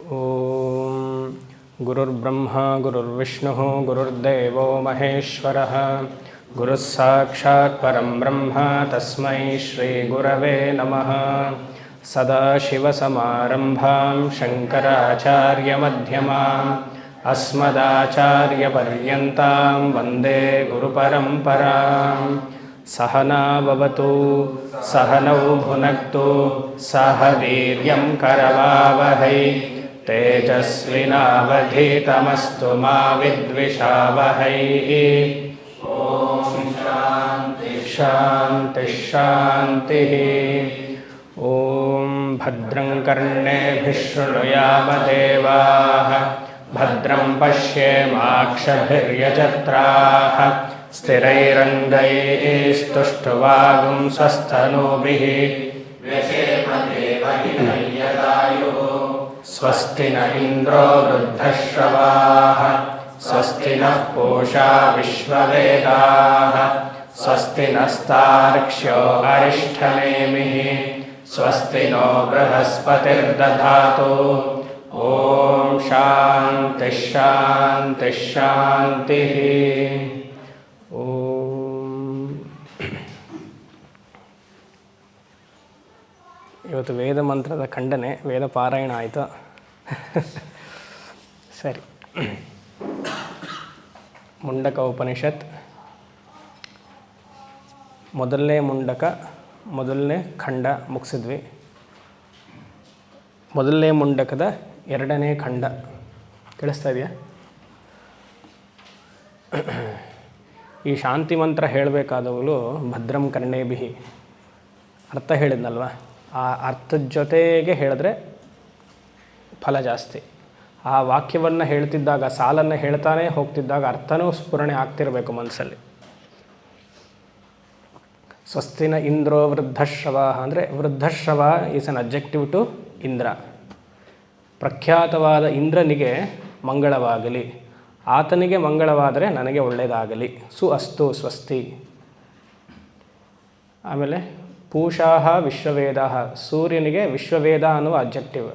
ಓಂ ಗುರುರ್ಬ್ರಹ್ಮ ಗುರುರ್ವಿಷ್ಣುಃ ಗುರುರ್ದೇವೋ ಮಹೇಶ್ವರಃ ಗುರುಸ್ಸಾಕ್ಷಾತ್ ಪರಂ ಬ್ರಹ್ಮ ತಸ್ಮೈ ಶ್ರೀ ಗುರವೇ ನಮಃ. ಸದಾಶಿವಸಮಾರಂಭಾಂ ಶಂಕರಾಚಾರ್ಯಮಧ್ಯಮಾಂ ಅಸ್ಮದಾಚಾರ್ಯಪರ್ಯಂತಾಂ ವಂದೇ ಗುರುಪರಂಪರಾಂ. ಸಹನಾ ಭವತು ಸಹನೌ ಭುನಕ್ತು ಸಹ ವೀರ್ಯಂ ಕರವಾವಹೈ ತೇಜಸ್ವಿನಾವಧೀತಮಸ್ತು ಮಾ ವಿದ್ವಿಷಾವಹೈ. ಓಂ ಶಾಂತಿ ಶಾಂತಿ ಶಾಂತಿ. ಓಂ ಭದ್ರಂ ಕರ್ಣೇಭಿಃ ಶೃಣುಯಾಮ ದೇವಾಃ ಭದ್ರಂ ಪಶ್ಯೇಮಾಕ್ಷಭಿರ್ಯಜತ್ರಾಃ ಸ್ಥಿರೈರಂಗೈಸ್ತುಷ್ಟುವಾಗುಂಸಸ್ತನೂಭಿಃ ವ್ಯಶೇಮ ದೇವಹಿतं ಯದಾಯುಃ. ಸ್ವಸ್ತಿ ನ ಇಂದ್ರೋ ವೃದ್ಧಶ್ರವಾಃ ಸ್ವಸ್ತಿ ನಃ ಪೂಷಾ ವಿಶ್ವವೇದಾಃ ಸ್ವಸ್ತಿ ನಸ್ತಾರ್ಕ್ಷ್ಯೋ ಅರಿಷ್ಠನೇಮಿಃ ಸ್ವಸ್ತಿ ನೋ ಬೃಹಸ್ಪತಿರ್ದಧಾತು. ಓಂ ಶಾಂತಿ ಶಾಂತಿ ಶಾಂತಿ. ಇವತ್ತು ವೇದ ಮಂತ್ರದ ಖಂಡನೆ, ವೇದ ಪಾರಾಯಣ ಆಯಿತು. ಸರಿ, ಮುಂಡಕ ಉಪನಿಷತ್ ಮೊದಲನೇ ಮುಂಡಕ ಮೊದಲನೇ ಖಂಡ ಮುಗಿಸಿದ್ವಿ. ಮೊದಲನೇ ಮುಂಡಕದ ಎರಡನೇ ಖಂಡ ಕೇಳಿಸ್ತಾ ಇದೆಯಾ? ಈ ಶಾಂತಿ ಮಂತ್ರ ಹೇಳಬೇಕಾದವಳು ಭದ್ರಂ ಕರ್ಣೇಭಿಃ ಅರ್ಥ ಹೇಳಿದ್ನಲ್ವ, ಆ ಅರ್ಥದ ಜೊತೆಗೆ ಹೇಳಿದ್ರೆ ಫಲ ಜಾಸ್ತಿ. ಆ ವಾಕ್ಯವನ್ನು ಹೇಳ್ತಿದ್ದಾಗ, ಸಾಲನ್ನು ಹೇಳ್ತಾನೆ ಹೋಗ್ತಿದ್ದಾಗ ಅರ್ಥನೂ ಸ್ಫುರಣೆ ಆಗ್ತಿರಬೇಕು ಮನಸ್ಸಲ್ಲಿ. ಸ್ವಸ್ತಿನ ಇಂದ್ರೋ ವೃದ್ಧಶ್ರವ ಅಂದರೆ Vriddhashrava is an objective to Indra. ಪ್ರಖ್ಯಾತವಾದ ಇಂದ್ರನಿಗೆ ಮಂಗಳವಾಗಲಿ, ಆತನಿಗೆ ಮಂಗಳವಾದರೆ ನನಗೆ ಒಳ್ಳೆಯದಾಗಲಿ. ಅಸ್ತು ಸ್ವಸ್ತಿ. ಆಮೇಲೆ ಪೂಷಾಹ ವಿಶ್ವವೇದ, ಸೂರ್ಯನಿಗೆ ವಿಶ್ವವೇದ ಅನ್ನುವ ಅಬ್ಜೆಕ್ಟಿವ್.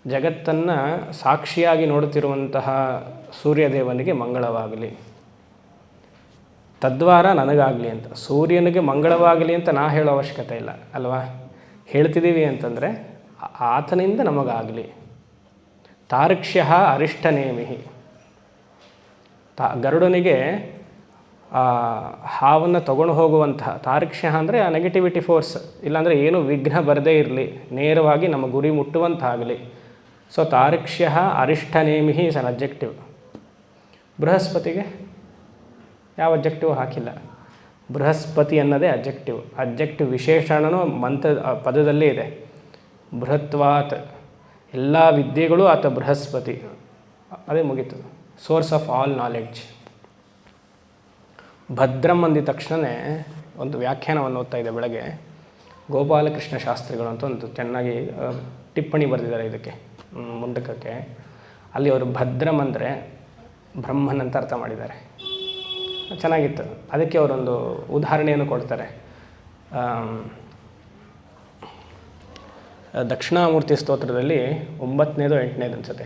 ಜಗತ್ತನ್ನು ಸಾಕ್ಷಿಯಾಗಿ ನೋಡುತ್ತಿರುವಂತಹ ಸೂರ್ಯದೇವನಿಗೆ ಮಂಗಳವಾಗಲಿ, ತದ್ವಾರ ನನಗಾಗಲಿ ಅಂತ. ಸೂರ್ಯನಿಗೆ ಮಂಗಳವಾಗಲಿ ಅಂತ ನಾ ಹೇಳೋ ಅವಶ್ಯಕತೆ ಇಲ್ಲ ಅಲ್ವಾ? ಹೇಳ್ತಿದ್ದೀವಿ ಅಂತಂದರೆ ಆತನಿಂದ ನಮಗಾಗಲಿ. ತಾರ್ಕ್ಷ್ಯ ಅರಿಷ್ಟನೇಮಿಃ, ಗರುಡನಿಗೆ ಹಾವನ್ನು ತಗೊಂಡು ಹೋಗುವಂತಹ ತಾರ್ಕ್ಷ್ಯ ಅಂದರೆ ಆ ನೆಗೆಟಿವಿಟಿ ಫೋರ್ಸ್, ಇಲ್ಲಾಂದರೆ ಏನು ವಿಘ್ನ ಬರದೇ ಇರಲಿ, ನೇರವಾಗಿ ನಮ್ಮ ಗುರಿ ಮುಟ್ಟುವಂತಾಗಲಿ. So Tarkshya Arishtanemi is an objective. ಬೃಹಸ್ಪತಿಗೆ ಯಾವ ಅಬ್ಜೆಕ್ಟಿವ್ ಹಾಕಿಲ್ಲ, ಬೃಹಸ್ಪತಿ ಅನ್ನೋದೇ ಅಬ್ಜೆಕ್ಟಿವ್ ವಿಶೇಷಣನೂ ಪದದಲ್ಲೇ ಇದೆ. ಬೃಹತ್ವಾತ್, ಎಲ್ಲ ವಿದ್ಯೆಗಳು ಆತ ಬೃಹಸ್ಪತಿ, ಅದೇ ಮುಗೀತು. Source of all knowledge. ಭದ್ರಂ ಅಂದಿದ ತಕ್ಷಣವೇ ಒಂದು ವ್ಯಾಖ್ಯಾನವನ್ನು ಓದ್ತಾ ಇದೆ ಬೆಳಗ್ಗೆ. ಗೋಪಾಲಕೃಷ್ಣ ಶಾಸ್ತ್ರಿಗಳು ಅಂತ ಒಂದು ಚೆನ್ನಾಗಿ ಟಿಪ್ಪಣಿ ಬರೆದಿದ್ದಾರೆ ಇದಕ್ಕೆ, ಮುಂಡಕಕ್ಕೆ. ಅಲ್ಲಿ ಅವರು ಭದ್ರಂ ಅಂದರೆ ಬ್ರಹ್ಮನ್ ಅಂತ ಅರ್ಥ ಮಾಡಿದ್ದಾರೆ. ಚೆನ್ನಾಗಿತ್ತು. ಅದಕ್ಕೆ ಅವರೊಂದು ಉದಾಹರಣೆಯನ್ನು ಕೊಡ್ತಾರೆ. ದಕ್ಷಿಣಾಮೂರ್ತಿ ಸ್ತೋತ್ರದಲ್ಲಿ 9ನೇದು 8ನೇದು ಅನ್ಸುತ್ತೆ.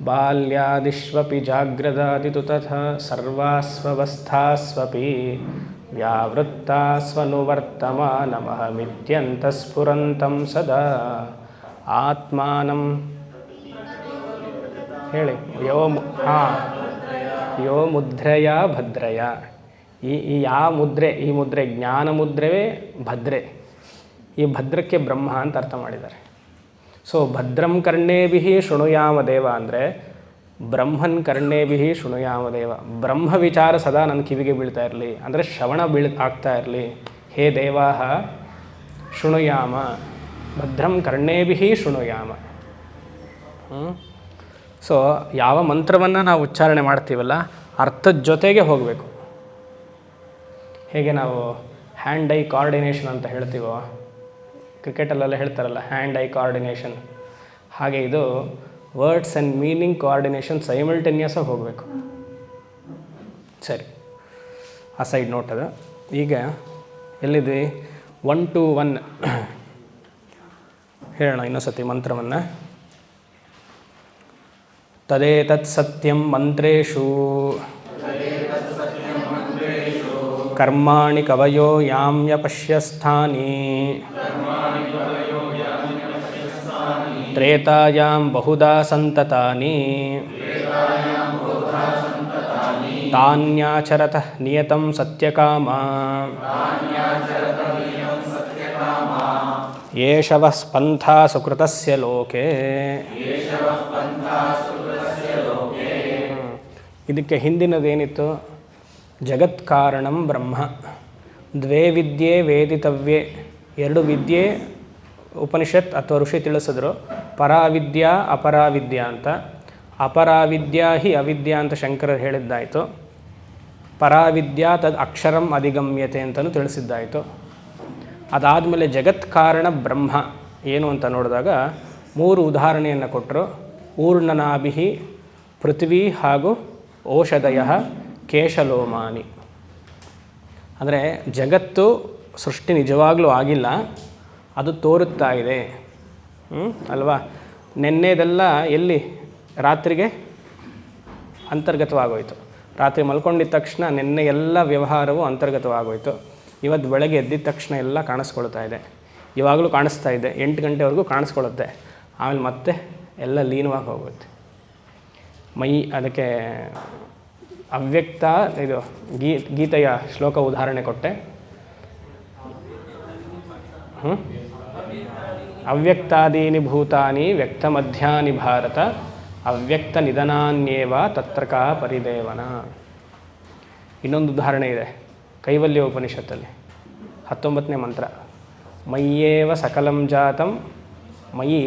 ಬಾಲ್ಯಾದಿಶ್ವಪಿ ಜಾಗ್ರದಾದಿತು ತಥಾ ಸರ್ವಾಸ್ವಸ್ಥಾಸ್ವಪಿ ವ್ಯಾವೃತ್ತಾಸ್ವನುವರ್ತಮಾನಮಹಮಿತ್ಯಂತಃಸ್ಫುರಂತಂ ಸದಾ ಆತ್ಮಾನಂ. ಹೇಳಿ. ಯೋ ಮುದ್ರೆಯ ಭದ್ರಯ. ಈ ಮುದ್ರೆ ಜ್ಞಾನ ಮುದ್ರೆವೇ ಭದ್ರೆ. ಈ ಭದ್ರಕ್ಕೆ ಬ್ರಹ್ಮ ಅಂತ ಅರ್ಥ ಮಾಡಿದ್ದಾರೆ. ಸೊ ಭದ್ರಂ ಕರ್ಣೇಭಿಃ ಶೃಣುಯಾಮ ದೇವ ಅಂದರೆ ಬ್ರಹ್ಮನ್ ಕರ್ಣೇಭಿಃ ಶೃಣುಯಾಮ ದೇವ. ಬ್ರಹ್ಮ ವಿಚಾರ ಸದಾ ನನ್ನ ಕಿವಿಗೆ ಬೀಳ್ತಾ ಇರಲಿ, ಅಂದರೆ ಶ್ರವಣ ಆಗ್ತಾ ಇರಲಿ. ಹೇ ದೇವಾಃ ಶೃಣುಯಾಮ, ಭದ್ರಂ ಕರ್ಣೇಭಿಃ ಶೃಣುಯಾಮ. ಸೊ ಯಾವ ಮಂತ್ರವನ್ನು ನಾವು ಉಚ್ಚಾರಣೆ ಮಾಡ್ತೀವಲ್ಲ ಅರ್ಥದ ಜೊತೆಗೆ ಹೋಗಬೇಕು. ಹೇಗೆ ನಾವು ಹ್ಯಾಂಡ್ ಐ ಕೋಆರ್ಡಿನೇಷನ್ ಅಂತ ಹೇಳ್ತೀವೋ, ಕ್ರಿಕೆಟಲ್ಲೆಲ್ಲ ಹೇಳ್ತಾರಲ್ಲ ಹ್ಯಾಂಡ್ ಐ ಕೋಆರ್ಡಿನೇಷನ್, ಹಾಗೆ ಇದು words and meaning coordination simultaneous ಆಗಿ ಹೋಗಬೇಕು. ಸರಿ, ಆ ಸೈಡ್ ನೋಟ್ ಅದು. ಈಗ ಎಲ್ಲಿದ್ವಿ? 1 to 1 ಹೇಳೋಣ ಇನ್ನೊಂದು ಸತಿ ಮಂತ್ರವನ್ನು. ತದೇತತ್ ಸತ್ಯಂ ಮಂತ್ರೇಷು ಕರ್ಮಾಣಿ ಕವಯೋ ಯಾಮ್ಯಪಶ್ಯಸ್ಥಾನಿ ತ್ರೇತಾಯಾಂ ಬಹುಧಾ ಸಂತತಾನಿ ತಾನ್ಯಾಚರತಃ ನಿಯತಂ ಸತ್ಯಕಾಮ ಯೇಷವಃ ಪಂಥಾ ಸುಕೃತಸ್ಯ ಲೋಕೆ. ಇದಕ್ಕೆ ಹಿಂದಿನದೇನಿತ್ತು? ಜಗತ್ಕಾರಣಂ ಬ್ರಹ್ಮ, ದ್ವೇ ವಿದ್ಯೆ ವೇದಿತವ್ಯೆ. ಎರಡು ವಿದ್ಯೆ ಉಪನಿಷತ್ ಅಥವಾ ಋಷಿ ತಿಳಿಸಿದ್ರು, ಪರಾವಿದ್ಯಾ ಅಪರಾವಿದ್ಯಾ ಅಂತ. ಅಪರಾವಿದ್ಯಾ ಹಿ ಅವಿದ್ಯಾ ಅಂತ ಶಂಕರರು ಹೇಳಿದ್ದಾಯಿತು. ಪರಾವಿದ್ಯಾ ತದ್ ಅಕ್ಷರಂ ಅಧಿಗಮ್ಯತೆ ಅಂತಲೂ ತಿಳಿಸಿದ್ದಾಯಿತು. ಅದಾದಮೇಲೆ ಜಗತ್ಕಾರಣ ಬ್ರಹ್ಮ ಏನು ಅಂತ ನೋಡಿದಾಗ 3 ಉದಾಹರಣೆಯನ್ನು ಕೊಟ್ಟರು. ಊರ್ಣನಾಭಿ, ಪೃಥ್ವಿ ಹಾಗೂ ಓಷಧಯ, ಕೇಶಲೋಮಾನಿ. ಅಂದರೆ ಜಗತ್ತು ಸೃಷ್ಟಿ ನಿಜವಾಗ್ಲೂ ಆಗಿಲ್ಲ, ಅದು ತೋರುತ್ತಾ ಇದೆ ಅಲ್ವಾ. ನೆನ್ನೆದೆಲ್ಲ ಎಲ್ಲಿ ರಾತ್ರಿಗೆ ಅಂತರ್ಗತವಾಗೋಯಿತು. ರಾತ್ರಿ ಮಲ್ಕೊಂಡಿದ್ದ ತಕ್ಷಣ ನೆನ್ನೆ ಎಲ್ಲ ವ್ಯವಹಾರವು ಅಂತರ್ಗತವಾಗೋಯಿತು. ಇವತ್ತು ಬೆಳಗ್ಗೆ ಎದ್ದಿದ ತಕ್ಷಣ ಎಲ್ಲ ಕಾಣಿಸ್ಕೊಳ್ತಾ ಇದೆ. ಇವಾಗಲೂ ಕಾಣಿಸ್ತಾ ಇದೆ, 8 ಗಂಟೆವರೆಗೂ ಕಾಣಿಸ್ಕೊಳ್ಳುತ್ತೆ. ಆಮೇಲೆ ಮತ್ತೆ ಎಲ್ಲ ಲೀನವಾಗಿ ಹೋಗುತ್ತೆ ಮೈ. ಅದಕ್ಕೆ ಅವ್ಯಕ್ತ ಇದು ಗೀತೆಯ ಶ್ಲೋಕ ಉದಾಹರಣೆ ಕೊಟ್ಟೆ. ಅವ್ಯಕ್ತಾದೀನಿ ಭೂತಾನಿ ವ್ಯಕ್ತಮಧ್ಯಾನಿ ಭಾರತ ಅವ್ಯಕ್ತ ನಿಧನಾನ್ಯೇವ ತತ್ರ ಕಾ ಪರಿದೇವನ. ಇನ್ನೊಂದು ಉದಾಹರಣೆ ಇದೆ ಕೈವಲ್ಯ ಉಪನಿಷತ್ತಲ್ಲಿ 19ನೇ ಮಂತ್ರ. ಮಯ್ಯೇವ ಸಕಲಂ ಜಾತಂ, ಮಯಿ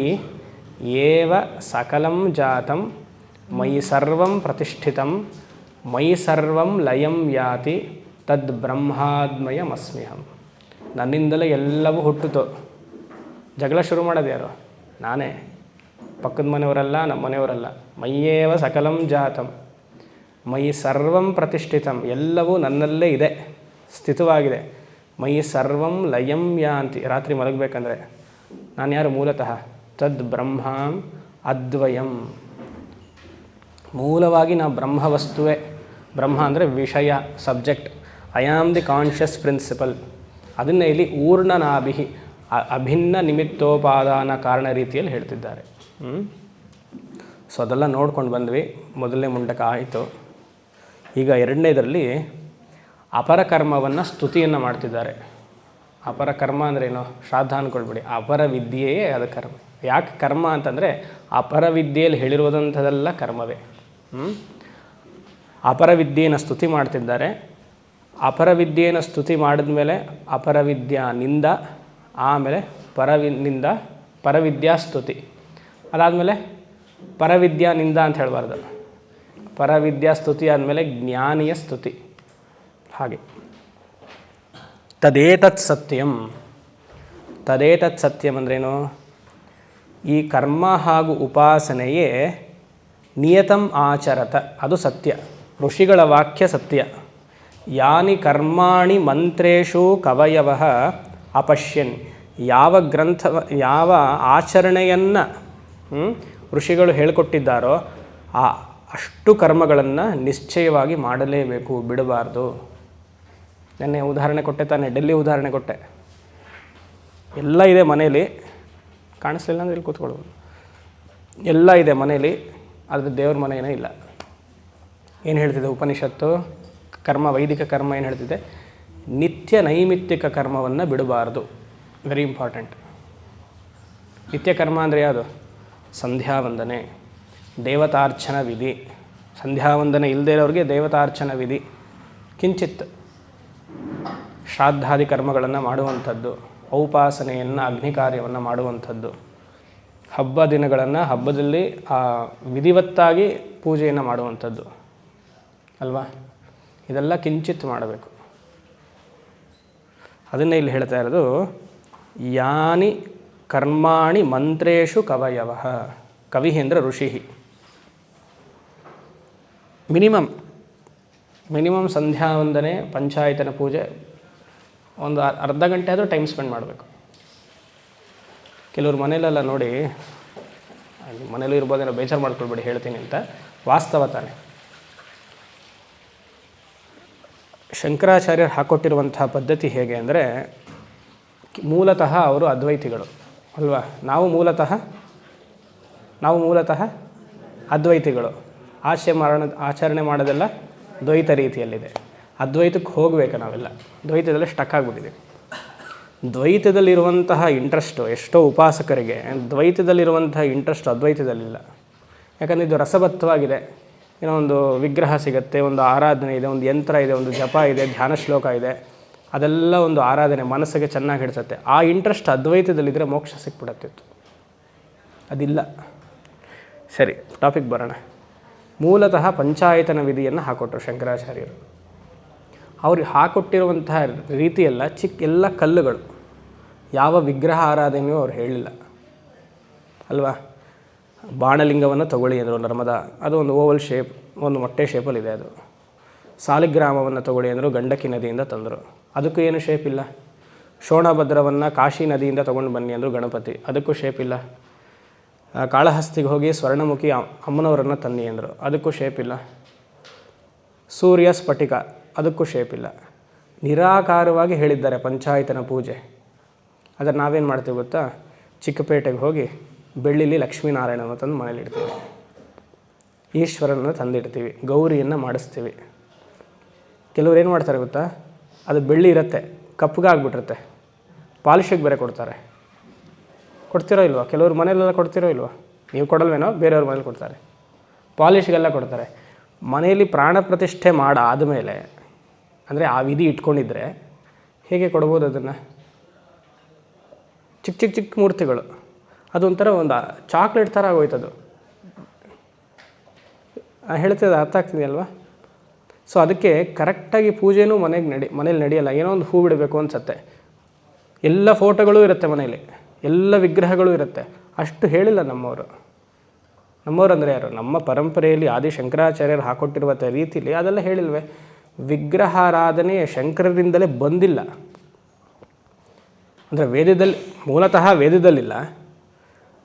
ಏವ ಸಕಲಂ ಜಾತಂ, ಮಯಿ ಸರ್ವಂ ಪ್ರತಿಷ್ಠಿತಂ, ಮಯಿ ಸರ್ವಂ ಲಯಂ ಯಾತಿ ತದ್ ಬ್ರಹ್ಮಾದ್ಮಯಮಸ್ಮ್ಯಹಂ. ನನ್ನಿಂದಲೇ ಎಲ್ಲವೂ ಹುಟ್ಟಿತು. ಜಗಳ ಶುರು ಮಾಡೋದು ಯಾರು? ನಾನೇ. ಪಕ್ಕದ ಮನೆಯವರಲ್ಲ, ನಮ್ಮ ಮನೆಯವರಲ್ಲ. ಮಯ್ಯೇವ ಸಕಲಂ ಜಾತಂ, ಮಯಿ ಸರ್ವಂ ಪ್ರತಿಷ್ಠಿತಂ, ಎಲ್ಲವೂ ನನ್ನಲ್ಲೇ ಇದೆ, ಸ್ಥಿತವಾಗಿದೆ. ಮಯಿ ಸರ್ವಂ ಲಯಂ ಯಾಂತಿ. ರಾತ್ರಿ ಮಲಗಬೇಕಂದ್ರೆ ನಾನು ಯಾರು? ಮೂಲತಃ ತದ್ ಬ್ರಹ್ಮಾಂ ಅದ್ವಯಂ. ಮೂಲವಾಗಿ ನಾವು ಬ್ರಹ್ಮವಸ್ತುವೇ. ಬ್ರಹ್ಮ ಅಂದರೆ ವಿಷಯ, subject. I am the conscious principle. ಅದನ್ನೇ ಇಲ್ಲಿ ಊರ್ಣನಾಭಿ, ಅಭಿನ್ನ ನಿಮಿತ್ತೋಪಾದಾನ ಕಾರಣ ರೀತಿಯಲ್ಲಿ ಹೇಳ್ತಿದ್ದಾರೆ. ಸೊ ಅದೆಲ್ಲ ನೋಡ್ಕೊಂಡು ಬಂದ್ವಿ. ಮೊದಲನೇ ಮುಂಡಕ ಆಯಿತು. ಈಗ ಎರಡನೇದರಲ್ಲಿ ಅಪರಕರ್ಮವನ್ನು ಸ್ತುತಿಯನ್ನು ಮಾಡ್ತಿದ್ದಾರೆ. ಅಪರಕರ್ಮ ಅಂದ್ರೇನು? ಶ್ರಾದ್ದ ಅಂದ್ಕೊಳ್ಬೇಡಿ, ಅಪರ ವಿದ್ಯೆಯೇ ಅದು ಕರ್ಮ. ಯಾಕೆ ಕರ್ಮ ಅಂತಂದರೆ ಅಪರ ವಿದ್ಯೆಯಲ್ಲಿ ಹೇಳಿರುವುದಂಥದ್ದೆಲ್ಲ ಕರ್ಮವೇ. ಅಪರ ವಿದ್ಯೆಯನ್ನು ಸ್ತುತಿ ಮಾಡ್ತಿದ್ದಾರೆ. ಅಪರ ವಿದ್ಯೆಯನ್ನು ಸ್ತುತಿ ಮಾಡಿದ್ಮೇಲೆ ಅಪರವಿದ್ಯಾ ನಿಂದ, ಆಮೇಲೆ ಪರವಿದ್ಯಾ ಸ್ತುತಿ. ಅದಾದಮೇಲೆ ಪರವಿದ್ಯಾ ನಿಂದ ಅಂತ ಹೇಳಬಾರ್ದು. ಪರವಿದ್ಯಾ ಸ್ತುತಿ ಆದಮೇಲೆ ಜ್ಞಾನಿಯ ಸ್ತುತಿ. ಹಾಗೆ ತದೇತತ್ ಸತ್ಯಂ. ತದೇತತ್ ಸತ್ಯಂ ಅಂದ್ರೇನು? ಈ ಕರ್ಮ ಹಾಗೂ ಉಪಾಸನೆಯೇ ನಿಯತಂ ಆಚರತ, ಅದು ಸತ್ಯ. ಋಷಿಗಳ ವಾಕ್ಯ ಸತ್ಯ. ಯಾನಿ ಕರ್ಮಾಣಿ ಮಂತ್ರೇಷು ಕವಯವಃ ಅಪಶ್ಯನ್. ಯಾವ ಆಚರಣೆಯನ್ನು ಋಷಿಗಳು ಹೇಳಿಕೊಟ್ಟಿದ್ದಾರೋ ಅಷ್ಟು ಕರ್ಮಗಳನ್ನು ನಿಶ್ಚಯವಾಗಿ ಮಾಡಲೇಬೇಕು, ಬಿಡಬಾರ್ದು. ನೆನ್ನೆ ಉದಾಹರಣೆ ಕೊಟ್ಟೆ ತಾನೆ, ಡೆಲ್ಲಿ ಉದಾಹರಣೆ ಕೊಟ್ಟೆ. ಎಲ್ಲ ಇದೆ ಮನೇಲಿ, ಕಾಣಿಸ್ಲಿಲ್ಲ ಅಂದರೆ ಇಲ್ಲಿ ಕೂತ್ಕೊಳ್ಬೋದು. ಎಲ್ಲ ಇದೆ ಮನೇಲಿ, ಆದರೆ ದೇವ್ರ ಮನೆಯೇ ಇಲ್ಲ. ಏನು ಹೇಳ್ತಿದೆ ಉಪನಿಷತ್ತು? ಕರ್ಮ, ವೈದಿಕ ಕರ್ಮ ಏನು ಹೇಳ್ತಿದೆ? ನಿತ್ಯ ನೈಮಿತ್ತಿಕ ಕರ್ಮವನ್ನು ಬಿಡಬಾರ್ದು. Very important. ನಿತ್ಯ ಕರ್ಮ ಅಂದರೆ ಯಾವುದು? ಸಂಧ್ಯಾವಂದನೆ, ದೇವತಾರ್ಚನ ವಿಧಿ. ಸಂಧ್ಯಾವಂದನೆ ಇಲ್ಲದೇ ಇರೋರಿಗೆ ದೇವತಾರ್ಚನ ವಿಧಿ. ಕಿಂಚಿತ್ ಶ್ರಾದ್ದಾದಿ ಕರ್ಮಗಳನ್ನು ಮಾಡುವಂಥದ್ದು, ಔಪಾಸನೆಯನ್ನು, ಅಗ್ನಿ ಕಾರ್ಯವನ್ನು ಮಾಡುವಂಥದ್ದು, ಹಬ್ಬ ದಿನಗಳನ್ನು ಹಬ್ಬದಲ್ಲಿ ವಿಧಿವತ್ತಾಗಿ ಪೂಜೆಯನ್ನು ಮಾಡುವಂಥದ್ದು ಅಲ್ವಾ. ಇದೆಲ್ಲ ಕಿಂಚಿತ್ ಮಾಡಬೇಕು. ಅದನ್ನೇ ಇಲ್ಲಿ ಹೇಳ್ತಾ ಇರೋದು, ಯಾನಿ ಕರ್ಮಾಣಿ ಮಂತ್ರೇಷು ಕವಯವಃ. ಕವಿ ಅಂದರೆ ಋಷಿ. ಮಿನಿಮಮ್ ಸಂಧ್ಯಾವಂದನೆ, ಪಂಚಾಯತನ ಪೂಜೆ, ಒಂದು ಅರ್ಧ ಗಂಟೆ ಆದರೂ ಟೈಮ್ ಸ್ಪೆಂಡ್ ಮಾಡಬೇಕು. ಕೆಲವ್ರ ಮನೇಲೆಲ್ಲ ನೋಡಿ, ನಿಮ್ಮ ಮನೇಲೂ ಇರ್ಬೋದೇನೋ, ಬೇಜಾರು ಮಾಡ್ಕೊಳ್ಬೇಡಿ ಹೇಳ್ತೀನಿ ಅಂತ. ವಾಸ್ತವ ತಾನೆ. ಶಂಕರಾಚಾರ್ಯರು ಹಾಕ್ಕೊಟ್ಟಿರುವಂತಹ ಪದ್ಧತಿ ಹೇಗೆ ಅಂದರೆ, ಮೂಲತಃ ಅವರು ಅದ್ವೈತಿಗಳು ಅಲ್ವಾ. ನಾವು ಮೂಲತಃ ಅದ್ವೈತಿಗಳು. ಆಚರಣೆ ಮಾಡೋದೆಲ್ಲ ದ್ವೈತ ರೀತಿಯಲ್ಲಿದೆ. ಅದ್ವೈತಕ್ಕೆ ಹೋಗಬೇಕು ನಾವೆಲ್ಲ. ದ್ವೈತದಲ್ಲೇ ಸ್ಟಕ್ ಆಗಿಬಿಟ್ಟಿದೆ. ದ್ವೈತದಲ್ಲಿರುವಂತಹ ಇಂಟ್ರೆಸ್ಟು ಎಷ್ಟೋ ಉಪಾಸಕರಿಗೆ ದ್ವೈತದಲ್ಲಿರುವಂತಹ ಇಂಟ್ರೆಸ್ಟ್ ಅದ್ವೈತದಲ್ಲಿಲ್ಲ. ಯಾಕಂದರೆ ಇದು ರಸಬದ್ಧವಾಗಿದೆ. ಏನೋ ಒಂದು ವಿಗ್ರಹ ಸಿಗುತ್ತೆ, ಒಂದು ಆರಾಧನೆ ಇದೆ, ಒಂದು ಯಂತ್ರ ಇದೆ, ಒಂದು ಜಪ ಇದೆ, ಧ್ಯಾನ ಶ್ಲೋಕ ಇದೆ, ಅದೆಲ್ಲ ಒಂದು ಆರಾಧನೆ ಮನಸ್ಸಿಗೆ ಚೆನ್ನಾಗಿ ಹಿಡಿಸುತ್ತೆ. ಆ ಇಂಟ್ರೆಸ್ಟ್ ಅದ್ವೈತದಲ್ಲಿದ್ದರೆ ಮೋಕ್ಷ ಸಿಕ್ಬಿಡತ್ತಿತ್ತು. ಅದಿಲ್ಲ. ಸರಿ, ಟಾಪಿಕ್ ಬರೋಣ. ಮೂಲತಃ ಪಂಚಾಯತನ ವಿಧಿಯನ್ನು ಹಾಕೊಟ್ಟರು ಶಂಕರಾಚಾರ್ಯರು. ಅವ್ರಿಗೆ ಹಾಕೊಟ್ಟಿರುವಂತಹ ರೀತಿಯೆಲ್ಲ ಎಲ್ಲ ಕಲ್ಲುಗಳು. ಯಾವ ವಿಗ್ರಹ ಆರಾಧನೆಯೂ ಅವ್ರು ಹೇಳಿಲ್ಲ ಅಲ್ವಾ. ಬಾಣಲಿಂಗವನ್ನು ತಗೊಳ್ಳಿ ಅಂದರು ನರ್ಮದಾ, ಅದು ಒಂದು ಓವಲ್ ಶೇಪ್, ಒಂದು ಮೊಟ್ಟೆ ಶೇಪಲ್ಲಿದೆ. ಅದು ಸಾಲಿಗ್ರಾಮವನ್ನು ತಗೊಳ್ಳಿ ಅಂದರು, ಗಂಡಕಿ ನದಿಯಿಂದ ತಂದರು, ಅದಕ್ಕೂ ಏನು ಶೇಪ್ ಇಲ್ಲ. ಶೋಣಭದ್ರವನ್ನು ಕಾಶಿ ನದಿಯಿಂದ ತೊಗೊಂಡು ಬನ್ನಿ ಅಂದರು, ಗಣಪತಿ, ಅದಕ್ಕೂ ಶೇಪ್ ಇಲ್ಲ. ಕಾಳಹಸ್ತಿಗೆ ಹೋಗಿ ಸ್ವರ್ಣಮುಖಿ ಅಮ್ಮನವರನ್ನು ತನ್ನಿ ಅಂದರು, ಅದಕ್ಕೂ ಶೇಪ್ ಇಲ್ಲ. ಸೂರ್ಯ ಸ್ಫಟಿಕ, ಅದಕ್ಕೂ ಶೇಪ್ ಇಲ್ಲ. ನಿರಾಕಾರವಾಗಿ ಹೇಳಿದ್ದಾರೆ ಪಂಚಾಯತನ ಪೂಜೆ. ಅದನ್ನು ನಾವೇನು ಮಾಡ್ತೀವಿ ಗೊತ್ತಾ, ಚಿಕ್ಕಪೇಟೆಗೆ ಹೋಗಿ ಬೆಳ್ಳಿಲಿ ಲಕ್ಷ್ಮೀನಾರಾಯಣನ ತಂದು ಮನೇಲಿ ಇಡ್ತೀವಿ, ಈಶ್ವರನ ತಂದಿಡ್ತೀವಿ, ಗೌರಿಯನ್ನು ಮಾಡಿಸ್ತೀವಿ. ಕೆಲವ್ರು ಏನು ಮಾಡ್ತಾರೆ ಗೊತ್ತಾ, ಅದು ಬೆಳ್ಳಿ ಇರುತ್ತೆ, ಕಪ್ಪಗಾಗ್ಬಿಟ್ಟಿರುತ್ತೆ, ಪಾಲಿಶಿಗೆ ಬೇರೆ ಕೊಡ್ತಾರೆ. ಕೊಡ್ತಿರೋ ಇಲ್ವಾ? ಕೆಲವ್ರು ಮನೇಲೆಲ್ಲ ಕೊಡ್ತಿರೋ ಇಲ್ವಾ? ನೀವು ಕೊಡಲ್ವೇನೋ, ಬೇರೆಯವ್ರ ಮನೇಲಿ ಕೊಡ್ತಾರೆ. ಪಾಲಿಷ್ಗೆಲ್ಲ ಕೊಡ್ತಾರೆ. ಮನೆಯಲ್ಲಿ ಪ್ರಾಣ ಪ್ರತಿಷ್ಠೆ ಮಾಡಾದಮೇಲೆ, ಅಂದರೆ ಆ ವಿಧಿ ಇಟ್ಕೊಂಡಿದ್ರೆ ಹೇಗೆ ಕೊಡ್ಬೋದು ಅದನ್ನು? ಚಿಕ್ಕ ಮೂರ್ತಿಗಳು, ಅದೊಂಥರ ಒಂದು ಚಾಕ್ಲೇಟ್ ಥರ ಆಗೋಯ್ತದು. ಹೇಳ್ತಿದ್ದೆ ಅರ್ಥ ಆಗ್ತಿದೆಯಲ್ವಾ? ಸೊ ಅದಕ್ಕೆ ಕರೆಕ್ಟಾಗಿ ಪೂಜೆನೂ ಮನೇಲಿ ನಡೆಯಲ್ಲ. ಏನೋ ಒಂದು ಹೂ ಬಿಡಬೇಕು ಅನಿಸುತ್ತೆ, ಎಲ್ಲ ಫೋಟೋಗಳೂ ಇರುತ್ತೆ ಮನೇಲಿ, ಎಲ್ಲ ವಿಗ್ರಹಗಳು ಇರುತ್ತೆ. ಅಷ್ಟು ಹೇಳಿಲ್ಲ ನಮ್ಮವರು. ಅಂದರೆ ಯಾರು? ನಮ್ಮ ಪರಂಪರೆಯಲ್ಲಿ ಆದಿ ಶಂಕರಾಚಾರ್ಯರು ಹಾಕೊಟ್ಟಿರುವ ರೀತಿಯಲ್ಲಿ ಅದೆಲ್ಲ ಹೇಳಿಲ್ವೇ? ವಿಗ್ರಹಾರಾಧನೆ ಶಂಕರರಿಂದಲೇ ಬಂದಿಲ್ಲ. ಅಂದರೆ ಮೂಲತಃ ವೇದದಲ್ಲಿಲ್ಲ.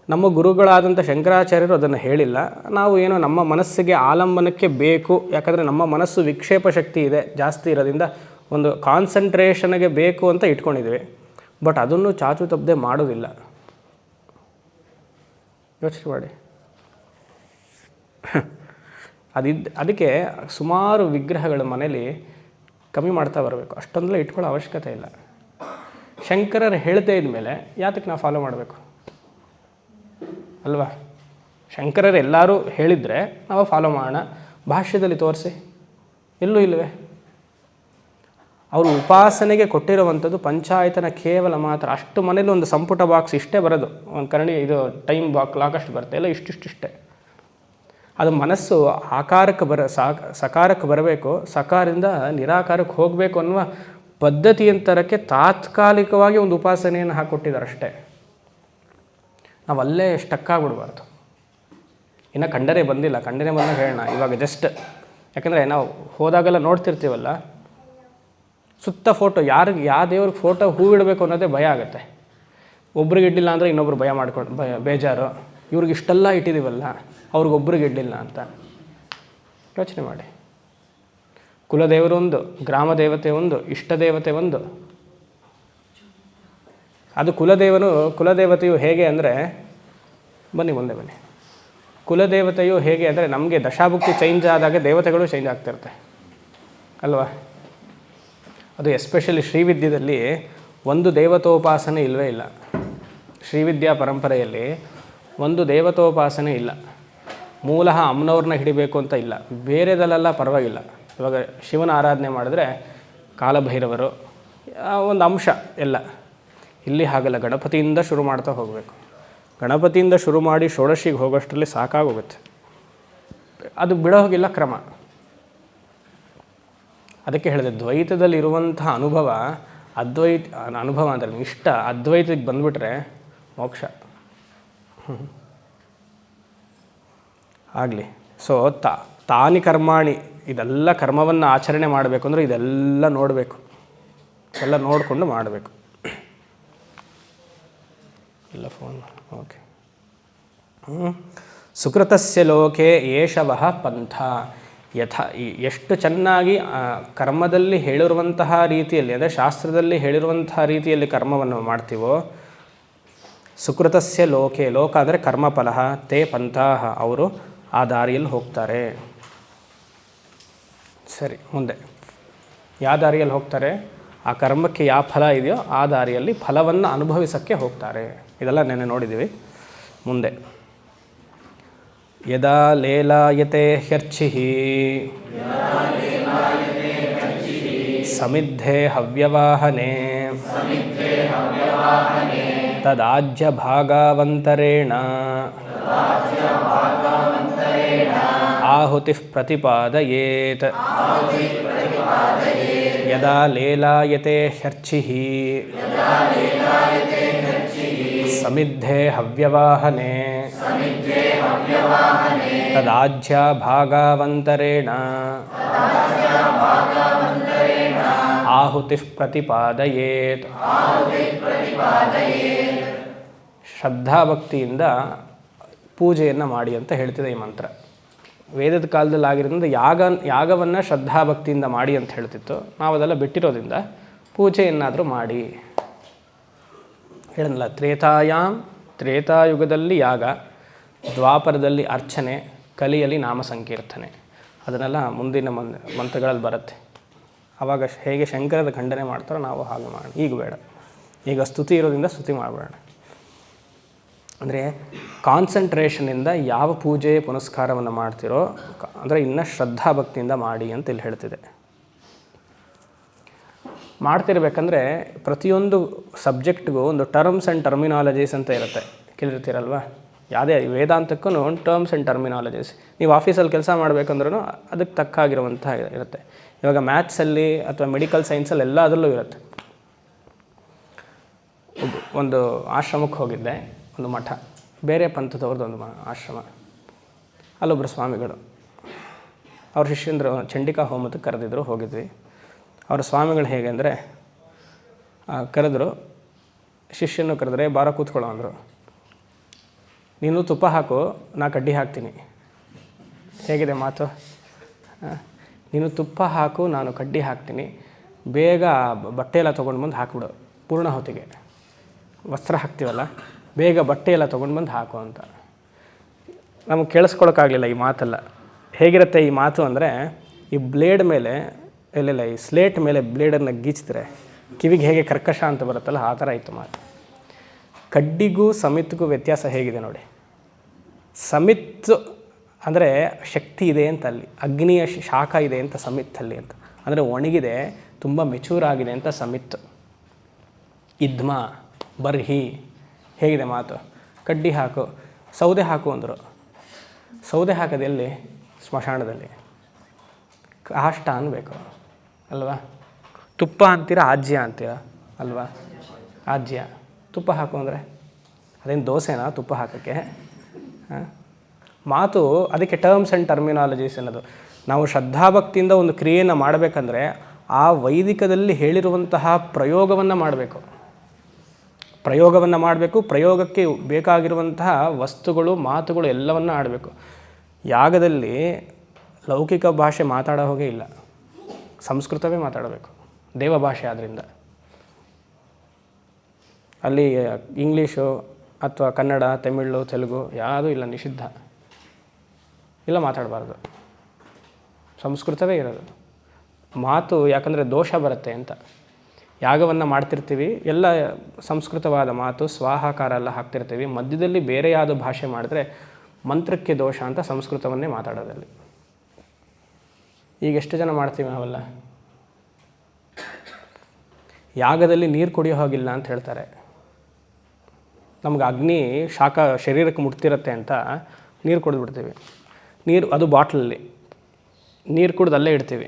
ನಮ್ಮ ಗುರುಗಳಾದಂಥ ಶಂಕರಾಚಾರ್ಯರು ಅದನ್ನು ಹೇಳಿಲ್ಲ. ನಾವು ಏನೋ ನಮ್ಮ ಮನಸ್ಸಿಗೆ ಆಲಂಬನಕ್ಕೆ ಬೇಕು, ಯಾಕಂದರೆ ನಮ್ಮ ಮನಸ್ಸು ವಿಕ್ಷೇಪ ಶಕ್ತಿ ಇದೆ ಜಾಸ್ತಿ ಇರೋದ್ರಿಂದ ಒಂದು ಕಾನ್ಸಂಟ್ರೇಷನ್ಗೆ ಬೇಕು ಅಂತ ಇಟ್ಕೊಂಡಿದ್ವಿ. ಬಟ್ ಅದನ್ನು ಚಾಚು ತಪ್ಪದೆ ಮಾಡೋದಿಲ್ಲ. ಯೋಚನೆ ಮಾಡಿ. ಅದಕ್ಕೆ ಸುಮಾರು ವಿಗ್ರಹಗಳು ಮನೇಲಿ ಕಮ್ಮಿ ಮಾಡ್ತಾ ಬರಬೇಕು. ಅಷ್ಟೊಂದೆಲ್ಲ ಇಟ್ಕೊಳ್ಳೋ ಅವಶ್ಯಕತೆ ಇಲ್ಲ. ಶಂಕರರು ಹೇಳ್ತಾ ಇದ್ಮೇಲೆ ಯಾತಕ್ಕೆ ನಾವು ಫಾಲೋ ಮಾಡಬೇಕು ಅಲ್ವಾ? ಶಂಕರರು ಎಲ್ಲರೂ ಹೇಳಿದರೆ ನಾವು ಫಾಲೋ ಮಾಡೋಣ. ಭಾಷ್ಯದಲ್ಲಿ ತೋರಿಸಿ, ಎಲ್ಲೂ ಇಲ್ಲವೇ? ಅವರು ಉಪಾಸನೆಗೆ ಕೊಟ್ಟಿರುವಂಥದ್ದು ಪಂಚಾಯತನ ಕೇವಲ ಮಾತ್ರ. ಅಷ್ಟು ಮನೇಲಿ ಒಂದು ಸಂಪುಟ ಬಾಕ್ಸ್ ಇಷ್ಟೇ ಬರೋದು, ಒಂದು ಕರಡಿ ಇದು ಟೈಮ್ ಕ್ಲಾಕ್ ಅಷ್ಟು ಬರುತ್ತೆ, ಎಲ್ಲ ಇಷ್ಟಿಷ್ಟೇ. ಅದು ಮನಸ್ಸು ಆಕಾರಕ್ಕೆ ಸಕಾರಕ್ಕೆ ಬರಬೇಕು, ಸಕಾರದಿಂದ ನಿರಾಕಾರಕ್ಕೆ ಹೋಗಬೇಕು ಅನ್ನುವ ಪದ್ಧತಿಯಂತರಕ್ಕೆ ತಾತ್ಕಾಲಿಕವಾಗಿ ಒಂದು ಉಪಾಸನೆಯನ್ನು ಹಾಕ್ಕೊಟ್ಟಿದ್ದಾರೆ ಅಷ್ಟೇ. ನಾವು ಅಲ್ಲೇ ಸ್ಟಕ್ಕಾಗ್ಬಿಡ್ಬಾರ್ದು. ಇನ್ನು ಖಂಡನೆ ಬಂದಿಲ್ಲ, ಖಂಡನೆ ಬಂದಾಗ ಹೇಳೋಣ. ಇವಾಗ ಜಸ್ಟ್ ಯಾಕಂದರೆ ನಾವು ಹೋದಾಗೆಲ್ಲ ನೋಡ್ತಿರ್ತೀವಲ್ಲ, ಸುತ್ತ ಫೋಟೋ, ಯಾವ ದೇವ್ರಿಗೆ ಫೋಟೋ ಹೂ ಇಡಬೇಕು ಅನ್ನೋದೇ ಭಯ ಆಗುತ್ತೆ. ಒಬ್ರಿಗೆ ಇಡ್ಲಿಲ್ಲ ಅಂದರೆ ಇನ್ನೊಬ್ರು ಬೇಜಾರು. ಇವ್ರಿಗೆ ಇಷ್ಟೆಲ್ಲ ಇಟ್ಟಿದ್ದೀವಲ್ಲ, ಅವ್ರಿಗೊಬ್ರಿಗೆ ಇಡ್ಲಿಲ್ಲ ಅಂತ ಯೋಚನೆ ಮಾಡಿ. ಕುಲದೇವರು ಒಂದು, ಗ್ರಾಮ ದೇವತೆ ಒಂದು, ಇಷ್ಟ ದೇವತೆ ಒಂದು. ಅದು ಕುಲದೇವತೆಯು ಹೇಗೆ ಅಂದರೆ, ಮುಂದೆ ಬನ್ನಿ. ಕುಲದೇವತೆಯು ಹೇಗೆ ಅಂದರೆ, ನಮಗೆ ದಶಾಭುಕ್ತಿ ಚೇಂಜ್ ಆದಾಗ ದೇವತೆಗಳು ಚೇಂಜ್ ಆಗ್ತಿರುತ್ತೆ ಅಲ್ವಾ? ಅದು ಎಸ್ಪೆಷಲಿ ಶ್ರೀವಿದ್ಯದಲ್ಲಿ ಒಂದು ದೇವತೋಪಾಸನೆ ಇಲ್ಲವೇ ಇಲ್ಲ. ಶ್ರೀವಿದ್ಯಾ ಪರಂಪರೆಯಲ್ಲಿ ಒಂದು ದೇವತೋಪಾಸನೆ ಇಲ್ಲ. ಮೂಲಃ ಅಮ್ಮನವ್ರನ್ನ ಹಿಡಿಬೇಕು ಅಂತ ಇಲ್ಲ. ಬೇರೆದಲ್ಲೆಲ್ಲ ಪರವಾಗಿಲ್ಲ. ಇವಾಗ ಶಿವನ ಆರಾಧನೆ ಮಾಡಿದ್ರೆ ಕಾಲಭೈರವರು ಒಂದು ಅಂಶ ಎಲ್ಲ. ಇಲ್ಲಿ ಹಾಗಲ್ಲ, ಗಣಪತಿಯಿಂದ ಶುರು ಮಾಡ್ತಾ ಹೋಗಬೇಕು. ಗಣಪತಿಯಿಂದ ಶುರು ಮಾಡಿ ಷೋಡಶಿಗೆ ಹೋಗೋಷ್ಟರಲ್ಲಿ ಸಾಕಾಗೋಗುತ್ತೆ. ಅದು ಬಿಡೋಗಿಲ್ಲ ಕ್ರಮ. ಅದಕ್ಕೆ ಹೇಳಿದೆ, ದ್ವೈತದಲ್ಲಿರುವಂತಹ ಅನುಭವ ಅನುಭವ ಅಂದರೆ ಇಷ್ಟ ಅದ್ವೈತಕ್ಕೆ ಬಂದುಬಿಟ್ರೆ ಮೋಕ್ಷ ಆಗಲಿ. ಸೊ ತಾನಿ ಕರ್ಮಾಣಿ, ಇದೆಲ್ಲ ಕರ್ಮವನ್ನು ಆಚರಣೆ ಮಾಡಬೇಕು ಅಂದರೆ ಇದೆಲ್ಲ ನೋಡಬೇಕು, ಎಲ್ಲ ನೋಡಿಕೊಂಡು ಮಾಡಬೇಕು. ಎಲ್ಲ ಫೋನ್ ಓಕೆ. ಸುಕೃತಸ್ಯ ಲೋಕೆ ಏಷವಃ ಪಂಥ. ಎಷ್ಟು ಚೆನ್ನಾಗಿ ಕರ್ಮದಲ್ಲಿ ಹೇಳಿರುವಂತಹ ರೀತಿಯಲ್ಲಿ, ಅಂದರೆ ಶಾಸ್ತ್ರದಲ್ಲಿ ಹೇಳಿರುವಂತಹ ರೀತಿಯಲ್ಲಿ ಕರ್ಮವನ್ನು ಮಾಡ್ತೀವೋ, ಸುಕೃತಸ್ಯ ಲೋಕೆ, ಲೋಕ ಅಂದರೆ ಕರ್ಮಫಲ, ತೇ ಪಂಥಾಹ, ಅವರು ಆ ದಾರಿಯಲ್ಲಿ ಹೋಗ್ತಾರೆ. ಸರಿ, ಮುಂದೆ ಯಾವ ದಾರಿಯಲ್ಲಿ ಹೋಗ್ತಾರೆ? ಆ ಕರ್ಮಕ್ಕೆ ಯಾವ ಫಲ ಇದೆಯೋ ಆ ದಾರಿಯಲ್ಲಿ ಫಲವನ್ನು ಅನುಭವಿಸೋಕ್ಕೆ ಹೋಗ್ತಾರೆ. ಇದೆಲ್ಲ ನೆನ್ನೆ ನೋಡಿದ್ದೀವಿ. ಮುಂದೆ ಯದಾ ಲೇಲಾಯತೆ ಹ್ಯರ್ಚಿಃ ಸಮಿದ್ಧೆ ಹವ್ಯವಾಹನೆ ತದಾಜ್ಯ ಭಾಗಾವಂತರೇಣ ಆಹುತಿಃ ಪ್ರತಿಪಾದಯೇತ್. ಯದಾ ಲೇಲಾಯತೆ ಹ್ಯರ್ಚಿಃ ಸಮಿದ್ಧೆ ಹವ್ಯವಾಹನೆ ತದಾಜ್ಯ ಭಾಗಾವಂತರೇಣ ಆಹುತಿಃ ಪ್ರತಿಪಾದಯೇತ್. ಶ್ರದ್ಧಾಭಕ್ತಿಯಿಂದ ಪೂಜೆಯನ್ನು ಮಾಡಿ ಅಂತ ಹೇಳ್ತಿದೆ ಈ ಮಂತ್ರ. ವೇದದ ಕಾಲದಲ್ಲಿ ಆಗಿರೋದ್ರಿಂದ ಯಾಗವನ್ನು ಶ್ರದ್ಧಾಭಕ್ತಿಯಿಂದ ಮಾಡಿ ಅಂತ ಹೇಳ್ತಿತ್ತು. ನಾವು ಅದೆಲ್ಲ ಬಿಟ್ಟಿರೋದ್ರಿಂದ ಪೂಜೆಯನ್ನಾದರೂ ಮಾಡಿ ಹೇಳಲ್ಲ. ತ್ರೇತಾಯುಗದಲ್ಲಿ ಯಾಗ, ದ್ವಾಪರದಲ್ಲಿ ಅರ್ಚನೆ, ಕಲಿಯಲ್ಲಿ ನಾಮ ಸಂಕೀರ್ತನೆ. ಅದನ್ನೆಲ್ಲ ಮುಂದಿನ ಮಂತ್ರಗಳಲ್ಲಿ ಬರುತ್ತೆ. ಆವಾಗ ಹೇಗೆ ಶಂಕರದ ಖಂಡನೆ ಮಾಡ್ತಾರೋ ನಾವು ಹಾಗೆ ಮಾಡಿ. ಈಗ ಬೇಡ, ಈಗ ಸ್ತುತಿ ಇರೋದ್ರಿಂದ ಸ್ತುತಿ ಮಾಡಬೇಡ. ಅಂದರೆ ಕಾನ್ಸಂಟ್ರೇಷನಿಂದ ಯಾವ ಪೂಜೆ ಪುನಸ್ಕಾರವನ್ನು ಮಾಡ್ತಿರೋ ಅಂದರೆ ಇನ್ನೂ ಶ್ರದ್ಧಾಭಕ್ತಿಯಿಂದ ಮಾಡಿ ಅಂತ ಇಲ್ಲಿ ಹೇಳ್ತಿದೆ. ಮಾಡ್ತಿರ್ಬೇಕಂದ್ರೆ ಪ್ರತಿಯೊಂದು ಸಬ್ಜೆಕ್ಟ್ಗೂ ಒಂದು ಟರ್ಮ್ಸ್ ಆ್ಯಂಡ್ ಟರ್ಮಿನಾಲಜೀಸ್ ಅಂತ ಇರುತ್ತೆ, ಕೇಳಿರ್ತೀರಲ್ವ? ಯಾವುದೇ ವೇದಾಂತಕ್ಕೂ ಒಂದು ಟರ್ಮ್ಸ್ ಆ್ಯಂಡ್ ಟರ್ಮಿನಾಲಜೀಸ್. ನೀವು ಆಫೀಸಲ್ಲಿ ಕೆಲಸ ಮಾಡಬೇಕಂದ್ರೂ ಅದಕ್ಕೆ ತಕ್ಕಾಗಿರುವಂಥ ಇರುತ್ತೆ. ಇವಾಗ ಮ್ಯಾಥ್ಸಲ್ಲಿ ಅಥವಾ ಮೆಡಿಕಲ್ ಸೈನ್ಸಲ್ಲಿ ಎಲ್ಲ ಅದರಲ್ಲೂ ಇರುತ್ತೆ. ಒಂದು ಆಶ್ರಮಕ್ಕೆ ಹೋಗಿದ್ದೆ, ಒಂದು ಮಠ, ಬೇರೆ ಪಂಥದವ್ರದ್ದು ಒಂದು ಆಶ್ರಮ. ಅಲ್ಲೊಬ್ಬರು ಸ್ವಾಮಿಗಳು, ಅವ್ರ ಶಿಷ್ಯಂದರು ಚಂಡಿಕಾ ಹೋಮಕ್ಕೆ ಕರೆದಿದ್ರು, ಹೋಗಿದ್ವಿ. ಅವರ ಸ್ವಾಮಿಗಳು ಹೇಗೆ ಅಂದರೆ ಕರೆದ್ರು, ಶಿಷ್ಯನೂ ಕರೆದ್ರೆ ಬಾರ ಕೂತ್ಕೊಳ್ಳೋ ಅಂದರು. ನೀನು ತುಪ್ಪ ಹಾಕು, ನಾ ಕಡ್ಡಿ ಹಾಕ್ತೀನಿ. ಹೇಗಿದೆ ಮಾತು? ನೀನು ತುಪ್ಪ ಹಾಕು, ನಾನು ಕಡ್ಡಿ ಹಾಕ್ತೀನಿ. ಬೇಗ ಬಟ್ಟೆ ಎಲ್ಲ ತೊಗೊಂಡು ಬಂದು ಹಾಕ್ಬಿಡು, ಪೂರ್ಣ ಹೊತ್ತಿಗೆ ವಸ್ತ್ರ ಹಾಕ್ತೀವಲ್ಲ, ಬೇಗ ಬಟ್ಟೆ ಎಲ್ಲ ತೊಗೊಂಡು ಬಂದು ಹಾಕು ಅಂತ. ನಮಗೆ ಕೇಳಿಸ್ಕೊಳಕ್ಕಾಗಲಿಲ್ಲ ಈ ಮಾತೆಲ್ಲ. ಹೇಗಿರುತ್ತೆ ಈ ಮಾತು ಅಂದರೆ, ಈ ಬ್ಲೇಡ್ ಮೇಲೆ ಈ ಸ್ಲೇಟ್ ಮೇಲೆ ಬ್ಲೇಡನ್ನು ಗೀಚಿದ್ರೆ ಕಿವಿಗೆ ಹೇಗೆ ಕರ್ಕಶ ಅಂತ ಬರುತ್ತಲ್ಲ, ಆ ಥರ ಇತ್ತು ಮಾತು. ಕಡ್ಡಿಗೂ ಸಮಿತ್ಗೂ ವ್ಯತ್ಯಾಸ ಹೇಗಿದೆ ನೋಡಿ. ಸಮಿತ್ ಅಂದರೆ ಶಕ್ತಿ ಇದೆ ಅಂತ, ಅಲ್ಲಿ ಅಗ್ನಿಯ ಶಾಖ ಇದೆ ಅಂತ ಸಮಿತ್ತಲ್ಲಿ ಅಂತ. ಅಂದರೆ ಒಣಗಿದೆ, ತುಂಬ ಮೆಚೂರ್ ಆಗಿದೆ ಅಂತ ಸಮಿತ್. ಇದ್ಮ, ಬರ್ಹಿ, ಹೇಗಿದೆ ಮಾತು. ಕಡ್ಡಿ ಹಾಕು, ಸೌದೆ ಹಾಕು ಅಂದರು. ಸೌದೆ ಹಾಕೋದು ಎಲ್ಲಿ? ಸ್ಮಶಾನದಲ್ಲಿ. ಕಾಷ್ಟ ಅನ್ನಬೇಕು ಅಲ್ವಾ? ತುಪ್ಪ ಅಂತೀರ, ಆಜ್ಯ ಅಂತೀರ ಅಲ್ವಾ? ಆಜ್ಯ. ತುಪ್ಪ ಹಾಕು ಅಂದರೆ ಅದೇನು ದೋಸೆನಾ ತುಪ್ಪ ಹಾಕೋಕ್ಕೆ? ಮಾತು ಅದಕ್ಕೆ ಟರ್ಮ್ಸ್ ಆ್ಯಂಡ್ ಟರ್ಮಿನಾಲಜೀಸ್ ಅನ್ನೋದು. ನಾವು ಶ್ರದ್ಧಾಭಕ್ತಿಯಿಂದ ಒಂದು ಕ್ರಿಯೆಯನ್ನು ಮಾಡಬೇಕಂದ್ರೆ ಆ ವೈದಿಕದಲ್ಲಿ ಹೇಳಿರುವಂತಹ ಪ್ರಯೋಗವನ್ನು ಮಾಡಬೇಕು. ಪ್ರಯೋಗಕ್ಕೆ ಬೇಕಾಗಿರುವಂತಹ ವಸ್ತುಗಳು, ಮಾತುಗಳು ಎಲ್ಲವನ್ನೂ ಆಡಬೇಕು. ಯಾಗದಲ್ಲಿ ಲೌಕಿಕ ಭಾಷೆ ಮಾತಾಡೋ ಹೋಗೇ ಇಲ್ಲ, ಸಂಸ್ಕೃತವೇ ಮಾತಾಡಬೇಕು, ದೇವ ಭಾಷೆ ಆದ್ದರಿಂದ. ಅಲ್ಲಿ ಇಂಗ್ಲೀಷು ಅಥವಾ ಕನ್ನಡ, ತಮಿಳು, ತೆಲುಗು ಯಾವುದೂ ಇಲ್ಲ, ನಿಷಿದ್ಧ. ಇಲ್ಲ, ಮಾತಾಡಬಾರ್ದು, ಸಂಸ್ಕೃತವೇ ಇರೋದು. ಮಾತು ಯಾಕಂದರೆ ದೋಷ ಬರುತ್ತೆ ಅಂತ. ಯಾಗವನ್ನು ಮಾಡ್ತಿರ್ತೀವಿ, ಎಲ್ಲ ಸಂಸ್ಕೃತವಾದ ಮಾತು, ಸ್ವಾಹಾಕಾರ ಎಲ್ಲ ಹಾಕ್ತಿರ್ತೀವಿ. ಮಧ್ಯದಲ್ಲಿ ಬೇರೆ ಯಾವುದೋ ಭಾಷೆ ಮಾಡಿದ್ರೆ ಮಂತ್ರಕ್ಕೆ ದೋಷ ಅಂತ ಸಂಸ್ಕೃತವನ್ನೇ ಮಾತಾಡೋದಲ್ಲಿ. ಈಗ ಎಷ್ಟು ಜನ ಮಾಡ್ತೀವಿ ನಾವೆಲ್ಲ? ಯಾಗದಲ್ಲಿ ನೀರು ಕುಡಿಯೋ ಹೋಗಿಲ್ಲ ಅಂತ ಹೇಳ್ತಾರೆ. ನಮ್ಗೆ ಅಗ್ನಿ ಶಾಖ ಶರೀರಕ್ಕೆ ಮುಟ್ತಿರುತ್ತೆ ಅಂತ ನೀರು ಕುಡಿದ್ಬಿಡ್ತೀವಿ. ನೀರು ಅದು ಬಾಟ್ಲಲ್ಲಿ ನೀರು ಕುಡಿದು ಅಲ್ಲೇ ಇಡ್ತೀವಿ.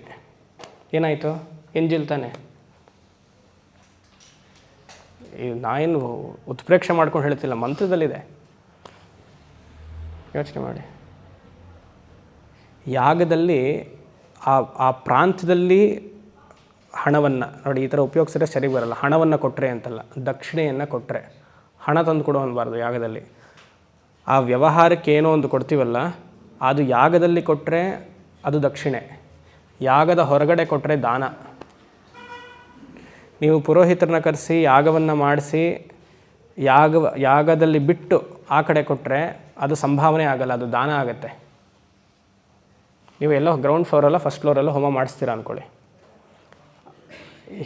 ಏನಾಯಿತು? ಎಂಜಿಲ್ ತಾನೆ. ನಾನೇನು ಉತ್ಪ್ರೇಕ್ಷೆ ಮಾಡ್ಕೊಂಡು ಹೇಳ್ತಿಲ್ಲ, ಮಂತ್ರದಲ್ಲಿದೆ, ಯೋಚನೆ ಮಾಡಿ. ಯಾಗದಲ್ಲಿ ಆ ಪ್ರಾಂತ್ಯದಲ್ಲಿ ಹಣವನ್ನು ನೋಡಿ, ಈ ಥರ ಉಪಯೋಗಿಸಿದ್ರೆ ಸರಿ ಬರಲ್ಲ. ಹಣವನ್ನು ಕೊಟ್ಟರೆ ಅಂತಲ್ಲ, ದಕ್ಷಿಣೆಯನ್ನು ಕೊಟ್ಟರೆ. ಹಣ ತಂದು ಕೊಡು ಅನ್ನಬಾರ್ದು ಯಾಗದಲ್ಲಿ. ಆ ವ್ಯವಹಾರಕ್ಕೆ ಏನೋ ಒಂದು ಕೊಡ್ತೀವಲ್ಲ, ಅದು ಯಾಗದಲ್ಲಿ ಕೊಟ್ಟರೆ ಅದು ದಕ್ಷಿಣೆ, ಯಾಗದ ಹೊರಗಡೆ ಕೊಟ್ಟರೆ ದಾನ. ನೀವು ಪುರೋಹಿತರನ್ನ ಕರೆಸಿ ಯಾಗವನ್ನು ಮಾಡಿಸಿ ಯಾಗದಲ್ಲಿ ಬಿಟ್ಟು ಆ ಕಡೆ ಕೊಟ್ಟರೆ ಅದು ಸಂಭಾವನೆ ಆಗಲ್ಲ, ಅದು ದಾನ ಆಗುತ್ತೆ. ನೀವು ಎಲ್ಲೋ ಗ್ರೌಂಡ್ ಫ್ಲೋರಲ್ಲ ಫಸ್ಟ್ ಫ್ಲೋರಲ್ಲ ಹೋಮ ಮಾಡಿಸ್ತೀರಾ ಅಂದ್ಕೊಳ್ಳಿ.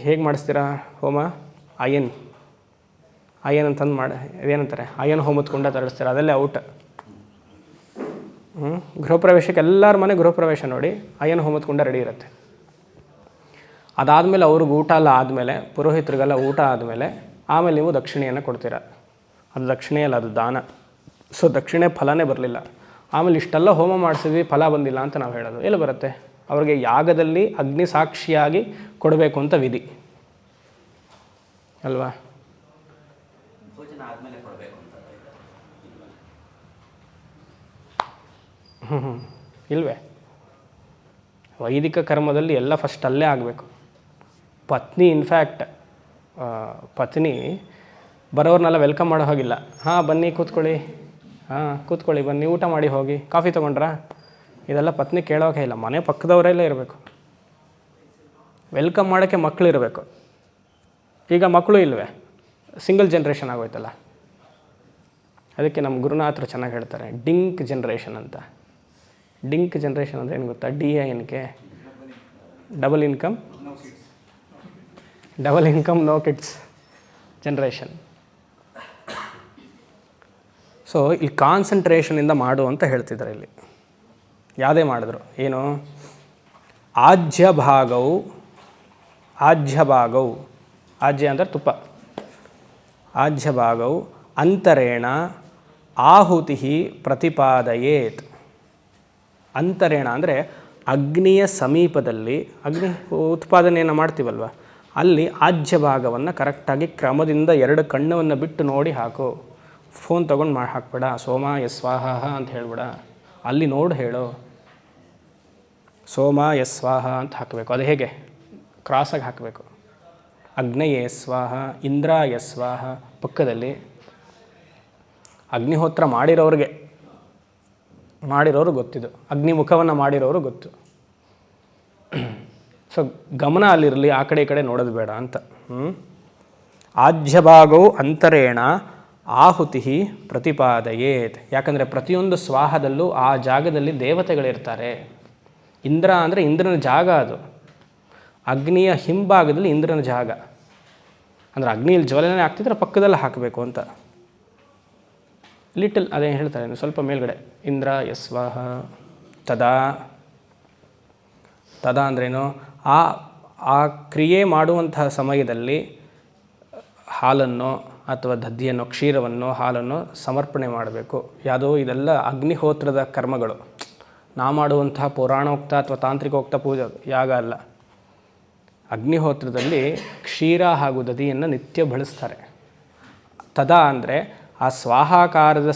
ಹೇಗೆ ಮಾಡಿಸ್ತೀರಾ ಹೋಮ? ಅಯನ್ ಅಂತಂದು ಇದೇನಂತಾರೆ, ಅಯನ್ ಹೋಮದ ಕುಂಡ ತರಿಸ್ತೀರ, ಅದಲ್ಲೇ ಔಟ್. ಗೃಹಪ್ರವೇಶಕ್ಕೆ ಎಲ್ಲರ ಮನೆ ಗೃಹಪ್ರವೇಶ ನೋಡಿ, ಅಯನ್ ಹೋಮದ ಕುಂಡ ರೆಡಿ ಇರುತ್ತೆ. ಅದಾದಮೇಲೆ ಅವ್ರಿಗೆ ಊಟ ಎಲ್ಲ ಆದಮೇಲೆ, ಪುರೋಹಿತರಿಗೆಲ್ಲ ಊಟ ಆದಮೇಲೆ ಆಮೇಲೆ ನೀವು ದಕ್ಷಿಣೆಯನ್ನು ಕೊಡ್ತೀರ. ಅದು ದಕ್ಷಿಣೆ ಅಲ್ಲ, ಅದು ದಾನ. ಸೊ ದಕ್ಷಿಣೆ ಫಲನೇ ಬರಲಿಲ್ಲ. ಆಮೇಲೆ ಇಷ್ಟೆಲ್ಲ ಹೋಮ ಮಾಡಿಸಿದ್ವಿ, ಫಲ ಬಂದಿಲ್ಲ ಅಂತ ನಾವು ಹೇಳೋದು ಎಲ್ಲಿ ಬರುತ್ತೆ? ಅವ್ರಿಗೆ ಯಾಗದಲ್ಲಿ ಅಗ್ನಿ ಸಾಕ್ಷಿಯಾಗಿ ಕೊಡಬೇಕು ಅಂತ ವಿಧಿ ಅಲ್ವಾ? ಇಲ್ವೇ? ವೈದಿಕ ಕರ್ಮದಲ್ಲಿ ಎಲ್ಲ ಫಸ್ಟ್ ಅಲ್ಲೇ ಆಗಬೇಕು. ಪತ್ನಿ ಇನ್ಫ್ಯಾಕ್ಟ್ ಪತ್ನಿ ಬರೋರ್ನೆಲ್ಲ ವೆಲ್ಕಮ್ ಮಾಡೋ ಹೋಗಿಲ್ಲ. ಹಾಂ ಬನ್ನಿ ಕೂತ್ಕೊಳ್ಳಿ, ಕೂತ್ಕೊಳ್ಳಿ, ಬನ್ನಿ ಊಟ ಮಾಡಿ ಹೋಗಿ, ಕಾಫಿ ತೊಗೊಂಡ್ರಾ, ಇದೆಲ್ಲ ಪತ್ನಿ ಕೇಳೋಕೆ ಇಲ್ಲ. ಮನೆ ಪಕ್ಕದವರೆಲ್ಲ ಇರಬೇಕು. ವೆಲ್ಕಮ್ ಮಾಡೋಕ್ಕೆ ಮಕ್ಕಳಿರಬೇಕು. ಈಗ ಮಕ್ಕಳು ಇಲ್ವೇ? ಸಿಂಗಲ್ ಜನ್ರೇಷನ್ ಆಗೋಯ್ತಲ್ಲ. ಅದಕ್ಕೆ ನಮ್ಮ ಗುರುನಾಥರು ಚೆನ್ನಾಗಿ ಹೇಳ್ತಾರೆ, ಡಿಂಕ್ ಜನ್ರೇಷನ್ ಅಂತ. ಡಿಂಕ್ ಜನ್ರೇಷನ್ ಅಂದರೆ ಏನು ಗೊತ್ತಾ? DINK, double income no kids generation. So ಇಲ್ಲಿ ಕಾನ್ಸಂಟ್ರೇಷನಿಂದ ಮಾಡು ಅಂತ ಹೇಳ್ತಿದ್ದಾರೆ. ಇಲ್ಲಿ ಯಾವುದೇ ಮಾಡಿದ್ರು ಏನು? ಆಜ್ಯ ಭಾಗವು ಆಜ್ಯ ಅಂದರೆ ತುಪ್ಪ. ಆಜ್ಯ ಭಾಗವು ಅಂತರೇಣ ಆಹುತಿ ಪ್ರತಿಪಾದಯೇತ್. ಅಂತರೇಣ ಅಂದರೆ ಅಗ್ನಿಯ ಸಮೀಪದಲ್ಲಿ, ಅಗ್ನಿ ಉತ್ಪಾದನೆಯನ್ನು ಮಾಡ್ತೀವಲ್ವ, ಅಲ್ಲಿ ಆಜ್ಯ ಭಾಗವನ್ನು ಕರೆಕ್ಟಾಗಿ ಕ್ರಮದಿಂದ 2 ಕಣ್ಣವನ್ನು ಬಿಟ್ಟು ನೋಡಿ ಹಾಕು. ಫೋನ್ ತೊಗೊಂಡು ಹಾಕ್ಬೇಡ. ಸೋಮ ಯಸ್ವಾಹ ಅಂತ ಹೇಳ್ಬೇಡ, ಅಲ್ಲಿ ನೋಡಿ ಹೇಳು. ಸೋಮ ಯಸ್ವಾಹ ಅಂತ ಹಾಕಬೇಕು. ಅದು ಹೇಗೆ? ಕ್ರಾಸಾಗಿ ಹಾಕಬೇಕು. ಅಗ್ನಯೇ ಸ್ವಾಹ, ಇಂದ್ರ ಯಸ್ವಾಹ ಪಕ್ಕದಲ್ಲಿ. ಅಗ್ನಿಹೋತ್ರ ಮಾಡಿರೋರು ಗೊತ್ತಿದ್ದು, ಅಗ್ನಿಮುಖವನ್ನು ಮಾಡಿರೋರು ಗೊತ್ತು. ಸೊ ಗಮನ ಅಲ್ಲಿರಲಿ, ಆ ಕಡೆ ಈ ಕಡೆ ನೋಡೋದು ಬೇಡ ಅಂತ. ಆಜ್ಯಭಾಗವು ಅಂತರೇಣ ಆಹುತಿ ಪ್ರತಿಪಾದಯೇತ್. ಯಾಕಂದರೆ ಪ್ರತಿಯೊಂದು ಸ್ವಾಹದಲ್ಲೂ ಆ ಜಾಗದಲ್ಲಿ ದೇವತೆಗಳಿರ್ತಾರೆ. ಇಂದ್ರ ಅಂದರೆ ಇಂದ್ರನ ಜಾಗ ಅದು. ಅಗ್ನಿಯ ಹಿಂಭಾಗದಲ್ಲಿ ಇಂದ್ರನ ಜಾಗ. ಅಂದರೆ ಅಗ್ನಿಯಲ್ಲಿ ಜ್ವಲನೆ ಆಗ್ತಿದ್ರೆ ಪಕ್ಕದಲ್ಲಿ ಹಾಕಬೇಕು ಅಂತ. ಲಿಟಲ್ ಅದೇನು ಹೇಳ್ತಾರೆ ಸ್ವಲ್ಪ ಮೇಲ್ಗಡೆ, ಇಂದ್ರ ಯಸ್ವಾಹ ತದಾ. ತದಾ ಅಂದ್ರೇನು? ಆ ಕ್ರಿಯೆ ಮಾಡುವಂತಹ ಸಮಯದಲ್ಲಿ ಹಾಲನ್ನು ಅಥವಾ ದಧಿಯನ್ನು, ಕ್ಷೀರವನ್ನು, ಹಾಲನ್ನು ಸಮರ್ಪಣೆ ಮಾಡಬೇಕು. ಯಾವುದೋ ಇದೆಲ್ಲ ಅಗ್ನಿಹೋತ್ರದ ಕರ್ಮಗಳು. ನಾವು ಮಾಡುವಂತಹ ಪುರಾಣೋಕ್ತ ಅಥವಾ ತಾಂತ್ರಿಕೋಕ್ತ ಪೂಜೆ ಯಾಗ ಅಲ್ಲ. ಅಗ್ನಿಹೋತ್ರದಲ್ಲಿ ಕ್ಷೀರ ಹಾಗೂ ದಧಿಯನ್ನು ನಿತ್ಯ ಬಳಸ್ತಾರೆ. ತದಾ ಅಂದರೆ ಆ ಸ್ವಾಹಾಕಾರದ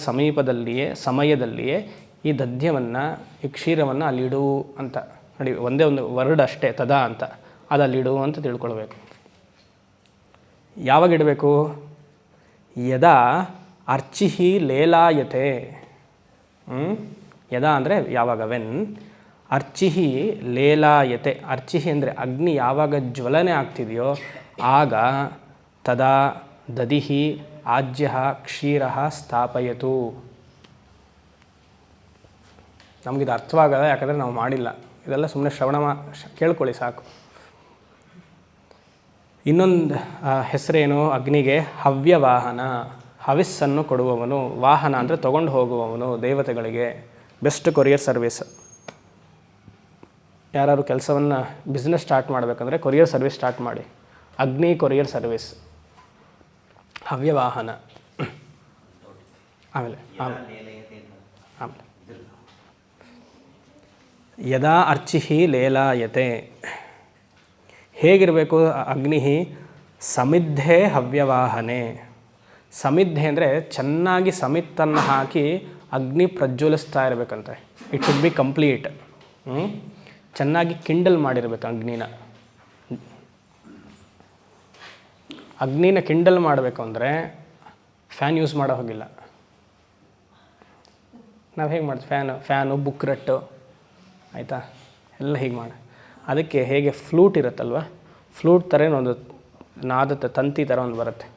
ಸಮಯದಲ್ಲಿಯೇ ಈ ದಧ್ಯವನ್ನು, ಈ ಕ್ಷೀರವನ್ನು ಅಲ್ಲಿಡು ಅಂತ ನೋಡಿ. ಒಂದೇ ಒಂದು ವರ್ಡ್ ಅಷ್ಟೇ, ತದಾ ಅಂತ. ಅದು ಅಲ್ಲಿಡು ಅಂತ ತಿಳ್ಕೊಳ್ಬೇಕು. ಯಾವಾಗ ಇಡಬೇಕು? ಯದಾ ಅರ್ಚಿಹಿ ಲೇಲಾಯತೆ. ಯದಾ ಅಂದರೆ ಯಾವಾಗ? ವೆನ್ ಅರ್ಚಿಹಿ ಲೇಲಾಯತೆ. ಅರ್ಚಿಹಿ ಅಂದರೆ ಅಗ್ನಿ ಯಾವಾಗ ಜ್ವಲನೆ ಆಗ್ತಿದೆಯೋ ಆಗ ತದಾ ದಧಿಹಿ ಆಜ್ಯ ಕ್ಷೀರ ಸ್ಥಾಪಯತು. ನಮಗಿದು ಅರ್ಥವಾಗಲ್ಲ, ಯಾಕಂದರೆ ನಾವು ಮಾಡಿಲ್ಲ. ಇದೆಲ್ಲ ಸುಮ್ಮನೆ ಕೇಳ್ಕೊಳ್ಳಿ ಸಾಕು. ಇನ್ನೊಂದು ಹೆಸರೇನು ಅಗ್ನಿಗೆ? ಹವ್ಯವಾಹನ. ಹವಿಸ್ಸನ್ನು ಕೊಡುವವನು. ವಾಹನ ಅಂದರೆ ತೊಗೊಂಡು ಹೋಗುವವನು ದೇವತೆಗಳಿಗೆ. Best courier service. ಯಾರು ಕೆಲಸವನ್ನು ಬಿಸ್ನೆಸ್ ಸ್ಟಾರ್ಟ್ ಮಾಡಬೇಕಂದ್ರೆ ಕೊರಿಯರ್ ಸರ್ವಿಸ್ ಸ್ಟಾರ್ಟ್ ಮಾಡಿ. ಅಗ್ನಿ ಕೊರಿಯರ್ ಸರ್ವಿಸ್, ಹವ್ಯವಾಹನ. ಆಮೇಲೆ ಯದಾ ಅರ್ಚಿಹಿ ಲೇಲಾಯತೆ. ಹೇಗಿರಬೇಕು ಅಗ್ನಿ? ಸಮಿದ್ಧೆ ಹವ್ಯವಾಹನೆ. ಸಮಿದ್ಧೆ ಅಂದರೆ ಚೆನ್ನಾಗಿ ಸಮಿತ್ತನ್ನು ಹಾಕಿ ಅಗ್ನಿ ಪ್ರಜ್ವಲಿಸ್ತಾ ಇರಬೇಕಂತೆ. It should be complete. ಚೆನ್ನಾಗಿ ಕಿಂಡಲ್ ಮಾಡಿರ್ಬೇಕು ಅಗ್ನಿನ. ಕಿಂಡಲ್ ಮಾಡಬೇಕು ಅಂದರೆ ಫ್ಯಾನ್ ಯೂಸ್ ಮಾಡೋ ಹೋಗಿಲ್ಲ. ನಾವು ಹೇಗೆ ಮಾಡ್ತೀವಿ, ಫ್ಯಾನು ಬುಕ್ ರಟ್ಟು, ಆಯಿತಾ, ಎಲ್ಲ ಹೀಗೆ ಮಾಡಿ. ಅದಕ್ಕೆ ಹೇಗೆ ಫ್ಲೂಟ್ ಇರುತ್ತಲ್ವ, ಫ್ಲೂಟ್ ಥರ ಒಂದು ನಾದದ ತಂತಿ ಥರ ಒಂದು ಬರುತ್ತೆ,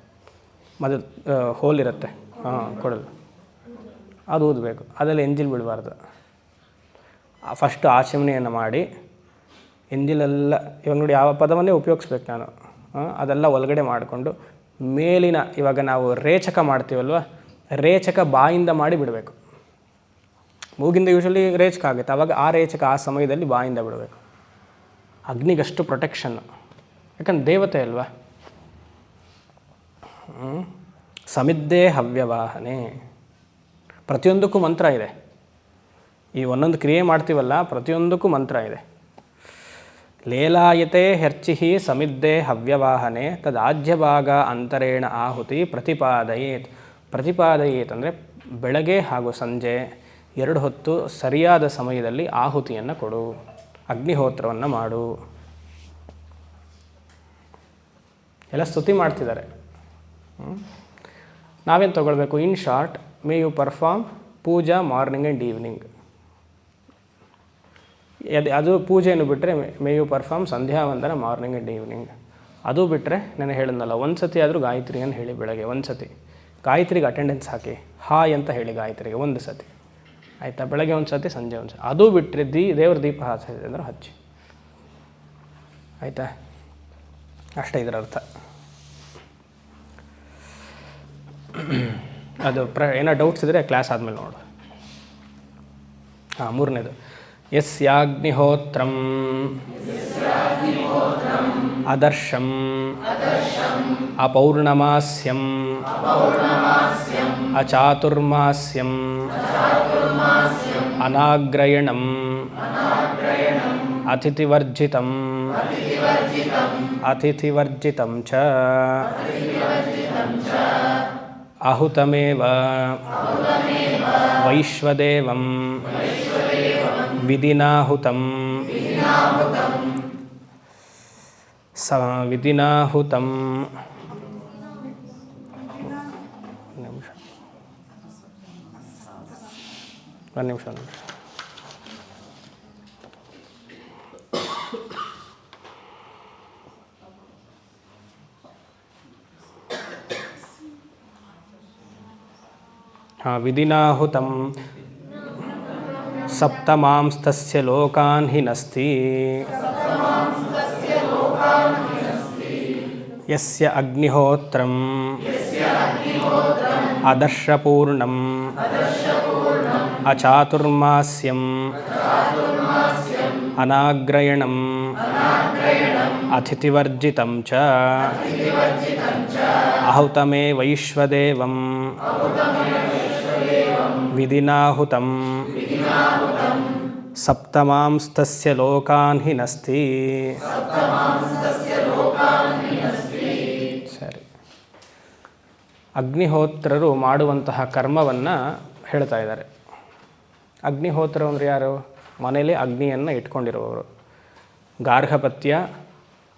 ಮತ್ತು ಹೋಲ್ ಇರುತ್ತೆ, ಕೊಡಲು, ಅದು ಊದಬೇಕು. ಅದರಲ್ಲಿ ಎಂಜಿಲ್ ಬಿಡಬಾರ್ದು. ಫಸ್ಟು ಆಚಮನೆಯನ್ನು ಮಾಡಿ ಎಂಜಿಲೆಲ್ಲ, ಇವಾಗ ನೋಡಿ ಯಾವ ಪದವನ್ನೇ ಉಪಯೋಗಿಸ್ಬೇಕು ನಾನು, ಅದೆಲ್ಲ ಒಳಗಡೆ ಮಾಡಿಕೊಂಡು ಮೇಲಿನ, ಇವಾಗ ನಾವು ರೇಚಕ ಮಾಡ್ತೀವಲ್ವ, ರೇಚಕ ಬಾಯಿಂದ ಮಾಡಿ ಬಿಡಬೇಕು. ಮೂಗಿಂದ ಯೂಶ್ವಲಿ ರೇಚಕ ಆಗುತ್ತೆ, ಆವಾಗ ಆ ರೇಚಕ ಆ ಸಮಯದಲ್ಲಿ ಬಾಯಿಂದ ಬಿಡಬೇಕು. ಅಗ್ನಿಗಷ್ಟು ಪ್ರೊಟೆಕ್ಷನ್ನು, ಯಾಕಂದ್ರೆ ದೇವತೆ ಅಲ್ವಾ. ಸಮಿದ್ದೇ ಹವ್ಯವಾಹನೆ, ಪ್ರತಿಯೊಂದಕ್ಕೂ ಮಂತ್ರ ಇದೆ. ಈ ಒಂದೊಂದು ಕ್ರಿಯೆ ಮಾಡ್ತೀವಲ್ಲ, ಪ್ರತಿಯೊಂದಕ್ಕೂ ಮಂತ್ರ ಇದೆ. ಲೇಲಾಯತೆ ಹೆರ್ಚಿಹಿ ಸಮಿದ್ದೇ ಹವ್ಯವಾಹನೆ ತದಾಜ್ಯಭಾಗ ಅಂತರೇಣ ಆಹುತಿ ಪ್ರತಿಪಾದಯೇತ್. ಪ್ರತಿಪಾದಯೇತ್ ಅಂದರೆ ಬೆಳಗ್ಗೆ ಹಾಗೂ ಸಂಜೆ 2 ಹೊತ್ತು ಸರಿಯಾದ ಸಮಯದಲ್ಲಿ ಆಹುತಿಯನ್ನು ಕೊಡು, ಅಗ್ನಿಹೋತ್ರವನ್ನು ಮಾಡು. ಎಲ್ಲ ಸ್ತುತಿ ಮಾಡ್ತಿದ್ದಾರೆ. ನಾವೇನು ತೊಗೊಳ್ಬೇಕು? In short, may you perform puja morning and evening. ಅದು ಪೂಜೆಯನ್ನು ಬಿಟ್ಟರೆ may you perform sandhya vandana morning and evening. ಅದು ಬಿಟ್ಟರೆ ನಾನು ಹೇಳಿದ್ನಲ್ಲ, ಒಂದು ಸತಿ ಆದರೂ ಗಾಯತ್ರಿಯನ್ನು ಹೇಳಿ ಬೆಳಗ್ಗೆ, ಒಂದು ಸತಿ ಗಾಯತ್ರಿಗೆ ಅಟೆಂಡೆನ್ಸ್ ಹಾಕಿ, ಹಾಯ್ ಅಂತ ಹೇಳಿ ಗಾಯತ್ರಿಗೆ ಒಂದು ಸತಿ, ಆಯಿತಾ, ಬೆಳಗ್ಗೆ ಒಂದು ಸತಿ, ಸಂಜೆ ಒಂದು ಸತಿ. ಅದು ಬಿಟ್ಟರೆ ದೇವ್ರ ದೀಪ ಹಚ್ಚಿದೆ ಅಂದ್ರೆ ಹಚ್ಚಿ, ಆಯಿತಾ, ಅಷ್ಟೇ ಇದರ ಅರ್ಥ. ಅದು ಏನೋ ಡೌಟ್ಸ್ ಇದ್ದರೆ ಕ್ಲಾಸ್ ಆದಮೇಲೆ ನೋಡು. ಮೂರನೇದು, ಯಸ್ಯಾಗ್ನಿಹೋತ್ರಂ ಅದರ್ಶಂ ಅಪೌರ್ಣಮಾಸ್ಯಂ ಅಚಾತುರ್ಮಾಸ್ಯಂ ಅನಾಗ್ರಯಣಂ ಅತಿಥಿವರ್ಜಿತಂ ಚ ಆಹುತಮೇವ ವೈಶ್ವದೇವಂ ವಿಧಿನಾಹುತಂ ವಿಧಿನಾಹುತಂ. ಒಂದು ನಿಮಿಷ. ವಿಧಿನಾಹುತಂ ಸಪ್ತಮಾಂಸ್ತಸ್ಯ ಲೋಕಾನ್ ಹಿನಸ್ತಿ ಯಸ್ಯ ಅಗ್ನಿಹೋತ್ರಂ ಅದರ್ಶಪೂರ್ಣಂ ಅಚಾತುರ್ಮಾಸ್ಯಂ ಅನಾಗ್ರಯಣಂ ಅತಿಥಿವರ್ಜಿತಂ ಚ ಆಹುತಮೇ ವೈಶ್ವದೇವಂ ವಿಧಿನಾಹುತಂ ಸಪ್ತಮಾಂಸ್ತಸ್ಯ ಲೋಕಾನ್ ಹಿನಸ್ತಿ. ಸರಿ, ಅಗ್ನಿಹೋತ್ರರು ಮಾಡುವಂತಹ ಕರ್ಮವನ್ನು ಹೇಳ್ತಾ ಇದ್ದಾರೆ. ಅಗ್ನಿಹೋತ್ರ ಅಂದರೆ ಯಾರು? ಮನೇಲಿ ಅಗ್ನಿಯನ್ನು ಇಟ್ಕೊಂಡಿರುವವರು. ಗಾರ್ಹಪತ್ಯ,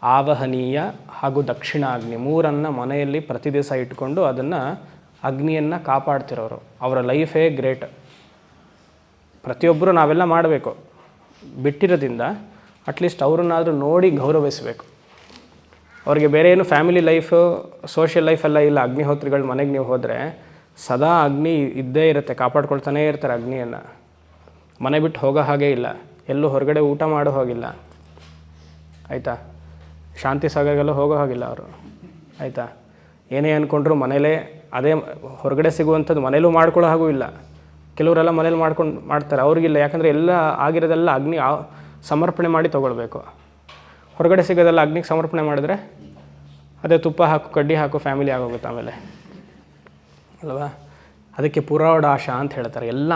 ಆವಹನೀಯ ಹಾಗೂ ದಕ್ಷಿಣಾಗ್ನಿ ಮೂರನ್ನು ಮನೆಯಲ್ಲಿ ಪ್ರತಿ ದಿವಸ ಇಟ್ಕೊಂಡು ಅದನ್ನು ಅಗ್ನಿಯನ್ನು ಕಾಪಾಡ್ತಿರೋರು. ಅವರ ಲೈಫೇ ಗ್ರೇಟ್. ಪ್ರತಿಯೊಬ್ಬರು ನಾವೆಲ್ಲ ಮಾಡಬೇಕು. ಬಿಟ್ಟಿರೋದ್ರಿಂದ ಅಟ್ಲೀಸ್ಟ್ ಅವ್ರನ್ನಾದರೂ ನೋಡಿ ಗೌರವಿಸಬೇಕು. ಅವ್ರಿಗೆ ಬೇರೆ ಏನು ಫ್ಯಾಮಿಲಿ ಲೈಫು, ಸೋಷಿಯಲ್ ಲೈಫೆಲ್ಲ ಇಲ್ಲ. ಅಗ್ನಿಹೋತ್ರಿಗಳ ಮನೆಗೆ ನೀವು ಹೋದರೆ ಸದಾ ಅಗ್ನಿ ಇದ್ದೇ ಇರುತ್ತೆ, ಕಾಪಾಡ್ಕೊಳ್ತಾನೇ ಇರ್ತಾರೆ ಅಗ್ನಿಯನ್ನು. ಮನೆ ಬಿಟ್ಟು ಹೋಗೋ ಹಾಗೇ ಇಲ್ಲ, ಎಲ್ಲೂ ಹೊರಗಡೆ ಊಟ ಮಾಡೋ ಹೋಗಿಲ್ಲ, ಆಯಿತಾ. ಶಾಂತಿ ಸಾಗರಿಗೆಲ್ಲ ಹೋಗೋ ಹಾಗಿಲ್ಲ ಅವರು, ಆಯಿತಾ. ಏನೇ ಅಂದ್ಕೊಂಡ್ರು ಮನೇಲೇ, ಅದೇ ಹೊರಗಡೆ ಸಿಗುವಂಥದ್ದು ಮನೇಲೂ ಮಾಡ್ಕೊಳ್ಳೋ ಹಾಗೂ ಇಲ್ಲ. ಕೆಲವರೆಲ್ಲ ಮನೇಲಿ ಮಾಡ್ತಾರೆ, ಅವ್ರಿಗಿಲ್ಲ. ಯಾಕಂದರೆ ಎಲ್ಲ ಆಗಿರೋದೆಲ್ಲ ಅಗ್ನಿ ಸಮರ್ಪಣೆ ಮಾಡಿ ತೊಗೊಳ್ಬೇಕು. ಹೊರಗಡೆ ಸಿಗೋದೆಲ್ಲ ಅಗ್ನಿಗೆ ಸಮರ್ಪಣೆ ಮಾಡಿದ್ರೆ ಅದೇ ತುಪ್ಪ ಹಾಕು, ಕಡ್ಡಿ ಹಾಕು, ಫ್ಯಾಮಿಲಿ ಆಗೋಗುತ್ತೆ ಆಮೇಲೆ, ಅಲ್ವಾ. ಅದಕ್ಕೆ ಪುರೋಡಾಶ ಅಂತ ಹೇಳ್ತಾರೆ. ಎಲ್ಲ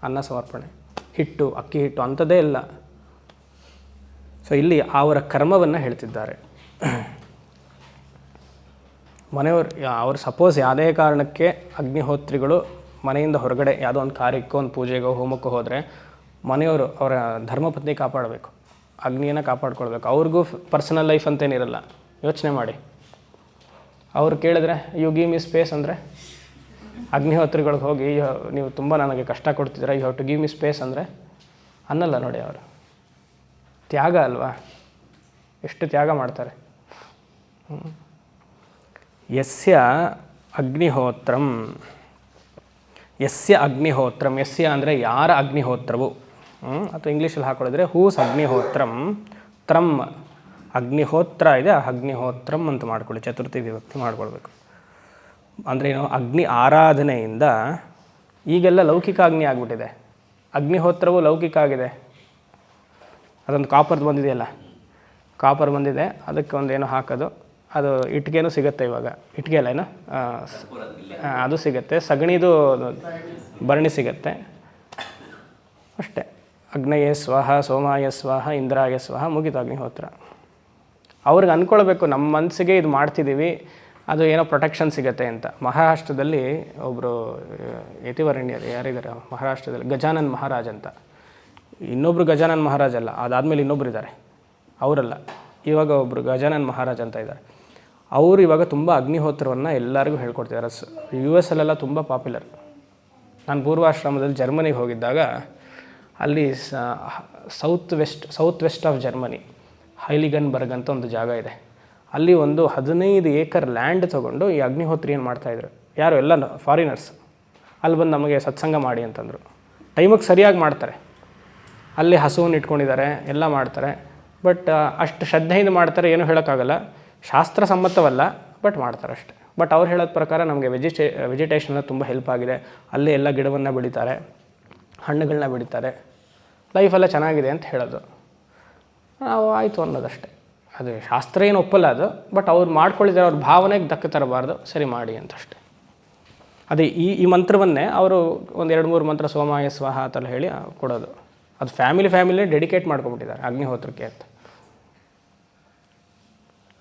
ಅನ್ನ ಸಮರ್ಪಣೆ, ಹಿಟ್ಟು, ಅಕ್ಕಿ ಹಿಟ್ಟು ಅಂಥದ್ದೇ ಇಲ್ಲ. ಸೊ ಇಲ್ಲಿ ಅವರ ಕರ್ಮವನ್ನು ಹೇಳ್ತಿದ್ದಾರೆ. ಮನೆಯವರು ಅವ್ರು ಸಪೋಸ್ ಯಾವುದೇ ಕಾರಣಕ್ಕೆ ಅಗ್ನಿಹೋತ್ರಿಗಳು ಮನೆಯಿಂದ ಹೊರಗಡೆ ಯಾವುದೋ ಒಂದು ಕಾರ್ಯಕ್ಕೋ, ಒಂದು ಪೂಜೆಗೋ, ಹೋಮಕ್ಕೋ ಹೋದರೆ ಮನೆಯವರು ಅವರ ಧರ್ಮಪತ್ನಿ ಕಾಪಾಡಬೇಕು, ಅಗ್ನಿಯನ್ನು ಕಾಪಾಡ್ಕೊಳ್ಬೇಕು. ಅವ್ರಿಗೂ ಪರ್ಸನಲ್ ಲೈಫ್ ಅಂತೇನಿರಲ್ಲ. ಯೋಚನೆ ಮಾಡಿ, ಅವ್ರು ಕೇಳಿದ್ರೆ ಯು ಗಿವ್ ಮಿ ಸ್ಪೇಸ್ ಅಂದರೆ ಅಗ್ನಿಹೋತ್ರಿಗಳಿಗೆ ಹೋಗಿ ನೀವು ತುಂಬ ನನಗೆ ಕಷ್ಟ ಕೊಡ್ತಿದ್ದೀರಾ, you have to give me space ಅಂದರೆ ಅನ್ನಲ್ಲ ನೋಡಿ ಅವರು. ತ್ಯಾಗ ಅಲ್ವಾ, ಎಷ್ಟು ತ್ಯಾಗ ಮಾಡ್ತಾರೆ. ಯಸ್ಯ ಅಗ್ನಿಹೋತ್ರಂ, ಯಸ್ಯ ಅಗ್ನಿಹೋತ್ರಂ, ಯಸ್ಯ ಅಂದರೆ ಯಾರ ಅಗ್ನಿಹೋತ್ರವು, ಅಥವಾ ಇಂಗ್ಲೀಷಲ್ಲಿ ಹಾಕೊಳ್ಳಿದ್ರೆ ಹೂಸ್ ಅಗ್ನಿಹೋತ್ರಂ, ತ್ರಂ ಅಗ್ನಿಹೋತ್ರ ಇದೆ, ಅಗ್ನಿಹೋತ್ರಂ ಅಂತ ಮಾಡ್ಕೊಳ್ಳಿ, ಚತುರ್ಥಿ ವಿಭಕ್ತಿ ಮಾಡ್ಕೊಳ್ಬೇಕು. ಅಂದರೆ ಏನು, ಅಗ್ನಿ ಆರಾಧನೆಯಿಂದ ಈಗೆಲ್ಲ ಲೌಕಿಕ ಅಗ್ನಿ ಆಗಿಬಿಟ್ಟಿದೆ. ಅಗ್ನಿಹೋತ್ರವು ಲೌಕಿಕ ಆಗಿದೆ. ಅದೊಂದು ಕಾಪರ್ದು ಬಂದಿದೆಯಲ್ಲ, ಕಾಪರ್ ಬಂದಿದೆ, ಅದಕ್ಕೆ ಒಂದು ಏನೋ ಹಾಕೋದು, ಅದು ಇಟ್ಟಿಗೆನೂ ಸಿಗುತ್ತೆ ಇವಾಗ. ಇಟ್ಟಿಗೆ ಅಲ್ಲ ಏನೋ ಅದು ಸಿಗುತ್ತೆ, ಸಗಣಿದು ಭರಣಿ ಸಿಗುತ್ತೆ ಅಷ್ಟೇ. ಅಗ್ನಯೇ ಸ್ವಾಹ, ಸೋಮಾಯ ಸ್ವಾಹ, ಇಂದ್ರಾಯ ಸ್ವಾಹ, ಮುಗಿತು ಅಗ್ನಿಹೋತ್ರ. ಅವ್ರಿಗೆ ಅಂದ್ಕೊಳ್ಬೇಕು ನಮ್ಮ ಮನಸ್ಸಿಗೆ ಇದು ಮಾಡ್ತಿದ್ದೀವಿ, ಅದು ಏನೋ ಪ್ರೊಟೆಕ್ಷನ್ ಸಿಗುತ್ತೆ ಅಂತ. ಮಹಾರಾಷ್ಟ್ರದಲ್ಲಿ ಒಬ್ಬರು ಯತಿವರಣ್ಯರು ಯಾರಿದ್ದಾರೆ ಮಹಾರಾಷ್ಟ್ರದಲ್ಲಿ, ಗಜಾನನ್ ಮಹಾರಾಜ್ ಅಂತ. ಇನ್ನೊಬ್ಬರು ಗಜಾನನ್ ಮಹಾರಾಜ್ ಅಲ್ಲ, ಅದಾದಮೇಲೆ ಇನ್ನೊಬ್ರು ಇದ್ದಾರೆ, ಅವರಲ್ಲ, ಇವಾಗ ಒಬ್ಬರು ಗಜಾನನ್ ಮಹಾರಾಜ್ ಅಂತ ಇದ್ದಾರೆ. ಅವರು ಇವಾಗ ತುಂಬ ಅಗ್ನಿಹೋತ್ರವನ್ನು ಎಲ್ಲರಿಗೂ ಹೇಳ್ಕೊಡ್ತಿದ್ದಾರೆ. US ಅಲ್ಲೆಲ್ಲ ತುಂಬ ಪಾಪ್ಯುಲರ್. ನಾನು ಪೂರ್ವಾಶ್ರಮದಲ್ಲಿ ಜರ್ಮನಿಗೆ ಹೋಗಿದ್ದಾಗ ಅಲ್ಲಿ ಸೌತ್ ವೆಸ್ಟ್ ಆಫ್ ಜರ್ಮನಿ ಹೈಲಿಗನ್ಬರ್ಗ್ ಅಂತ ಒಂದು ಜಾಗ ಇದೆ. ಅಲ್ಲಿ ಒಂದು 15 ಏಕರ್ ಲ್ಯಾಂಡ್ ತೊಗೊಂಡು ಈ ಅಗ್ನಿಹೋತ್ರಿ ಏನು ಮಾಡ್ತಾಯಿದ್ರು, ಯಾರು ಎಲ್ಲ ಫಾರಿನರ್ಸ್ ಅಲ್ಲಿ ಬಂದು ನಮಗೆ ಸತ್ಸಂಗ ಮಾಡಿ ಅಂತಂದರು. ಟೈಮಿಗೆ ಸರಿಯಾಗಿ ಮಾಡ್ತಾರೆ, ಅಲ್ಲಿ ಹಸುವನ್ನು ಇಟ್ಕೊಂಡಿದ್ದಾರೆ, ಎಲ್ಲ ಮಾಡ್ತಾರೆ. ಬಟ್ ಅಷ್ಟು ಶ್ರದ್ಧೆಯಿಂದ ಮಾಡ್ತಾರೆ, ಏನೂ ಹೇಳೋಕ್ಕಾಗಲ್ಲ, ಶಾಸ್ತ್ರ ಸಮ್ಮತವಲ್ಲ, ಬಟ್ ಮಾಡ್ತಾರೆ ಅಷ್ಟೆ. ಬಟ್ ಅವ್ರು ಹೇಳೋದ ಪ್ರಕಾರ ನಮಗೆ ವೆಜಿಟೇಷನ್ ತುಂಬ ಹೆಲ್ಪ್ ಆಗಿದೆ. ಅಲ್ಲೇ ಎಲ್ಲ ಗಿಡವನ್ನು ಬೆಳೀತಾರೆ, ಹಣ್ಣುಗಳನ್ನ ಬೆಳೀತಾರೆ, ಲೈಫೆಲ್ಲ ಚೆನ್ನಾಗಿದೆ ಅಂತ ಹೇಳೋದು. ನಾವು ಆಯಿತು ಅನ್ನೋದಷ್ಟೇ. ಅದು ಶಾಸ್ತ್ರ ಏನು ಒಪ್ಪಲ್ಲ ಅದು, ಬಟ್ ಅವ್ರು ಮಾಡ್ಕೊಳ್ಳಿದ್ದಾರೆ, ಅವ್ರ ಭಾವನೆಗೆ ಧಕ್ಕೆ ತರಬಾರ್ದು, ಸರಿ ಮಾಡಿ ಅಂತಷ್ಟೇ. ಅದೇ ಈ ಮಂತ್ರವನ್ನೇ ಅವರು ಒಂದು 2-3 ಮಂತ್ರ ಸೋಮಾಯ ಸ್ವಾಹ ಆ ಥರ ಹೇಳಿ ಕೊಡೋದು. ಅದು ಫ್ಯಾಮಿಲಿ ಡೆಡಿಕೇಟ್ ಮಾಡ್ಕೊಂಬಿಟ್ಟಿದ್ದಾರೆ ಅಗ್ನಿಹೋತ್ರಕ್ಕೆ ಅಂತ.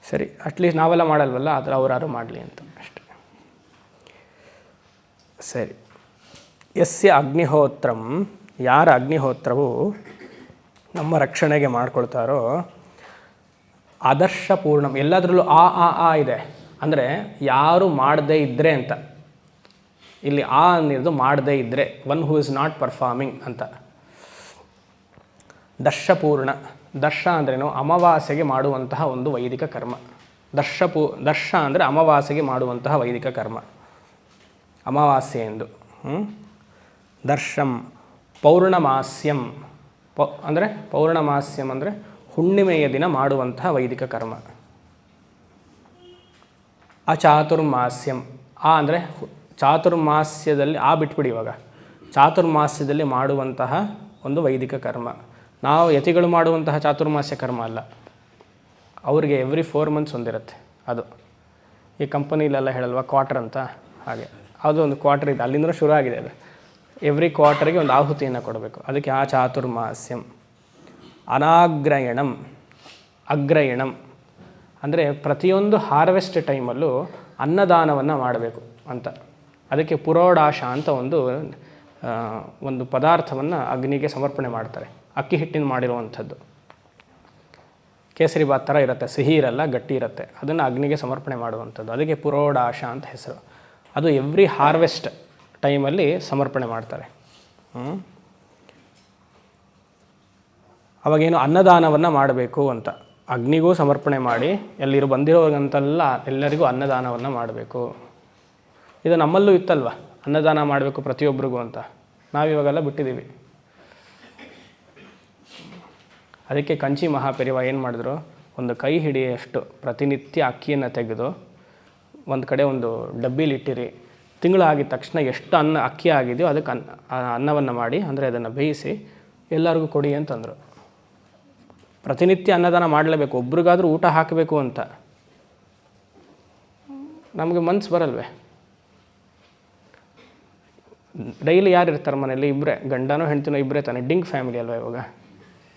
ಸರಿ, ಅಟ್ಲೀಸ್ಟ್ ನಾವೆಲ್ಲ ಮಾಡಲ್ವಲ್ಲ, ಆದರೆ ಅವರಾರು ಮಾಡಲಿ ಅಂತ ಅಷ್ಟೆ. ಸರಿ, ಯಸ್ಯ ಅಗ್ನಿಹೋತ್ರಂ, ಯಾರ ಅಗ್ನಿಹೋತ್ರವು ನಮ್ಮ ರಕ್ಷಣೆಗೆ ಮಾಡ್ಕೊಳ್ತಾರೋ, ಆದರ್ಶ ಪೂರ್ಣಂ, ಎಲ್ಲದರಲ್ಲೂ ಆ ಇದೆ ಅಂದರೆ ಯಾರು ಮಾಡದೇ ಇದ್ದರೆ ಅಂತ. ಇಲ್ಲಿ ಅನ್ನೋದು ಮಾಡದೇ ಇದ್ದರೆ, one who is not performing ಅಂತ. ದರ್ಶಪೂರ್ಣ, ದರ್ಶ ಅಂದ್ರೇನು, ಅಮಾವಾಸ್ಯೆಗೆ ಮಾಡುವಂತಹ ಒಂದು ವೈದಿಕ ಕರ್ಮ. ದರ್ಶ ಅಂದರೆ ಅಮಾವಾಸ್ಯೆಗೆ ಮಾಡುವಂತಹ ವೈದಿಕ ಕರ್ಮ, ಅಮಾವಾಸ್ಯೆ ಎಂದು. ದರ್ಶಂ ಪೌರ್ಣಮಾಸ್ಯಂ, ಅಂದರೆ ಪೌರ್ಣಮಾಸ್ಯಂ ಅಂದರೆ ಹುಣ್ಣಿಮೆಯ ದಿನ ಮಾಡುವಂತಹ ವೈದಿಕ ಕರ್ಮ. ಅಚಾತುರ್ಮಾಸ್ಯಂ, ಅಂದರೆ ಚಾತುರ್ಮಾಸ್ಯದಲ್ಲಿ ಬಿಟ್ಬಿಡಿ ಇವಾಗ, ಚಾತುರ್ಮಾಸ್ಯದಲ್ಲಿ ಮಾಡುವಂತಹ ಒಂದು ವೈದಿಕ ಕರ್ಮ. ನಾವು ಯತಿಗಳು ಮಾಡುವಂತಹ ಚಾತುರ್ಮಾಸ್ಯ ಕರ್ಮ ಅಲ್ಲ, ಅವರಿಗೆ ಎವ್ರಿ 4 months ಒಂದಿರುತ್ತೆ. ಅದು ಈ ಕಂಪನಿಲೆಲ್ಲ ಹೇಳಲ್ವ ಕ್ವಾರ್ಟರ್ ಅಂತ, ಹಾಗೆ ಅದು ಒಂದು ಕ್ವಾರ್ಟರ್ ಇದೆ, ಅಲ್ಲಿಂದ ಶುರು ಆಗಿದೆ ಅದು. ಎವ್ರಿ ಕ್ವಾರ್ಟರ್ಗೆ ಒಂದು ಆಹುತಿಯನ್ನು ಕೊಡಬೇಕು, ಅದಕ್ಕೆ ಆ ಚಾತುರ್ಮಾಸ್ಯಂ. ಅನಾಗ್ರಯಣಂ, ಅಗ್ರಯಣಂ ಅಂದರೆ ಪ್ರತಿಯೊಂದು ಹಾರ್ವೆಸ್ಟ್ ಟೈಮಲ್ಲೂ ಅನ್ನದಾನವನ್ನು ಮಾಡಬೇಕು ಅಂತ. ಅದಕ್ಕೆ ಪುರೋಡಾಶ ಅಂತ ಒಂದು ಪದಾರ್ಥವನ್ನು ಅಗ್ನಿಗೆ ಸಮರ್ಪಣೆ ಮಾಡ್ತಾರೆ. ಅಕ್ಕಿ ಹಿಟ್ಟಿನ ಮಾಡಿರುವಂಥದ್ದು, ಕೇಸರಿ ಬಾತ್ ಥರ ಇರುತ್ತೆ, ಸಿಹಿ ಇರಲ್ಲ, ಗಟ್ಟಿ ಇರುತ್ತೆ. ಅದನ್ನು ಅಗ್ನಿಗೆ ಸಮರ್ಪಣೆ ಮಾಡುವಂಥದ್ದು, ಅದಕ್ಕೆ ಪುರೋಡಾಶ ಅಂತ ಹೆಸರು. ಅದು ಎವ್ರಿ ಹಾರ್ವೆಸ್ಟ್ ಟೈಮಲ್ಲಿ ಸಮರ್ಪಣೆ ಮಾಡ್ತಾರೆ. ಅವಾಗೇನು ಅನ್ನದಾನವನ್ನು ಮಾಡಬೇಕು ಅಂತ, ಅಗ್ನಿಗೂ ಸಮರ್ಪಣೆ ಮಾಡಿ ಬಂದಿರೋರಿಗಂತೆಲ್ಲ ಎಲ್ಲರಿಗೂ ಅನ್ನದಾನವನ್ನು ಮಾಡಬೇಕು. ಇದು ನಮ್ಮಲ್ಲೂ ಇತ್ತಲ್ವ, ಅನ್ನದಾನ ಮಾಡಬೇಕು ಪ್ರತಿಯೊಬ್ಬರಿಗೂ ಅಂತ. ನಾವಿವಾಗೆಲ್ಲ ಬಿಟ್ಟಿದ್ದೀವಿ. ಅದಕ್ಕೆ ಕಂಚಿ ಮಹಾಪೆರಿವ ಏನು ಮಾಡಿದ್ರು, ಒಂದು ಕೈ ಹಿಡಿಯಷ್ಟು ಪ್ರತಿನಿತ್ಯ ಅಕ್ಕಿಯನ್ನು ತೆಗೆದು ಒಂದು ಕಡೆ ಒಂದು ಡಬ್ಬಿಲಿ ಇಟ್ಟಿರಿ. ತಿಂಗಳಾಗಿದ ತಕ್ಷಣ ಎಷ್ಟು ಅಕ್ಕಿ ಆಗಿದೆಯೋ ಅದಕ್ಕೆ ಅನ್ನವನ್ನು ಮಾಡಿ, ಅಂದರೆ ಅದನ್ನು ಬೇಯಿಸಿ ಎಲ್ಲರಿಗೂ ಕೊಡಿ ಅಂತಂದರು. ಪ್ರತಿನಿತ್ಯ ಅನ್ನದಾನ ಮಾಡಲೇಬೇಕು, ಒಬ್ರಿಗಾದರೂ ಊಟ ಹಾಕಬೇಕು ಅಂತ. ನಮಗೆ ಮನಸ್ಸು ಬರಲ್ವೇ? ಡೈಲಿ ಯಾರು ಇರ್ತಾರೆ ಮನೇಲಿ? ಇಬ್ಬರೇ, ಗಂಡನೋ ಹೆಂಡ್ತಿನೋ ಇಬ್ಬರೇ ತಾನೆ, ಡಿಂಗ್ ಫ್ಯಾಮಿಲಿ ಅಲ್ವ ಇವಾಗ.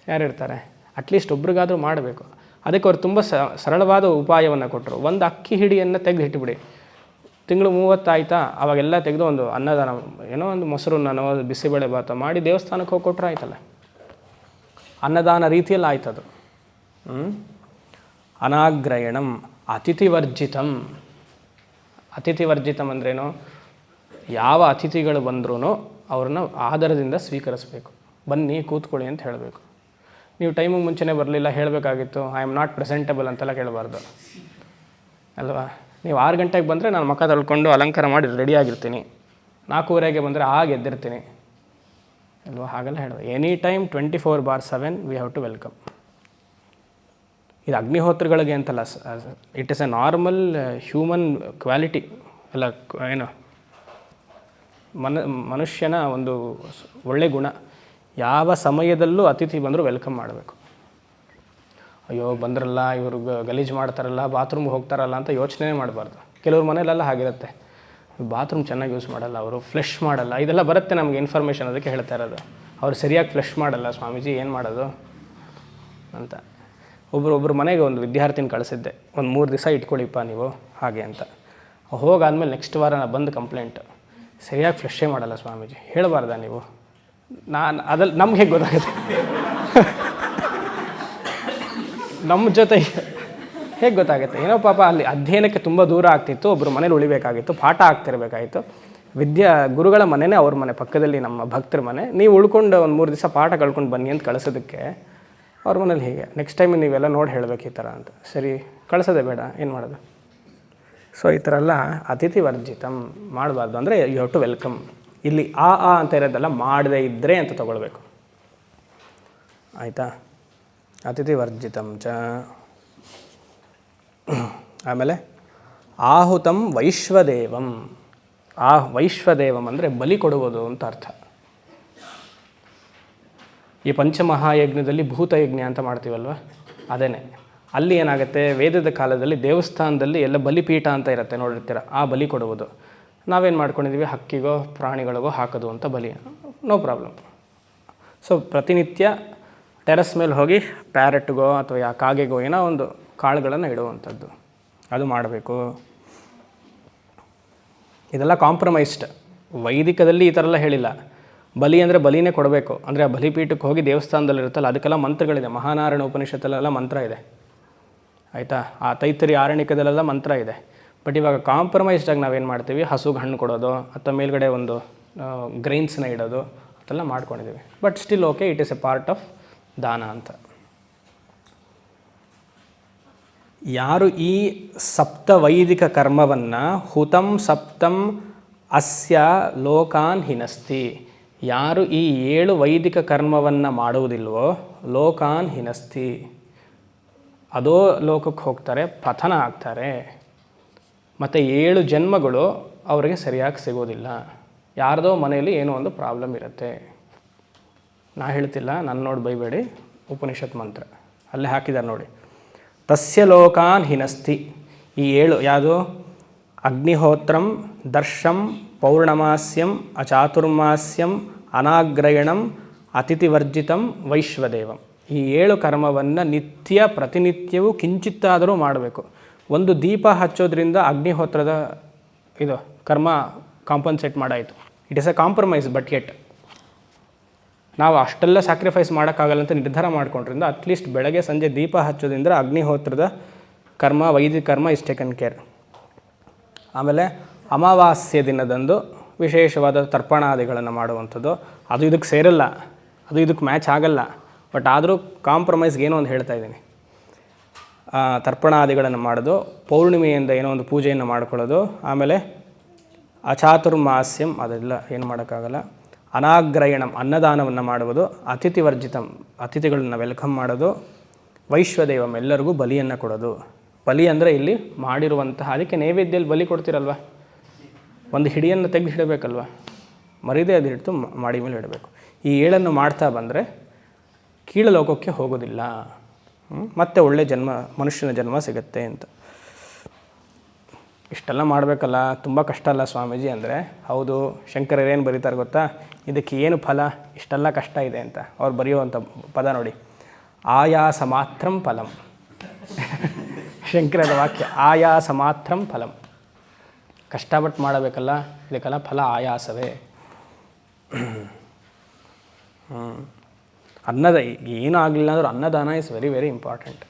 ಯಾರಿರ್ತಾರೆ? ಅಟ್ಲೀಸ್ಟ್ ಒಬ್ರಿಗಾದರೂ ಮಾಡಬೇಕು. ಅದಕ್ಕೆ ಅವ್ರು ತುಂಬ ಸರಳವಾದ ಉಪಾಯವನ್ನು ಕೊಟ್ಟರು. ಒಂದು ಅಕ್ಕಿ ಹಿಡಿಯನ್ನು ತೆಗೆದು ಇಟ್ಟುಬಿಡಿ, ತಿಂಗಳು 30 ಆಯಿತಾ, ಅವಾಗೆಲ್ಲ ತೆಗೆದು ಒಂದು ಅನ್ನದಾನ, ಏನೋ ಒಂದು ಮೊಸರನ್ನೋ ಬಿಸಿಬೇಳೆ ಭಾತ ಮಾಡಿ ದೇವಸ್ಥಾನಕ್ಕೆ ಹೋಗಿ ಕೊಟ್ಟರೆ ಆಯ್ತಲ್ಲ. ಅನ್ನದಾನ ರೀತಿಯಲ್ಲಿ ಆಯ್ತದು. ಅನಾಗ್ರಯಣಂ ಅತಿಥಿವರ್ಜಿತಂ. ಅತಿಥಿವರ್ಜಿತಂ ಅಂದ್ರೇನು? ಯಾವ ಅತಿಥಿಗಳು ಬಂದ್ರೂ ಅವ್ರನ್ನ ಆದರದಿಂದ ಸ್ವೀಕರಿಸಬೇಕು. ಬನ್ನಿ ಕೂತ್ಕೊಳ್ಳಿ ಅಂತ ಹೇಳಬೇಕು. ನೀವು ಟೈಮಿಗೆ ಮುಂಚೆನೇ ಬರಲಿಲ್ಲ, ಹೇಳಬೇಕಾಗಿತ್ತು ಐ ಆಮ್ ನಾಟ್ ಪ್ರೆಸೆಂಟಬಲ್ ಅಂತೆಲ್ಲ ಕೇಳಬಾರ್ದು ಅಲ್ವಾ. ನೀವು 6 ಗಂಟೆಗೆ ಬಂದರೆ ನಾನು ಮುಖ ತೊಳ್ಕೊಂಡು ಅಲಂಕಾರ ಮಾಡಿ ರೆಡಿಯಾಗಿರ್ತೀನಿ, 4:15ಗೆ ಬಂದರೆ ಎದ್ದಿರ್ತೀನಿ ಅಲ್ವಾ. ಹಾಗೆಲ್ಲ ಹೇಳೋದು. Any time 24/7 we have to welcome. ಇದು ಅಗ್ನಿಹೋತ್ರಗಳಿಗೆ ಅಂತಲ್ಲ, it is a normal human quality ಅಲ್ಲ, ಏನು ಮನುಷ್ಯನ ಒಂದು ಒಳ್ಳೆ ಗುಣ. ಯಾವ ಸಮಯದಲ್ಲೂ ಅತಿಥಿ ಬಂದರೂ ವೆಲ್ಕಮ್ ಮಾಡಬೇಕು. ಅಯ್ಯೋ ಬಂದ್ರಲ್ಲ, ಇವರು ಗಲೀಜು ಮಾಡ್ತಾರಲ್ಲ, ಬಾತ್ರೂಮ್ಗೆ ಹೋಗ್ತಾರಲ್ಲ ಅಂತ ಯೋಚನೆ ಮಾಡಬಾರ್ದು. ಕೆಲವ್ರ ಮನೇಲೆಲ್ಲ ಹಾಗಿರುತ್ತೆ, ಬಾತ್ರೂಮ್ ಚೆನ್ನಾಗಿ ಯೂಸ್ ಮಾಡಲ್ಲ, ಅವರು ಫ್ಲೆಶ್ ಮಾಡಲ್ಲ, ಇದೆಲ್ಲ ಬರುತ್ತೆ ನಮಗೆ ಇನ್ಫಾರ್ಮೇಷನ್. ಅದಕ್ಕೆ ಹೇಳ್ತಾ ಇರೋದು, ಅವ್ರು ಸರಿಯಾಗಿ ಫ್ಲೆಶ್ ಮಾಡಲ್ಲ ಸ್ವಾಮೀಜಿ, ಏನು ಮಾಡೋದು ಅಂತ. ಒಬ್ಬರು ಮನೆಗೆ ಒಂದು ವಿದ್ಯಾರ್ಥಿನ ಕಳಿಸಿದ್ದೆ, ಒಂದು 3 ದಿವಸ ಇಟ್ಕೊಳ್ಳಿಪ್ಪ ನೀವು ಹಾಗೆ ಅಂತ. ಹೋಗಾದ್ಮೇಲೆ ನೆಕ್ಸ್ಟ್ ವಾರ ನಾನು ಬಂದು ಕಂಪ್ಲೇಂಟ್, ಸರಿಯಾಗಿ ಫ್ಲೆಶ್ಶೇ ಮಾಡಲ್ಲ ಸ್ವಾಮೀಜಿ. ಹೇಳಬಾರ್ದ ನೀವು? ನಾನು ಅದಲ್ಲಿ ನಮ್ಗೆ ಹೇಗೆ ಗೊತ್ತಾಗುತ್ತೆ? ನಮ್ಮ ಜೊತೆ ಹೇಗೆ ಗೊತ್ತಾಗುತ್ತೆ? ಏನೋ ಪಾಪ ಅಲ್ಲಿ ಅಧ್ಯಯನಕ್ಕೆ ತುಂಬ ದೂರ ಆಗ್ತಿತ್ತು, ಒಬ್ಬರು ಮನೇಲಿ ಉಳಿಬೇಕಾಗಿತ್ತು, ಪಾಠ ಆಗ್ತಿರ್ಬೇಕಾಗಿತ್ತು. ಗುರುಗಳ ಮನೆಯೇ ಅವ್ರ ಮನೆ ಪಕ್ಕದಲ್ಲಿ, ನಮ್ಮ ಭಕ್ತರ ಮನೆ. ನೀವು ಉಳ್ಕೊಂಡು ಒಂದು 3 ದಿವಸ ಪಾಠ ಕಳ್ಕೊಂಡು ಬನ್ನಿ ಅಂತ ಕಳಿಸೋದಕ್ಕೆ ಅವ್ರ ಮನೇಲಿ ಹೀಗೆ. ನೆಕ್ಸ್ಟ್ ಟೈಮ್ ನೀವೆಲ್ಲ ನೋಡಿ ಹೇಳಬೇಕು ಈ ಥರ ಅಂತ. ಸರಿ ಕಳಿಸೋದೇ ಬೇಡ, ಏನು ಮಾಡೋದು? ಸೊ ಈ ಥರ ಎಲ್ಲ ಅತಿಥಿ ವರ್ಜಿತಂ ಮಾಡಬಾರ್ದು. ಅಂದರೆ ಯು ಹ್ಯಾವ್ ಟು ವೆಲ್ಕಮ್. ಇಲ್ಲಿ ಆ ಅಂತ ಇರೋದೆಲ್ಲ ಮಾಡದೇ ಇದ್ದರೆ ಅಂತ ತೊಗೊಳ್ಬೇಕು, ಆಯಿತಾ? ಅತಿಥಿ ವರ್ಜಿತಂ ಚ. ಆಮೇಲೆ ಆಹುತಂ ವೈಶ್ವದೇವಂ. ವೈಶ್ವದೇವಂ ಅಂದರೆ ಬಲಿ ಕೊಡುವುದು ಅಂತ ಅರ್ಥ. ಈ ಪಂಚಮಹಾಯಜ್ಞದಲ್ಲಿ ಭೂತಯಜ್ಞ ಅಂತ ಮಾಡ್ತೀವಲ್ವ, ಅದೇನೆ. ಅಲ್ಲಿ ಏನಾಗುತ್ತೆ, ವೇದದ ಕಾಲದಲ್ಲಿ ದೇವಸ್ಥಾನದಲ್ಲಿ ಎಲ್ಲ ಬಲಿಪೀಠ ಅಂತ ಇರುತ್ತೆ, ನೋಡಿರ್ತೀರ, ಆ ಬಲಿ ಕೊಡುವುದು. ನಾವೇನು ಮಾಡ್ಕೊಂಡಿದ್ದೀವಿ, ಹಕ್ಕಿಗೋ ಪ್ರಾಣಿಗಳಿಗೋ ಹಾಕೋದು ಅಂತ ಬಲಿ, ನೋ ಪ್ರಾಬ್ಲಮ್. ಸೊ ಪ್ರತಿನಿತ್ಯ ಟೆರಸ್ ಮೇಲೆ ಹೋಗಿ ಪ್ಯಾರೆಟ್ಗೋ ಅಥವಾ ಕಾಗೆಗೋ ಏನೋ ಒಂದು ಕಾಳುಗಳನ್ನು ಇಡುವಂಥದ್ದು, ಅದು ಮಾಡಬೇಕು. ಇದೆಲ್ಲ ಕಾಂಪ್ರಮೈಸ್ಡ್. ವೈದಿಕದಲ್ಲಿ ಈ ಥರ ಎಲ್ಲ ಹೇಳಿಲ್ಲ. ಬಲಿ ಅಂದರೆ ಬಲಿನೇ ಕೊಡಬೇಕು. ಅಂದರೆ ಆ ಬಲಿಪೀಠಕ್ಕೆ ಹೋಗಿ ದೇವಸ್ಥಾನದಲ್ಲಿರುತ್ತಲ್ಲ, ಅದಕ್ಕೆಲ್ಲ ಮಂತ್ರಗಳಿದೆ. ಮಹಾನಾರಾಯಣ ಉಪನಿಷತ್ತಲ್ಲೆಲ್ಲ ಮಂತ್ರ ಇದೆ, ಆಯಿತಾ? ಆ ತೈತರಿ ಆರಣ್ಯಕದಲ್ಲೆಲ್ಲ ಮಂತ್ರ ಇದೆ. ಬಟ್ ಇವಾಗ ಕಾಂಪ್ರಮೈಸ್ಡಾಗಿ ನಾವೇನು ಮಾಡ್ತೀವಿ, ಹಸುಗೆ ಹಣ್ಣು ಕೊಡೋದು ಅಥವಾ ಮೇಲ್ಗಡೆ ಒಂದು ಗ್ರೈನ್ಸ್ನ ಇಡೋದು ಅದೆಲ್ಲ ಮಾಡ್ಕೊಂಡಿದ್ದೀವಿ. But still okay, it is A part of ದಾನ ಅಂತ. ಯಾರು ಈ ಸಪ್ತವೈದಿಕ ಕರ್ಮವನ್ನು ಹುತಂ ಸಪ್ತಂ ಅಸ್ಯ ಲೋಕಾನ್ ಹಿನಸ್ತಿ, ಯಾರು ಈ 7 ವೈದಿಕ ಕರ್ಮವನ್ನು ಮಾಡುವುದಿಲ್ವೋ ಲೋಕಾನ್ ಹಿನಸ್ತಿ, ಅದೋ ಲೋಕಕ್ಕೆ ಹೋಗ್ತಾರೆ, ಪತನ ಆಗ್ತಾರೆ. ಮತ್ತು 7 ಜನ್ಮಗಳು ಅವರಿಗೆ ಸರಿಯಾಗಿ ಸಿಗೋದಿಲ್ಲ. ಯಾರ್ದೋ ಮನೆಯಲ್ಲಿ ಏನೋ ಒಂದು ಪ್ರಾಬ್ಲಮ್ ಇರುತ್ತೆ. ನಾ ಹೇಳ್ತಿಲ್ಲ, ನನ್ನ ನೋಡಿ ಬೈಬೇಡಿ, ಉಪನಿಷತ್ ಮಂತ್ರ ಅಲ್ಲೇ ಹಾಕಿದ್ದಾರೆ ನೋಡಿ. ತಸ್ಯ ಲೋಕಾನ್ ಹಿನಸ್ತಿ. ಈ 7 ಯಾವುದು? ಅಗ್ನಿಹೋತ್ರಂ, ದರ್ಶಂ, ಪೌರ್ಣಮಾಸ್ಯಂ, ಅಚಾತುರ್ಮಾಸ್ಯಂ, ಅನಾಗ್ರಯಣಂ, ಅತಿಥಿವರ್ಜಿತಂ, ವೈಶ್ವದೇವಂ. ಈ 7 ಕರ್ಮವನ್ನು ನಿತ್ಯ ಪ್ರತಿನಿತ್ಯವೂ ಕಿಂಚಿತ್ತಾದರೂ ಮಾಡಬೇಕು. ಒಂದು ದೀಪ ಹಚ್ಚೋದ್ರಿಂದ ಅಗ್ನಿಹೋತ್ರದ ಇದು ಕರ್ಮ ಕಾಂಪನ್ಸೇಟ್ ಮಾಡಾಯಿತು. It is a compromise. But at ನಾವು ಅಷ್ಟೆಲ್ಲ ಸ್ಯಾಕ್ರಿಫೈಸ್ ಮಾಡೋಕ್ಕಾಗಲ್ಲ ಅಂತ ನಿರ್ಧಾರ ಮಾಡ್ಕೊಂಡ್ರಿಂದ ಅಟ್ಲೀಸ್ಟ್ ಬೆಳಗ್ಗೆ ಸಂಜೆ ದೀಪ ಹಚ್ಚೋದ್ರಿಂದ ಅಗ್ನಿಹೋತ್ರದ ಕರ್ಮ, ವೈದಿಕ ಕರ್ಮ ಇಸ್ ಟೇಕನ್ ಕೇರ್. ಆಮೇಲೆ ಅಮಾವಾಸ್ಯೆ ದಿನದಂದು ವಿಶೇಷವಾದ ತರ್ಪಣಾದಿಗಳನ್ನು ಮಾಡುವಂಥದ್ದು. ಅದು ಇದಕ್ಕೆ ಸೇರಲ್ಲ, ಅದು ಇದಕ್ಕೆ ಮ್ಯಾಚ್ ಆಗಲ್ಲ. ಬಟ್ ಆದರೂ ಕಾಂಪ್ರಮೈಸ್ಗೆ ಏನೋ ಒಂದು ಹೇಳ್ತಾ ಇದ್ದೀನಿ. ತರ್ಪಣಾದಿಗಳನ್ನು ಮಾಡೋದು, ಪೌರ್ಣಿಮೆಯಿಂದ ಏನೋ ಒಂದು ಪೂಜೆಯನ್ನು ಮಾಡ್ಕೊಳ್ಳೋದು. ಆಮೇಲೆ ಅಚಾತುರ್ಮಾಸ್ಯಂ, ಅದೆಲ್ಲ ಏನು ಮಾಡೋಕ್ಕಾಗಲ್ಲ. ಅನಾಗ್ರಯಣಂ, ಅನ್ನದಾನವನ್ನು ಮಾಡುವುದು. ಅತಿಥಿವರ್ಜಿತಂ, ಅತಿಥಿಗಳನ್ನು ವೆಲ್ಕಮ್ ಮಾಡೋದು. ವೈಶ್ವದೇವಂ, ಎಲ್ಲರಿಗೂ ಬಲಿಯನ್ನು ಕೊಡೋದು. ಬಲಿ ಅಂದರೆ ಇಲ್ಲಿ ಮಾಡಿರುವಂತಹ, ಅದಕ್ಕೆ ನೈವೇದ್ಯದಲ್ಲಿ ಬಲಿ ಕೊಡ್ತಿರಲ್ವ, ಒಂದು ಹಿಡಿಯನ್ನು ತೆಗೆದು ಇಡಬೇಕಲ್ವ, ಮರಿದೇ ಅದು ಹಿಡಿದು ಮಾಡಿ ಮೇಲೆ ಇಡಬೇಕು. ಈ 7 ಮಾಡ್ತಾ ಬಂದರೆ ಕೀಳು ಲೋಕಕ್ಕೆ ಹೋಗೋದಿಲ್ಲ, ಮತ್ತೆ ಒಳ್ಳೆ ಜನ್ಮ, ಮನುಷ್ಯನ ಜನ್ಮ ಸಿಗುತ್ತೆ ಅಂತ. ಇಷ್ಟೆಲ್ಲ ಮಾಡಬೇಕಲ್ಲ, ತುಂಬ ಕಷ್ಟ ಅಲ್ಲ ಸ್ವಾಮೀಜಿ ಅಂದರೆ. ಹೌದು, ಶಂಕರರೇನು ಬರೀತಾರೆ ಗೊತ್ತಾ, ಇದಕ್ಕೆ ಏನು ಫಲ, ಇಷ್ಟೆಲ್ಲ ಕಷ್ಟ ಇದೆ ಅಂತ. ಅವ್ರು ಬರೆಯುವಂಥ ಪದ ನೋಡಿ, ಆಯಾಸ ಮಾತ್ರಂ ಫಲಂ. ಶಂಕರದ ವಾಕ್ಯ, ಆಯಾಸ ಮಾತ್ರಂ ಫಲಂ. ಕಷ್ಟಪಟ್ಟು ಮಾಡಬೇಕಲ್ಲ, ಇದಕ್ಕೆಲ್ಲ ಫಲ ಆಯಾಸವೇ. ಏನೂ ಆಗಲಿಲ್ಲ ಅಂದರೂ ಅನ್ನದಾನ ಇಸ್ ವೆರಿ ವೆರಿ ಇಂಪಾರ್ಟೆಂಟ್.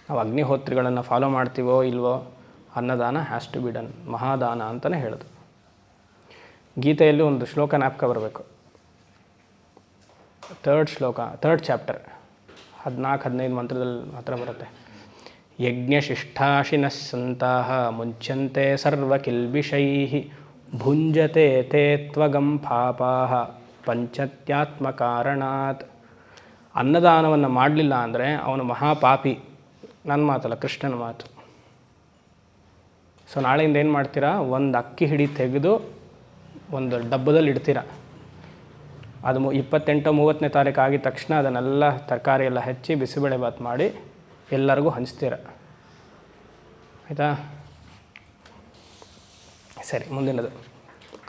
ನಾವು ಅಗ್ನಿಹೋತ್ರಿಗಳನ್ನು ಫಾಲೋ ಮಾಡ್ತೀವೋ ಇಲ್ವೋ, ಅನ್ನದಾನ ಹ್ಯಾಸ್ ಟು ಬಿ ಡನ್. ಮಹಾದಾನ ಅಂತಲೇ ಹೇಳೋದು. ಗೀತೆಯಲ್ಲಿ ಒಂದು ಶ್ಲೋಕ ಜ್ಞಾಪಕ ಬರಬೇಕು. 3rd ಶ್ಲೋಕ 3rd ಚಾಪ್ಟರ್ 14-15 ಮಂತ್ರದಲ್ಲಿ ಮಾತ್ರ ಬರುತ್ತೆ. ಯಜ್ಞಶಿಷ್ಟಾಶಿನಃ ಸಂತಾಃ ಮುಂಚಂತೆ ಸರ್ವಕಿಲ್ಬಿಷೈಃ ಭುಂಜತೆ ತೇ ತ್ವಗಂ ಪಾಪಾಃ ಪಂಚತ್ಯಾತ್ಮಕಾರಣಾತ್. ಅನ್ನದಾನವನ್ನು ಮಾಡಲಿಲ್ಲ ಅಂದರೆ ಅವನು ಮಹಾಪಾಪಿ. ನನ್ನ ಮಾತಲ್ಲ, ಕೃಷ್ಣನ ಮಾತು. ಸೊ ನಾಳೆಯಿಂದ ಏನು ಮಾಡ್ತೀರಾ, ಒಂದು ಅಕ್ಕಿ ಹಿಡಿ ತೆಗೆದು ಒಂದು ಡಬ್ಬದಲ್ಲಿ ಇಡ್ತೀರ. ಅದು 28-30ನೇ ತಾರೀಕು ಆಗಿದ ತಕ್ಷಣ ಅದನ್ನೆಲ್ಲ ತರಕಾರಿ ಎಲ್ಲ ಹೆಚ್ಚಿ ಬಿಸಿಬೇಳೆ ಬಾತ್ ಮಾಡಿ ಎಲ್ಲರಿಗೂ ಹಂಚ್ತೀರ. ಆಯಿತಾ? ಸರಿ, ಮುಂದಿನದು.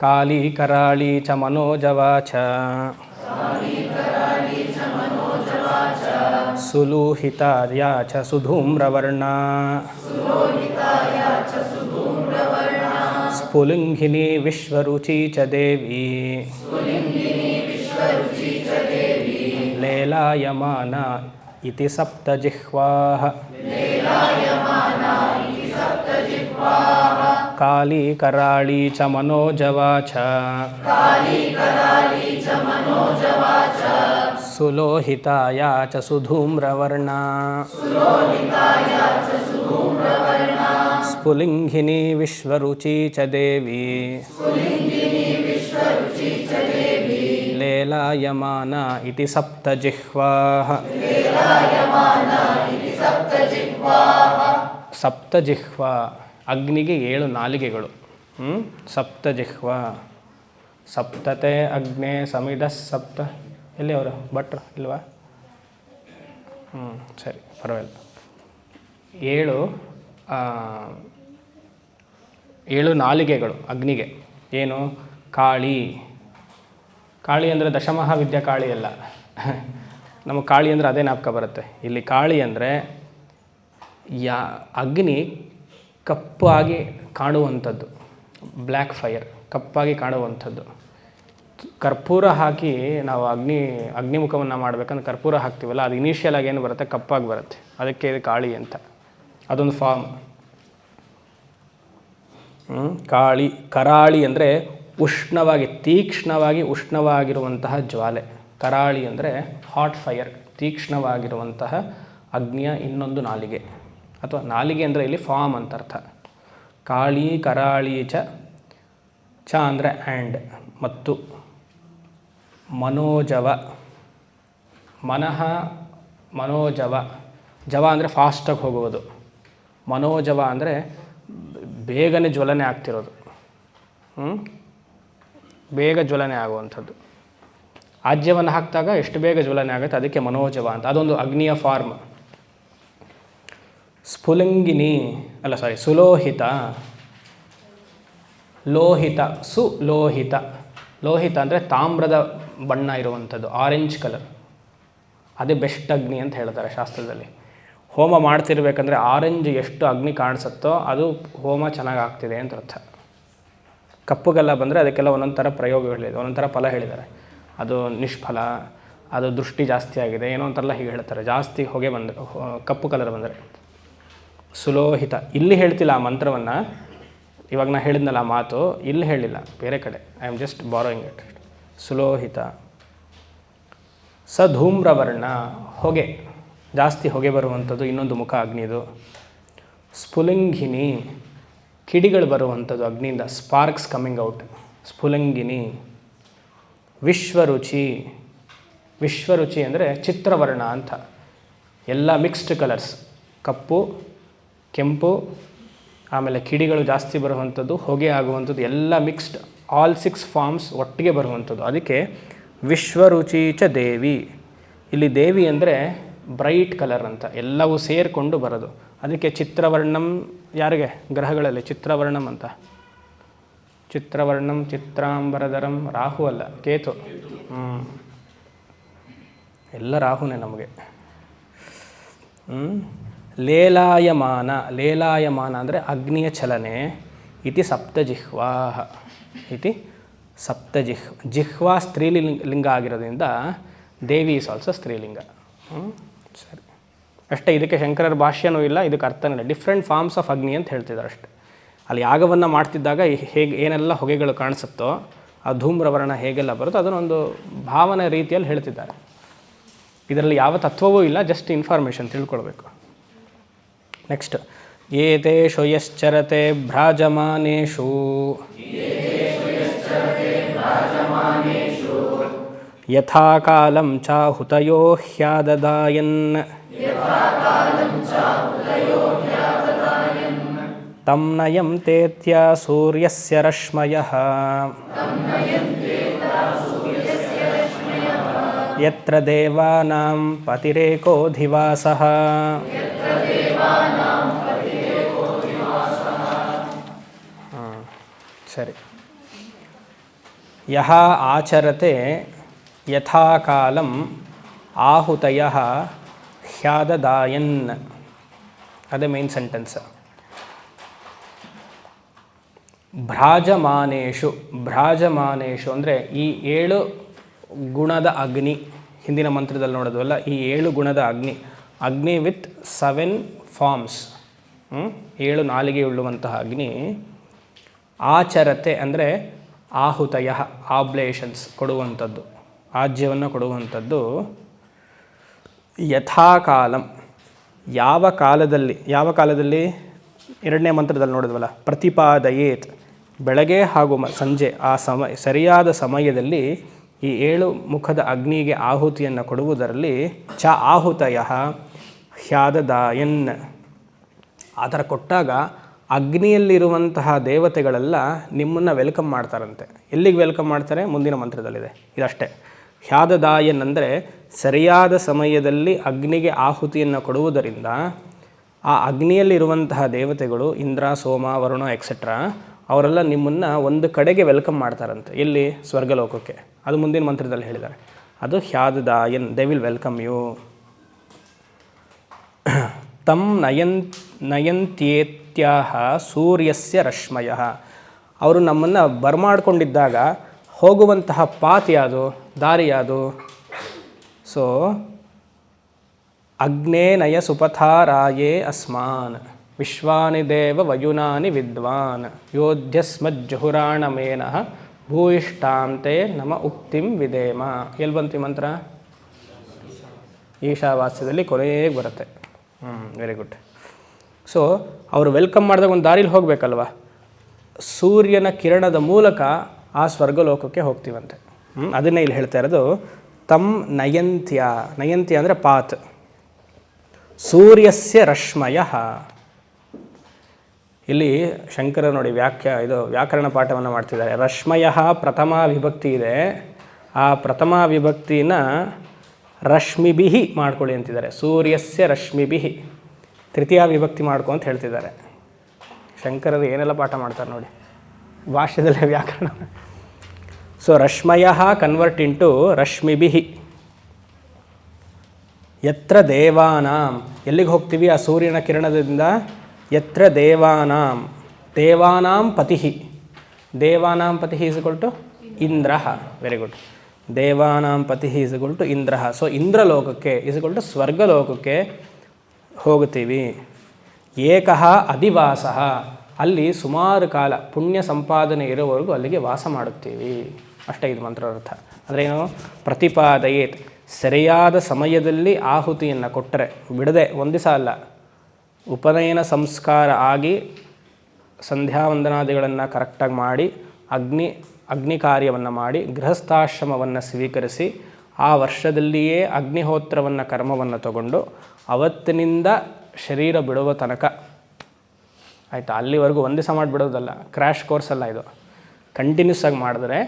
ಕಾಲಿ ಕರಾಳಿ ಚ ಮನೋಜವಾಚ ಸುಲೂಹಿತಾಯ ಚ ಸುಧೂಮ್ರವರ್ಣ ಸ್ಫುಲಿಂಗಿನಿ ವಿಶ್ವರುಚಿ ಚ ದೇವಿ ಲೇಲಾಯಮಾನ ಇತಿ ಸಪ್ತಜಿಹ್ವಾಃ. ಕಾಲಿ ಕರಾಳಿ ಚ ಮನೋಜವಾಚ ಸುಲೋಹಿತಾಯ ಚ ಸುಧೂಮ್ರವರ್ಣ ಸ್ಫುಲಿಂಗಿನಿ ವಿಶ್ವರುಚಿ ಚ ದೇವಿ ಲೇಲಾಯಮಾನ ಇತಿ ಸಪ್ತಜಿಹ್ವಾಃ. ಸಪ್ತಜಿಹ್ವಾ, ಅಗ್ನಿಗೆ 7 ನಾಲಿಗೆಗಳು. ಸಪ್ತಜಿಹ್ವಾ. ಸಪ್ತತೆ ಅಗ್ನೇ ಸಮಿಧ ಸಪ್ತ. ಎಲ್ಲಿ ಅವರು ಭಟ್ರು ಇಲ್ವಾ? ಸರಿ, ಪರವಾಗಿಲ್ಲ. 7 ನಾಲಿಗೆಗಳು ಅಗ್ನಿಗೆ. ಏನು? ಕಾಳಿ. ಕಾಳಿ ಅಂದರೆ ದಶಮಹಾವಿದ್ಯಾ ಕಾಳಿ ಅಲ್ಲ. ನಮಗೆ ಕಾಳಿ ಅಂದರೆ ಅದೇ ಜ್ಞಾಪಕ ಬರುತ್ತೆ. ಇಲ್ಲಿ ಕಾಳಿ ಅಂದರೆ ಅಗ್ನಿ ಕಪ್ಪಾಗಿ ಕಾಣುವಂಥದ್ದು. ಬ್ಲ್ಯಾಕ್ ಫೈರ್, ಕಪ್ಪಾಗಿ ಕಾಣುವಂಥದ್ದು. ಕರ್ಪೂರ ಹಾಕಿ ನಾವು ಅಗ್ನಿಮುಖವನ್ನು ಮಾಡಬೇಕಂದ್ರೆ ಕರ್ಪೂರ ಹಾಕ್ತೀವಲ್ಲ, ಅದು ಇನಿಷಿಯಲ್ ಆಗಿ ಏನು ಬರುತ್ತೆ, ಕಪ್ಪಾಗಿ ಬರುತ್ತೆ. ಅದಕ್ಕೆ ಇದು ಕಾಳಿ ಅಂತ. ಅದೊಂದು ಫಾರ್ಮ್. ಕಾಳಿ. ಕರಾಳಿ ಅಂದರೆ ಉಷ್ಣವಾಗಿ, ತೀಕ್ಷ್ಣವಾಗಿ ಉಷ್ಣವಾಗಿರುವಂತಹ ಜ್ವಾಲೆ. ಕರಾಳಿ ಅಂದರೆ ಹಾಟ್ ಫೈರ್, ತೀಕ್ಷ್ಣವಾಗಿರುವಂತಹ ಅಗ್ನಿಯ ಇನ್ನೊಂದು ನಾಲಿಗೆ. ಅಥವಾ ನಾಲಿಗೆ ಅಂದರೆ ಇಲ್ಲಿ ಫಾರ್ಮ್ ಅಂತ ಅರ್ಥ. ಕಾಳಿ ಕರಾಳಿ ಚ ಅಂದರೆ ಆ್ಯಂಡ್, ಮತ್ತು ಮನೋಜವ. ಮನೋಜವ. ಜವ ಅಂದರೆ ಫಾಸ್ಟಾಗಿ ಹೋಗುವುದು. ಮನೋಜವ ಅಂದರೆ ಬೇಗನೆ ಜ್ವಲನೆ ಆಗ್ತಿರೋದು. ಬೇಗ ಜ್ವಲನೆ ಆಗುವಂಥದ್ದು. ಆಜ್ಯವನ್ನು ಹಾಕಿದಾಗ ಎಷ್ಟು ಬೇಗ ಜ್ವಲನೆ ಆಗುತ್ತೆ, ಅದಕ್ಕೆ ಮನೋಜವ ಅಂತ. ಅದೊಂದು ಅಗ್ನಿಯ ಫಾರ್ಮ್. ಸ್ಫುಲಿಂಗಿನಿ ಸುಲೋಹಿತ. ಲೋಹಿತ, ಸುಲೋಹಿತ. ಲೋಹಿತ ಅಂದರೆ ತಾಮ್ರದ ಬಣ್ಣ ಇರುವಂಥದ್ದು, ಆರೆಂಜ್ ಕಲರ್. ಅದೇ ಬೆಸ್ಟ್ ಅಗ್ನಿ ಅಂತ ಹೇಳ್ತಾರೆ ಶಾಸ್ತ್ರದಲ್ಲಿ. ಹೋಮ ಮಾಡ್ತಿರ್ಬೇಕಂದ್ರೆ ಆರೆಂಜ್ ಎಷ್ಟು ಅಗ್ನಿ ಕಾಣಿಸುತ್ತೋ ಅದು ಹೋಮ ಚೆನ್ನಾಗಿ ಆಗ್ತಿದೆ ಅಂತ ಅರ್ಥ. ಕಪ್ಪುಗೆಲ್ಲ ಬಂದರೆ ಅದಕ್ಕೆಲ್ಲ ಒಂದೊಂದು ಥರ ಪ್ರಯೋಗಗಳಿದೆ, ಒಂದೊಂದು ಥರ ಫಲ ಹೇಳಿದ್ದಾರೆ. ಅದು ನಿಷ್ಫಲ, ಅದು ದೃಷ್ಟಿ ಜಾಸ್ತಿ ಆಗಿದೆ, ಏನೋ ಒಂಥರಲ್ಲ ಹೀಗೆ ಹೇಳ್ತಾರೆ. ಜಾಸ್ತಿ ಹೊಗೆ ಬಂದರೆ, ಕಪ್ಪು ಕಲರ್ ಬಂದರೆ. ಸುಲೋಹಿತ ಇಲ್ಲಿ ಹೇಳ್ತಿಲ್ಲ ಆ ಮಂತ್ರವನ್ನು. ಇವಾಗ ನಾ ಹೇಳಿದ್ನಲ್ಲ ಆ ಮಾತು, ಇಲ್ಲಿ ಹೇಳಿಲ್ಲ, ಬೇರೆ ಕಡೆ. I am just borrowing it. ಸುಲೋಹಿತ. ಧೂಮ್ರವರ್ಣ, ಹೊಗೆ, ಜಾಸ್ತಿ ಹೊಗೆ ಬರುವಂಥದ್ದು, ಇನ್ನೊಂದು ಮುಖ ಅಗ್ನಿದು. ಸ್ಫುಲಿಂಗಿನಿ, ಕಿಡಿಗಳು ಬರುವಂಥದ್ದು ಅಗ್ನಿಯಿಂದ, ಸ್ಪಾರ್ಕ್ಸ್ ಕಮ್ಮಿಂಗ್ ಔಟ್. ಸ್ಫುಲಿಂಗಿನಿ. ವಿಶ್ವರುಚಿ. ವಿಶ್ವರುಚಿ ಅಂದರೆ ಚಿತ್ರವರ್ಣ ಅಂತ. ಎಲ್ಲ ಮಿಕ್ಸ್ಡ್ ಕಲರ್ಸ್, ಕಪ್ಪು, ಕೆಂಪು, ಆಮೇಲೆ ಕಿಡಿಗಳು ಜಾಸ್ತಿ ಬರುವಂಥದ್ದು, ಹೊಗೆ ಆಗುವಂಥದ್ದು, ಎಲ್ಲ ಮಿಕ್ಸ್ಡ್, ಆಲ್ 6 ಫಾರ್ಮ್ಸ್ ಒಟ್ಟಿಗೆ ಬರುವಂಥದ್ದು. ಅದಕ್ಕೆ ವಿಶ್ವರುಚಿ ಚ ದೇವಿ. ಇಲ್ಲಿ ದೇವಿ ಅಂದರೆ ಬ್ರೈಟ್ ಕಲರ್ ಅಂತ, ಎಲ್ಲವೂ ಸೇರಿಕೊಂಡು ಬರೋದು. ಅದಕ್ಕೆ ಚಿತ್ರವರ್ಣಂ, ಯಾರಿಗೆ ಗ್ರಹಗಳಲ್ಲಿ ಚಿತ್ರವರ್ಣಂ ಅಂತ. ಚಿತ್ರವರ್ಣಂ ಚಿತ್ರಾಂಬರಧರಂ. ರಾಹು ಅಲ್ಲ, ಕೇತು. ಎಲ್ಲ ರಾಹುನೇ ನಮಗೆ. ಲೇಲಾಯಮಾನ. ಲೇಲಾಯಮಾನ ಅಂದರೆ ಅಗ್ನಿಯ ಚಲನೆ. ಇತಿ ಸಪ್ತಜಿಹ್ವಾ. ಇತಿ ಜಿಹ್ವಾ ಸ್ತ್ರೀಲಿಂಗ ಆಗಿರೋದ್ರಿಂದ ದೇವಿ ಈಸ್ ಆಲ್ಸೋ ಸ್ತ್ರೀಲಿಂಗ. ಸರಿ, ಅಷ್ಟೇ. ಇದಕ್ಕೆ ಶಂಕರರ ಭಾಷ್ಯನೂ ಇಲ್ಲ, ಇದಕ್ಕೆ ಅರ್ಥನೂ ಇಲ್ಲ. ಡಿಫ್ರೆಂಟ್ ಫಾರ್ಮ್ಸ್ ಆಫ್ ಅಗ್ನಿ ಅಂತ ಹೇಳ್ತಿದ್ದಾರೆ ಅಷ್ಟೆ. ಅಲ್ಲಿ ಯಾಗವನ್ನು ಮಾಡ್ತಿದ್ದಾಗ ಹೇಗೆ ಏನೆಲ್ಲ ಹೊಗೆಗಳು ಕಾಣಿಸುತ್ತೋ ಆ ಧೂಮ್ರವರ್ಣ ಹೇಗೆಲ್ಲ ಬರುತ್ತೋ ಅದನ್ನೊಂದು ಭಾವನೆ ರೀತಿಯಲ್ಲಿ ಹೇಳ್ತಿದ್ದಾರೆ. ಇದರಲ್ಲಿ ಯಾವ ತತ್ವವೂ ಇಲ್ಲ, ಜಸ್ಟ್ ಇನ್ಫಾರ್ಮೇಷನ್ ತಿಳ್ಕೊಳ್ಬೇಕು. ನೆಕ್ಸ್ಟ್, ಏತೇಷು ಯಶ್ಚರತೆ ಭ್ರಾಜಮಾನೇಷು ಯಥಾ ಕಾಲಂ ಚಾಹುತಯೋ ಹ್ಯಾದದಾಯನ್ ತಂ ನಯಂತೇತ್ಯ ಸೂರ್ಯಸ್ಯ ರಶ್ಮಯಃ ಯತ್ರ ದೇವಾನಾಂ ಪತಿರೇಕೋಧಿವಾಸಃ. ಸರಿ. ಯಹ ಆಚರತೆ ಯಥಾ ಕಾಲಂ ಆಹುತಯಃ ಹ್ಯಾದದಾಯನ್, ಅದೇ ಮೇನ್ ಸೆಂಟೆನ್ಸ್. ಭ್ರಾಜಮಾನೇಷು, ಭ್ರಾಜಮಾನೇಷು ಅಂದರೆ ಈ 7 ಗುಣದ ಅಗ್ನಿ, ಹಿಂದಿನ ಮಂತ್ರದಲ್ಲಿ ನೋಡೋದವಲ್ಲ, ಈ 7 ಗುಣದ ಅಗ್ನಿ, ಅಗ್ನಿ ವಿತ್ 7 ಫಾರ್ಮ್ಸ್, 7 ನಾಲಿಗೆ ಉಳ್ಳುವಂತಹ ಅಗ್ನಿ. ಆಚರತೆ ಅಂದರೆ ಆಹುತಯ, ಆಬ್ಲೇಷನ್ಸ್ ಕೊಡುವಂಥದ್ದು, ಆಜ್ಯವನ್ನು ಕೊಡುವಂಥದ್ದು. ಯಥಾಕಾಲಂ, ಯಾವ ಕಾಲದಲ್ಲಿ, ಯಾವ ಕಾಲದಲ್ಲಿ 2ನೇ ಮಂತ್ರದಲ್ಲಿ ನೋಡಿದ್ವಲ್ಲ, ಪ್ರತಿಪಾದಯೇತ್, ಬೆಳಗ್ಗೆ ಹಾಗೂ ಸಂಜೆ ಆ ಸರಿಯಾದ ಸಮಯದಲ್ಲಿ ಈ 7 ಮುಖದ ಅಗ್ನಿಗೆ ಆಹುತಿಯನ್ನು ಕೊಡುವುದರಲ್ಲಿ ಚ ಆಹುತಯ ಹ್ಯಾದದಾಯನ್, ಆ ಥರ ಕೊಟ್ಟಾಗ ಅಗ್ನಿಯಲ್ಲಿರುವಂತಹ ದೇವತೆಗಳೆಲ್ಲ ನಿಮ್ಮನ್ನು ವೆಲ್ಕಮ್ ಮಾಡ್ತಾರಂತೆ. ಎಲ್ಲಿಗೆ ವೆಲ್ಕಮ್ ಮಾಡ್ತಾರೆ? ಮುಂದಿನ ಮಂತ್ರದಲ್ಲಿದೆ, ಇದಷ್ಟೇ. ಹ್ಯಾದದಾಯನ್ ಅಂದರೆ ಸರಿಯಾದ ಸಮಯದಲ್ಲಿ ಅಗ್ನಿಗೆ ಆಹುತಿಯನ್ನು ಕೊಡುವುದರಿಂದ ಆ ಅಗ್ನಿಯಲ್ಲಿರುವಂತಹ ದೇವತೆಗಳು, ಇಂದ್ರ, ಸೋಮ, ವರುಣ ಎಕ್ಸೆಟ್ರಾ, ಅವರೆಲ್ಲ ನಿಮ್ಮನ್ನು ಒಂದು ಕಡೆಗೆ ವೆಲ್ಕಮ್ ಮಾಡ್ತಾರಂತೆ. ಎಲ್ಲಿ? ಸ್ವರ್ಗಲೋಕಕ್ಕೆ. ಅದು ಮುಂದಿನ ಮಂತ್ರದಲ್ಲಿ ಹೇಳಿದ್ದಾರೆ. ಅದು ಹ್ಯಾದದಾಯನ್, ದೇ ವಿಲ್ ವೆಲ್ಕಮ್ ಯು. ತಂ ನಯಂತ್ಯೇತ್ಯಾಹ ಸೂರ್ಯಸ್ಯ ರಶ್ಮಯಃ, ಅವರು ನಮ್ಮನ್ನು ಬರ್ಮಾಡ್ಕೊಂಡಿದ್ದಾಗ ಹೋಗುವಂತಹ ಪಾತ್ ಯಾವುದು, ದಾರಿ ಯಾವುದು? ಸೊ ಅಗ್ನೇ ನಯ ಸುಪಥಾರಾಯೇ ಅಸ್ಮಾನ್ ವಿಶ್ವಾನಿ ದೇವ ವಯುನಾನಿ ವಿದ್ವಾನ್ ಯೋಧ್ಯಸ್ಮಜ್ಜುಹುರಾಣಮೇನಃ ಭೂಯಿಷ್ಟಾಂತೆ ನಮ ಉಕ್ತಿಂ ವಿಧೇಮ. ಎಲ್ಲಿ ಬಂತು ಮಂತ್ರ? ಈಶಾವಾಸ್ಯದಲ್ಲಿ ಕೊನೆಗೆ ಬರುತ್ತೆ. Very good. ಸೊ ಅವರು ವೆಲ್ಕಮ್ ಮಾಡಿದಾಗ ಒಂದು ದಾರಿಲಿ ಹೋಗಬೇಕಲ್ವ, ಸೂರ್ಯನ ಕಿರಣದ ಮೂಲಕ ಆ ಸ್ವರ್ಗಲೋಕಕ್ಕೆ ಹೋಗ್ತೀವಂತೆ. ಅದನ್ನೇ ಇಲ್ಲಿ ಹೇಳ್ತಾ ಇರೋದು. ತಂ ನಯಂತ್ಯ, ನಯಂತ್ಯ ಅಂದರೆ ಪಾತ್. ಸೂರ್ಯಸ್ಯ ರಶ್ಮಯ, ಇಲ್ಲಿ ಶಂಕರ ನೋಡಿ ವ್ಯಾಕರಣ ಪಾಠವನ್ನು ಮಾಡ್ತಿದ್ದಾರೆ. ರಶ್ಮಯ ಪ್ರಥಮ ವಿಭಕ್ತಿ ಇದೆ, ಆ ಪ್ರಥಮ ವಿಭಕ್ತಿನ ರಶ್ಮಿಭಿಹಿ ಮಾಡ್ಕೊಳ್ಳಿ ಅಂತಿದ್ದಾರೆ. ಸೂರ್ಯಸ್ಯ ರಶ್ಮಿಭಿಹಿ ತೃತೀಯ ವಿಭಕ್ತಿ ಮಾಡ್ಕೊ ಅಂತ ಹೇಳ್ತಿದ್ದಾರೆ. ಶಂಕರರು ಏನೆಲ್ಲ ಪಾಠ ಮಾಡ್ತಾರೆ ನೋಡಿ ಭಾಷ್ಯದಲ್ಲೇ ವ್ಯಾಕರಣ. ಸೊ ರಶ್ಮಯ ಕನ್ವರ್ಟ್ ಇಂಟು ರಶ್ಮಿಭಿಹಿ. ಯತ್ರ ದೇವಾನಾಂ, ಎಲ್ಲಿಗೆ ಹೋಗ್ತೀವಿ ಆ ಸೂರ್ಯನ ಕಿರಣದಿಂದ? ಯತ್ರ ದೇವಾನಾಂ, ದೇವಾನಾಂ ಪತಿ, ದೇವಾನಾಂ ಪತಿ is equal to Indra. Very good. ದೇವಾನಾಂ ಪತಿ is equal to Indra. So ಇಂದ್ರಲೋಕಕ್ಕೆ ಈಸ್ ಈಕ್ವಲ್ ಟು ಸ್ವರ್ಗಲೋಕಕ್ಕೆ ಹೋಗ್ತೀವಿ. ಏಕಃ ಅಧಿವಾಸ, ಅಲ್ಲಿ ಸುಮಾರು ಕಾಲ ಪುಣ್ಯ ಸಂಪಾದನೆ ಇರೋವರೆಗೂ ಅಲ್ಲಿಗೆ ವಾಸ ಮಾಡುತ್ತೀವಿ. ಅಷ್ಟೇ ಇದು ಮಂತ್ರದ ಅರ್ಥ. ಅಂದರೆ ಏನು? ಪ್ರತಿಪಾದಯೇತ್, ಸರಿಯಾದ ಸಮಯದಲ್ಲಿ ಆಹುತಿಯನ್ನು ಕೊಟ್ಟರೆ ಬಿಡದೆ, ಒಂದು ದಿವಸ ಅಲ್ಲ, ಉಪನಯನ ಸಂಸ್ಕಾರ ಆಗಿ ಸಂಧ್ಯಾವಂದನಾದಿಗಳನ್ನು ಕರೆಕ್ಟಾಗಿ ಮಾಡಿ ಅಗ್ನಿ ಕಾರ್ಯವನ್ನು ಮಾಡಿ ಗೃಹಸ್ಥಾಶ್ರಮವನ್ನು ಸ್ವೀಕರಿಸಿ ಆ ವರ್ಷದಲ್ಲಿಯೇ ಅಗ್ನಿಹೋತ್ರವನ್ನು ಕರ್ಮವನ್ನು ತಗೊಂಡು ಅವತ್ತಿನಿಂದ ಶರೀರ ಬಿಡುವ ತನಕ, ಆಯಿತಾ, ಅಲ್ಲಿವರೆಗೂ ಒಂದು ದಿವಸ ಮಾಡಿಬಿಡೋದಲ್ಲ, ಕ್ರ್ಯಾಶ್ ಕೋರ್ಸ್ ಅಲ್ಲ ಇದು, ಕಂಟಿನ್ಯೂಸ್ ಆಗಿ ಮಾಡಿದ್ರೆ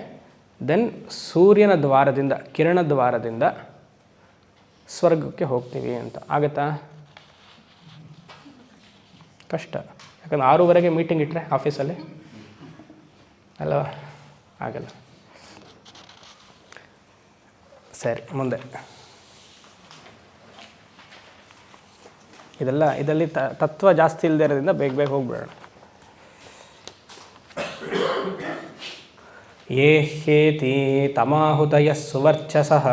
ದೆನ್ ಸೂರ್ಯನ ದ್ವಾರದಿಂದ, ಕಿರಣ ದ್ವಾರದಿಂದ ಸ್ವರ್ಗಕ್ಕೆ ಹೋಗ್ತೀವಿ ಅಂತ. ಆಗುತ್ತಾ? ಕಷ್ಟ. ಯಾಕಂದ್ರೆ 6:30 ಮೀಟಿಂಗ್ ಇಟ್ಟರೆ ಆಫೀಸಲ್ಲಿ ಅಲ್ವಾ, ಆಗಲ್ಲ. ಸರಿ, ಮುಂದೆ ಇದರಲ್ಲಿ ತತ್ವ ಜಾಸ್ತಿ ಇಲ್ಲದೆ ಇರೋದ್ರಿಂದ ಬೇಗ ಹೋಗ್ಬಿಡೋಣ. ಯೇ ಹೇತಿ ತಮಾಹುತಯ ಸುವರ್ಚಸಃ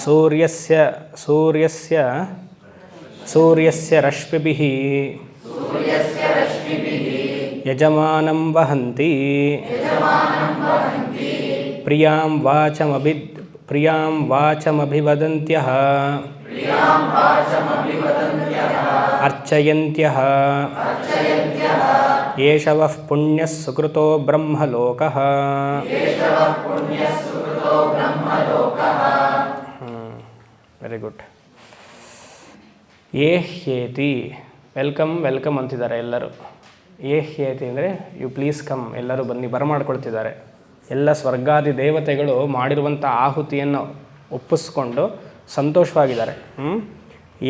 ಸೂರ್ಯಸ್ಯ ರಶ್ಮಿಭಿಃ ಯಜಮಾನಂ ವಹಂತಿ ಪ್ರಿಯಾಂ ವಾಚಮಭಿವದಂತ್ಯಃ ಅರ್ಚಯಂತ್ಯಃ ಯೇಷವಃ ಪುಣ್ಯಃ ಸುಕೃತೋ ಬ್ರಹ್ಮಲೋಕಃ. Very good. ಏಹ್ಯೇತಿ, ವೆಲ್ಕಮ್ ಅಂತಿದ್ದಾರೆ ಎಲ್ಲರೂ. ಏಹ್ಯೇತಿ ಅಂದರೆ ಯು ಪ್ಲೀಸ್ ಕಮ್, ಎಲ್ಲರೂ ಬನ್ನಿ, ಬರಮಾಡ್ಕೊಳ್ತಿದ್ದಾರೆ. ಎಲ್ಲ ಸ್ವರ್ಗಾದಿ ದೇವತೆಗಳು ಮಾಡಿರುವಂಥ ಆಹುತಿಯನ್ನು ಒಪ್ಪಿಸ್ಕೊಂಡು ಸಂತೋಷವಾಗಿದ್ದಾರೆ.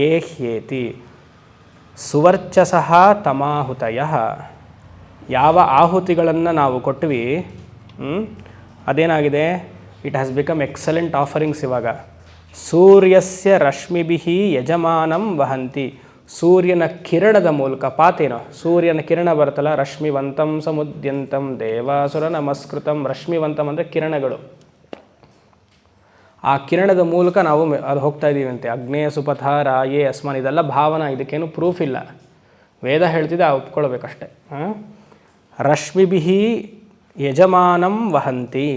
ಏಹ್ಯೇತಿ ಸುವರ್ಚಸಃ ತಮಾಹುತಯಃ, ಯಾವ ಆಹುತಿಗಳನ್ನು ನಾವು ಕೊಟ್ವಿ ಅದೇನಾಗಿದೆ, it has become excellent offerings. ಇವಾಗ ಸೂರ್ಯಸ್ಯ ರಶ್ಮಿಭಿಃ ಯಜಮಾನಂ ವಹಂತಿ, ಸೂರ್ಯನ ಕಿರಣದ ಮೂಲಕ, ಪಾತೇನೋ ಸೂರ್ಯನ ಕಿರಣ ಬರುತ್ತಲ್ಲ, ರಶ್ಮಿವಂತಂ ಸಮುದ್ಯಂತಂ ದೇವಾಸುರ ನಮಸ್ಕೃತಂ. ರಶ್ಮಿವಂತಂ ಅಂದರೆ ಕಿರಣಗಳು. ಆ ಕಿರಣದ ಮೂಲಕ ನಾವು ಅದು ಹೋಗ್ತಾ ಇದ್ದೀವಿ ಅಂತೆ. ಅಗ್ನೇಯ ಸುಪಥ ರಾಯೇ ಅಸ್ಮಾನ್, ಇದೆಲ್ಲ ಭಾವನಾ, ಇದಕ್ಕೇನು ಪ್ರೂಫ್ ಇಲ್ಲ. ವೇದ ಹೇಳ್ತಿದ್ದೆ, ಒಪ್ಕೊಳ್ಬೇಕಷ್ಟೆ. ರಶ್ಮಿಭಿಃ ಯಜಮಾನಂ ವಹಂತಿ,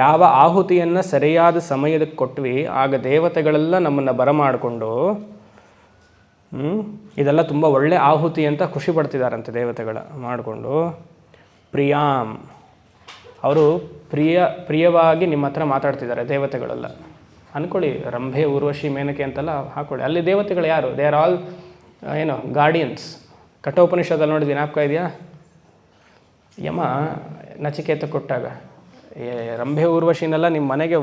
ಯಾವ ಆಹುತಿಯನ್ನು ಸರಿಯಾದ ಸಮಯದಕ್ಕೆ ಕೊಟ್ವಿ ಆಗ ದೇವತೆಗಳೆಲ್ಲ ನಮ್ಮನ್ನು ಬರಮಾಡಿಕೊಂಡು ಇದೆಲ್ಲ ತುಂಬ ಒಳ್ಳೆ ಆಹುತಿ ಅಂತ ಖುಷಿ ಪಡ್ತಿದ್ದಾರಂತೆ ದೇವತೆಗಳ ಮಾಡಿಕೊಂಡು. ಪ್ರಿಯಾಂ, ಅವರು ಪ್ರಿಯವಾಗಿ ನಿಮ್ಮ ಹತ್ರ ಮಾತಾಡ್ತಿದ್ದಾರೆ ದೇವತೆಗಳೆಲ್ಲ. ಅಂದ್ಕೊಳ್ಳಿ, ರಂಭೆ ಊರ್ವಶಿ ಮೇನಕೆ ಅಂತೆಲ್ಲ ಹಾಕೊಳ್ಳಿ. ಅಲ್ಲಿ ದೇವತೆಗಳು ಯಾರು? ದೇ ಆರ್ ಆಲ್ ಏನು ಗಾರ್ಡಿಯನ್ಸ್. ಕಠೋಪನಿಷದಲ್ಲಿ ನೋಡಿದ್ದೀನಿ, ಜ್ಞಾಪಕ ಇದೆಯಾ? ಯಮ ನಚಿಕೇತ ಕೊಟ್ಟಾಗ ರಂಭೆ ಊರ್ವಶಿನೆಲ್ಲ ನಿಮ್ಮ ಮನೆಗೆ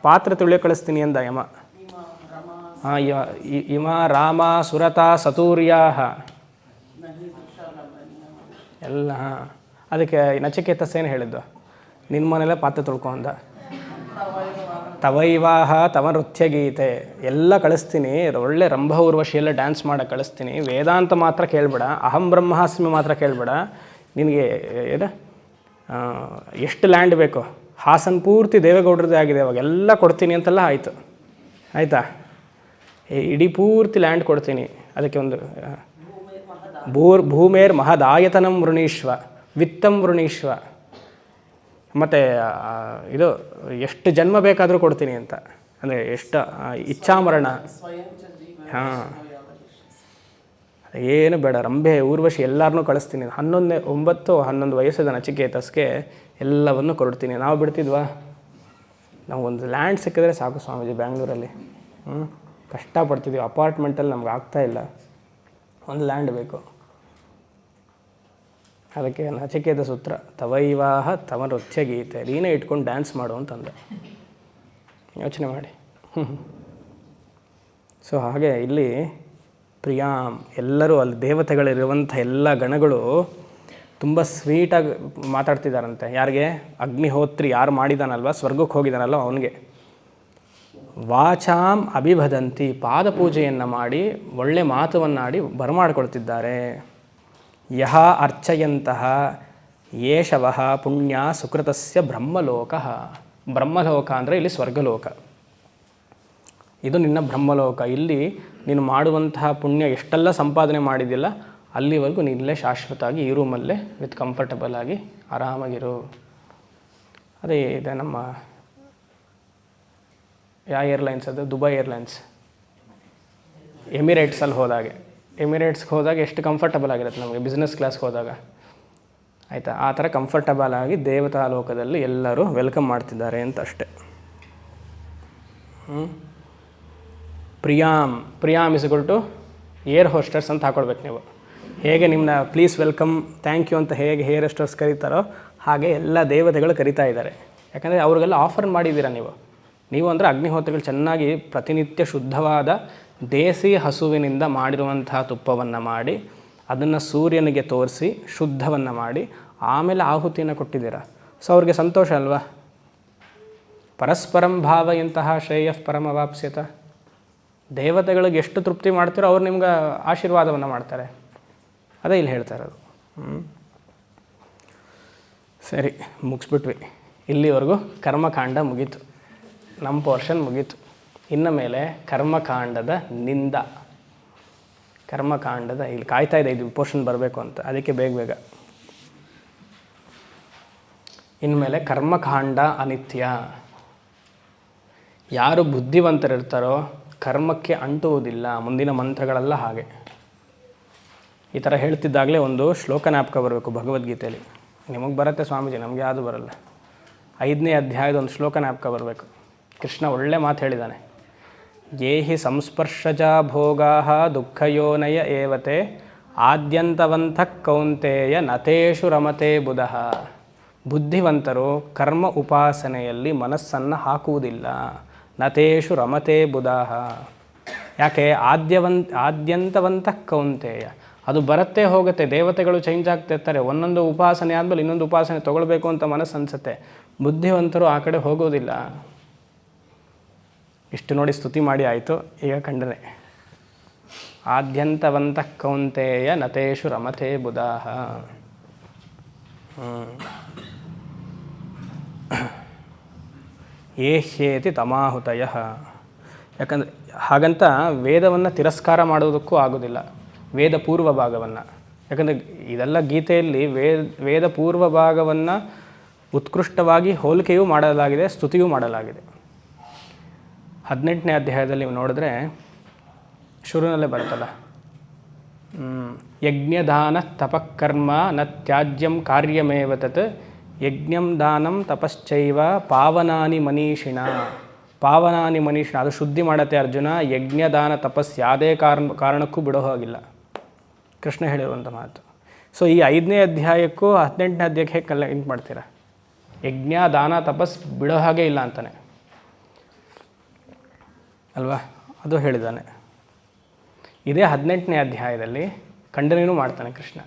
ಪಾತ್ರೆ ತುಳಿಯೋ ಕಳಿಸ್ತೀನಿ ಅಂದ ಯಮ. ಇಮ ರಾಮ ಸುರತಾ ಸತೂರ್ಯಾಹ ಎಲ್ಲ. ಅದಕ್ಕೆ ನಚಿಕೇತಸ್ ಏನು ಹೇಳಿದ್ದು? ನಿನ್ನ ಮನೆಯಲ್ಲೇ ಪಾತ್ರೆ ತುಳ್ಕೊ ಅಂದ. ತವೈವಾಹ ತವ ನೃತ್ಯ ಗೀತೆ ಎಲ್ಲ ಕಳಿಸ್ತೀನಿ, ಒಳ್ಳೆ ರಂಭ ಊರ್ವಶಿ ಎಲ್ಲ ಡ್ಯಾನ್ಸ್ ಮಾಡೋಕ್ಕೆ ಕಳಿಸ್ತೀನಿ. ವೇದಾಂತ ಮಾತ್ರ ಕೇಳಬೇಡ, ಅಹಂ ಬ್ರಹ್ಮಾಸ್ಮಿ ಮಾತ್ರ ಕೇಳಬೇಡ. ನಿನಗೆ ಏನು ಎಷ್ಟು ಲ್ಯಾಂಡ್ ಬೇಕು, ಹಾಸನ್ ಪೂರ್ತಿ ದೇವೇಗೌಡರದೇ ಆಗಿದೆ, ಅವಾಗೆಲ್ಲ ಕೊಡ್ತೀನಿ ಅಂತೆಲ್ಲ ಆಯಿತು. ಆಯಿತಾ? ಇಡೀ ಪೂರ್ತಿ ಲ್ಯಾಂಡ್ ಕೊಡ್ತೀನಿ. ಅದಕ್ಕೆ ಒಂದು ಭೂಮೇರ್ ಮಹದಾಯತನಂ ವೃಣೀಶ್ವ ವಿತ್ತಂ ವೃಣೀಶ್ವ, ಮತ್ತು ಇದು ಎಷ್ಟು ಜನ್ಮ ಬೇಕಾದರೂ ಕೊಡ್ತೀನಿ ಅಂತ, ಅಂದರೆ ಎಷ್ಟು ಇಚ್ಛಾಮರಣ. ಹಾಂ, ಏನು ಬೇಡ, ರಂಭೆ ಊರ್ವಶಿ ಎಲ್ಲರನ್ನೂ ಕಳಿಸ್ತೀನಿ. 11 ವಯಸ್ಸಿದ ನಚಿಕೇತಸ್ಗೆ ಎಲ್ಲವನ್ನು ಕೊಡ್ತೀನಿ. ನಾವು ಬಿಡ್ತಿದ್ವಾ? ನಾವು ಒಂದು ಲ್ಯಾಂಡ್ ಸಿಕ್ಕಿದ್ರೆ ಸಾಕು ಸ್ವಾಮೀಜಿ. ಬ್ಯಾಂಗ್ಳೂರಲ್ಲಿ ಕಷ್ಟಪಡ್ತಿದ್ದೀವಿ, ಅಪಾರ್ಟ್ಮೆಂಟಲ್ಲಿ ನಮ್ಗೆ ಆಗ್ತಾಯಿಲ್ಲ, ಒಂದು ಲ್ಯಾಂಡ್ ಬೇಕು. ಅದಕ್ಕೆ ನಚಿಕೇತ ಸೂತ್ರ ತವೈವಾಹ ತವ ನೃತ್ಯ ಗೀತೆ, ನೀನೇ ಇಟ್ಕೊಂಡು ಡ್ಯಾನ್ಸ್ ಮಾಡು ಅಂತಂದೆ. ಯೋಚನೆ ಮಾಡಿ. ಸೊ ಹಾಗೆ ಇಲ್ಲಿ ಪ್ರಿಯಾಂ, ಎಲ್ಲರೂ ಅಲ್ಲಿ ದೇವತೆಗಳಿರುವಂಥ ಎಲ್ಲ ಗಣಗಳು ತುಂಬ ಸ್ವೀಟಾಗಿ ಮಾತಾಡ್ತಿದ್ದಾರಂತೆ. ಯಾರಿಗೆ? ಅಗ್ನಿಹೋತ್ರಿ ಯಾರು ಮಾಡಿದಾನಲ್ವ, ಸ್ವರ್ಗಕ್ಕೆ ಹೋಗಿದ್ದಾನಲ್ವ ಅವನಿಗೆ. ವಾಚಾಂ ಅಭಿವದಂತಿ, ಪಾದಪೂಜೆಯನ್ನು ಮಾಡಿ ಒಳ್ಳೆ ಮಾತುವನ್ನಾಡಿ ಬರಮಾಡ್ಕೊಳ್ತಿದ್ದಾರೆ. ಯಹ ಅರ್ಚಯಂತಹ ಯೇಷವಃ ಪುಣ್ಯ ಸುಕೃತಸ್ಯ ಬ್ರಹ್ಮಲೋಕ. ಬ್ರಹ್ಮಲೋಕ ಅಂದರೆ ಇಲ್ಲಿ ಸ್ವರ್ಗಲೋಕ, ಇದು ನಿನ್ನ ಬ್ರಹ್ಮಲೋಕ. ಇಲ್ಲಿ ನೀನು ಮಾಡುವಂತಹ ಪುಣ್ಯ ಎಷ್ಟೆಲ್ಲ ಸಂಪಾದನೆ ಮಾಡಿದ್ದಿಲ್ಲ, ಅಲ್ಲಿವರೆಗೂ ನೀನಲ್ಲೇ ಶಾಶ್ವತವಾಗಿ ಈ ರೂಮಲ್ಲೇ ವಿತ್ ಕಂಫರ್ಟಬಲ್ ಆಗಿ ಆರಾಮಾಗಿರು. ಅದೇ ಇದೆ ನಮ್ಮ ಯಾವ ಏರ್ಲೈನ್ಸ್ ಅದು? ದುಬೈ ಏರ್ಲೈನ್ಸ್, ಎಮಿರೇಟ್ಸಲ್ಲಿ ಹೋದಾಗೆ. ಎಮಿರೇಟ್ಸ್ಗೆ ಹೋದಾಗ ಎಷ್ಟು ಕಂಫರ್ಟಬಲ್ ಆಗಿರುತ್ತೆ ನಮಗೆ ಬಿಸ್ನೆಸ್ ಕ್ಲಾಸ್ಗೆ ಹೋದಾಗ. ಆಯಿತಾ? ಆ ಥರ ಕಂಫರ್ಟಬಲ್ ಆಗಿ ದೇವತಾ ಲೋಕದಲ್ಲಿ ಎಲ್ಲರೂ ವೆಲ್ಕಮ್ ಮಾಡ್ತಿದ್ದಾರೆ ಅಂತ ಅಷ್ಟೆ. ಪ್ರಿಯಾಮ್ is equal to air hostesses ಅಂತ ಹಾಕೊಳ್ಬೇಕು ನೀವು. ಹೇಗೆ ನಿಮ್ಮನ್ನ ಪ್ಲೀಸ್ ವೆಲ್ಕಮ್ ಥ್ಯಾಂಕ್ ಯು ಅಂತ ಹೇಗೆ ಏರ್ ಹೋಸ್ಟರ್ಸ್ ಕರೀತಾರೋ ಹಾಗೆ ಎಲ್ಲ ದೇವತೆಗಳು ಕರೀತಾ ಇದ್ದಾರೆ. ಯಾಕಂದರೆ ಅವ್ರಿಗೆಲ್ಲ ಆಫರ್ ಮಾಡಿದ್ದೀರಾ ನೀವು ಅಂದರೆ ಅಗ್ನಿಹೋತ್ರಗಳು ಚೆನ್ನಾಗಿ ಪ್ರತಿನಿತ್ಯ ಶುದ್ಧವಾದ ದೇಸಿ ಹಸುವಿನಿಂದ ಮಾಡಿರುವಂತಹ ತುಪ್ಪವನ್ನು ಮಾಡಿ ಅದನ್ನು ಸೂರ್ಯನಿಗೆ ತೋರಿಸಿ ಶುದ್ಧವನ್ನು ಮಾಡಿ ಆಮೇಲೆ ಆಹುತಿಯನ್ನು ಕೊಟ್ಟಿದ್ದೀರಾ. ಸೊ ಅವ್ರಿಗೆ ಸಂತೋಷ ಅಲ್ವಾ? ಪರಸ್ಪರಂ ಭಾವಯಂತಹ ಶ್ರೇಯಃ ಪರಮವಾಪ್ಸ್ಯತ. ದೇವತೆಗಳಿಗೆ ಎಷ್ಟು ತೃಪ್ತಿ ಮಾಡ್ತೀರೋ ಅವ್ರು ನಿಮ್ಗೆ ಆಶೀರ್ವಾದವನ್ನು ಮಾಡ್ತಾರೆ. ಅದೇ ಇಲ್ಲಿ ಹೇಳ್ತಾ ಇರೋದು. ಸರಿ, ಮುಗಿಸ್ಬಿಟ್ವಿ. ಇಲ್ಲಿವರೆಗೂ ಕರ್ಮಕಾಂಡ ಮುಗೀತು, ನಮ್ಮ ಪೋರ್ಷನ್ ಮುಗೀತು. ಇನ್ನು ಮೇಲೆ ಕರ್ಮಕಾಂಡದ ನಿಂದ. ಕರ್ಮಕಾಂಡದ ಇಲ್ಲಿ ಕಾಯ್ತಾ ಇದೆ ಇದು ಪೋರ್ಷನ್ ಬರಬೇಕು ಅಂತ, ಅದಕ್ಕೆ ಬೇಗ ಬೇಗ. ಇನ್ಮೇಲೆ ಕರ್ಮಕಾಂಡ ಅನಿತ್ಯ. ಯಾರು ಬುದ್ಧಿವಂತರಿರ್ತಾರೋ ಕರ್ಮಕ್ಕೆ ಅಂಟುವುದಿಲ್ಲ. ಮುಂದಿನ ಮಂತ್ರಗಳೆಲ್ಲ ಹಾಗೆ. ಈ ಥರ ಹೇಳ್ತಿದ್ದಾಗಲೇ ಒಂದು ಶ್ಲೋಕ ಜ್ಞಾಪಕ ಬರಬೇಕು ಭಗವದ್ಗೀತೆಯಲ್ಲಿ. ನಿಮಗೆ ಬರುತ್ತೆ ಸ್ವಾಮೀಜಿ, ನಮಗೆ ಯಾವುದು ಬರಲ್ಲ. 5ನೇ ಅಧ್ಯಾಯದ ಒಂದು ಶ್ಲೋಕ ಜ್ಞಾಪಕ ಬರಬೇಕು. ಕೃಷ್ಣ ಒಳ್ಳೆ ಮಾತು ಹೇಳಿದ್ದಾನೆ. ಯೇ ಹಿ ಸಂಸ್ಪರ್ಶಜ ಭೋಗಾ ದುಃಖಯೋನಯ ಏವತೆ ಆದ್ಯಂತವಂತ ಕೌಂತೆಯ ನತೇಷು ರಮತೆ ಬುಧಃ. ಬುದ್ಧಿವಂತರು ಕರ್ಮ ಉಪಾಸನೆಯಲ್ಲಿ ಮನಸ್ಸನ್ನು ಹಾಕುವುದಿಲ್ಲ. ನತೇಷು ರಮತೆ ಬುಧಃ. ಯಾಕೆ? ಆದ್ಯಂತವಂತ ಕೌಂತೆಯ. ಅದು ಬರುತ್ತೆ ಹೋಗುತ್ತೆ, ದೇವತೆಗಳು ಚೇಂಜ್ ಆಗ್ತಿರ್ತಾರೆ. ಒಂದೊಂದು ಉಪಾಸನೆ ಆದಮೇಲೆ ಇನ್ನೊಂದು ಉಪಾಸನೆ ತೊಗೊಳ್ಬೇಕು ಅಂತ ಮನಸ್ಸು ಅನಿಸುತ್ತೆ. ಬುದ್ಧಿವಂತರು ಆ ಕಡೆ ಹೋಗೋದಿಲ್ಲ. ಇಷ್ಟು ನೋಡಿ ಸ್ತುತಿ ಮಾಡಿ ಆಯಿತು. ಈಗ ಖಂಡನೆ. ಆದ್ಯಂತವಂತ ಕೌಂತೆಯ ನತೇಷು ರಮತೆ ಬುಧಃ. ಏಹ್ಯೇತಿ ತಮಾಹುತಯ. ಯಾಕಂದರೆ ಹಾಗಂತ ವೇದವನ್ನು ತಿರಸ್ಕಾರ ಮಾಡೋದಕ್ಕೂ ಆಗೋದಿಲ್ಲ, ವೇದ ಪೂರ್ವ ಭಾಗವನ್ನು. ಯಾಕಂದರೆ ಇದೆಲ್ಲ ಗೀತೆಯಲ್ಲಿ ವೇದ ಪೂರ್ವ ಭಾಗವನ್ನು ಉತ್ಕೃಷ್ಟವಾಗಿ ಹೋಲಿಕೆಯೂ ಮಾಡಲಾಗಿದೆ, ಸ್ತುತಿಯೂ ಮಾಡಲಾಗಿದೆ. 18ನೇ ಅಧ್ಯಾಯದಲ್ಲಿ ನೀವು ನೋಡಿದ್ರೆ ಶುರುನಲ್ಲೇ ಬರುತ್ತಲ್ಲ, ಯಜ್ಞದಾನ ತಪಕರ್ಮ ನ ತ್ಯಾಜ್ಯಂ ಕಾರ್ಯಮೇವ ತತ್ ಯಜ್ಞಂ ದಾನಂ ತಪಶ್ಚೈವ ಪಾವನಾನಿ ಮನೀಷಿಣ. ಪಾವನಾನಿ ಮನೀಷಿಣ, ಅದು ಶುದ್ಧಿ ಮಾಡತ್ತೆ ಅರ್ಜುನ. ಯಜ್ಞದಾನ ತಪಸ್ಸು ಯಾವುದೇ ಕಾರಣಕ್ಕೂ ಬಿಡೋ ಹೋಗಿಲ್ಲ, ಕೃಷ್ಣ ಹೇಳಿರುವಂಥ ಮಾತು. ಸೊ ಈ 5ನೇ ಅಧ್ಯಾಯಕ್ಕೂ 18ನೇ ಅಧ್ಯಾಯಕ್ಕೆ ಹೇಗೆ ಲಿಂಕ್ ಮಾಡ್ತೀರಾ? ಯಜ್ಞ ದಾನ ತಪಸ್ ಬಿಡೋ ಹಾಗೆ ಇಲ್ಲ ಅಂತಾನೆ ಅಲ್ವಾ? ಅದು ಹೇಳಿದ್ದಾನೆ. ಇದೇ 18ನೇ ಅಧ್ಯಾಯದಲ್ಲಿ ಖಂಡನೆಯೂ ಮಾಡ್ತಾನೆ ಕೃಷ್ಣ.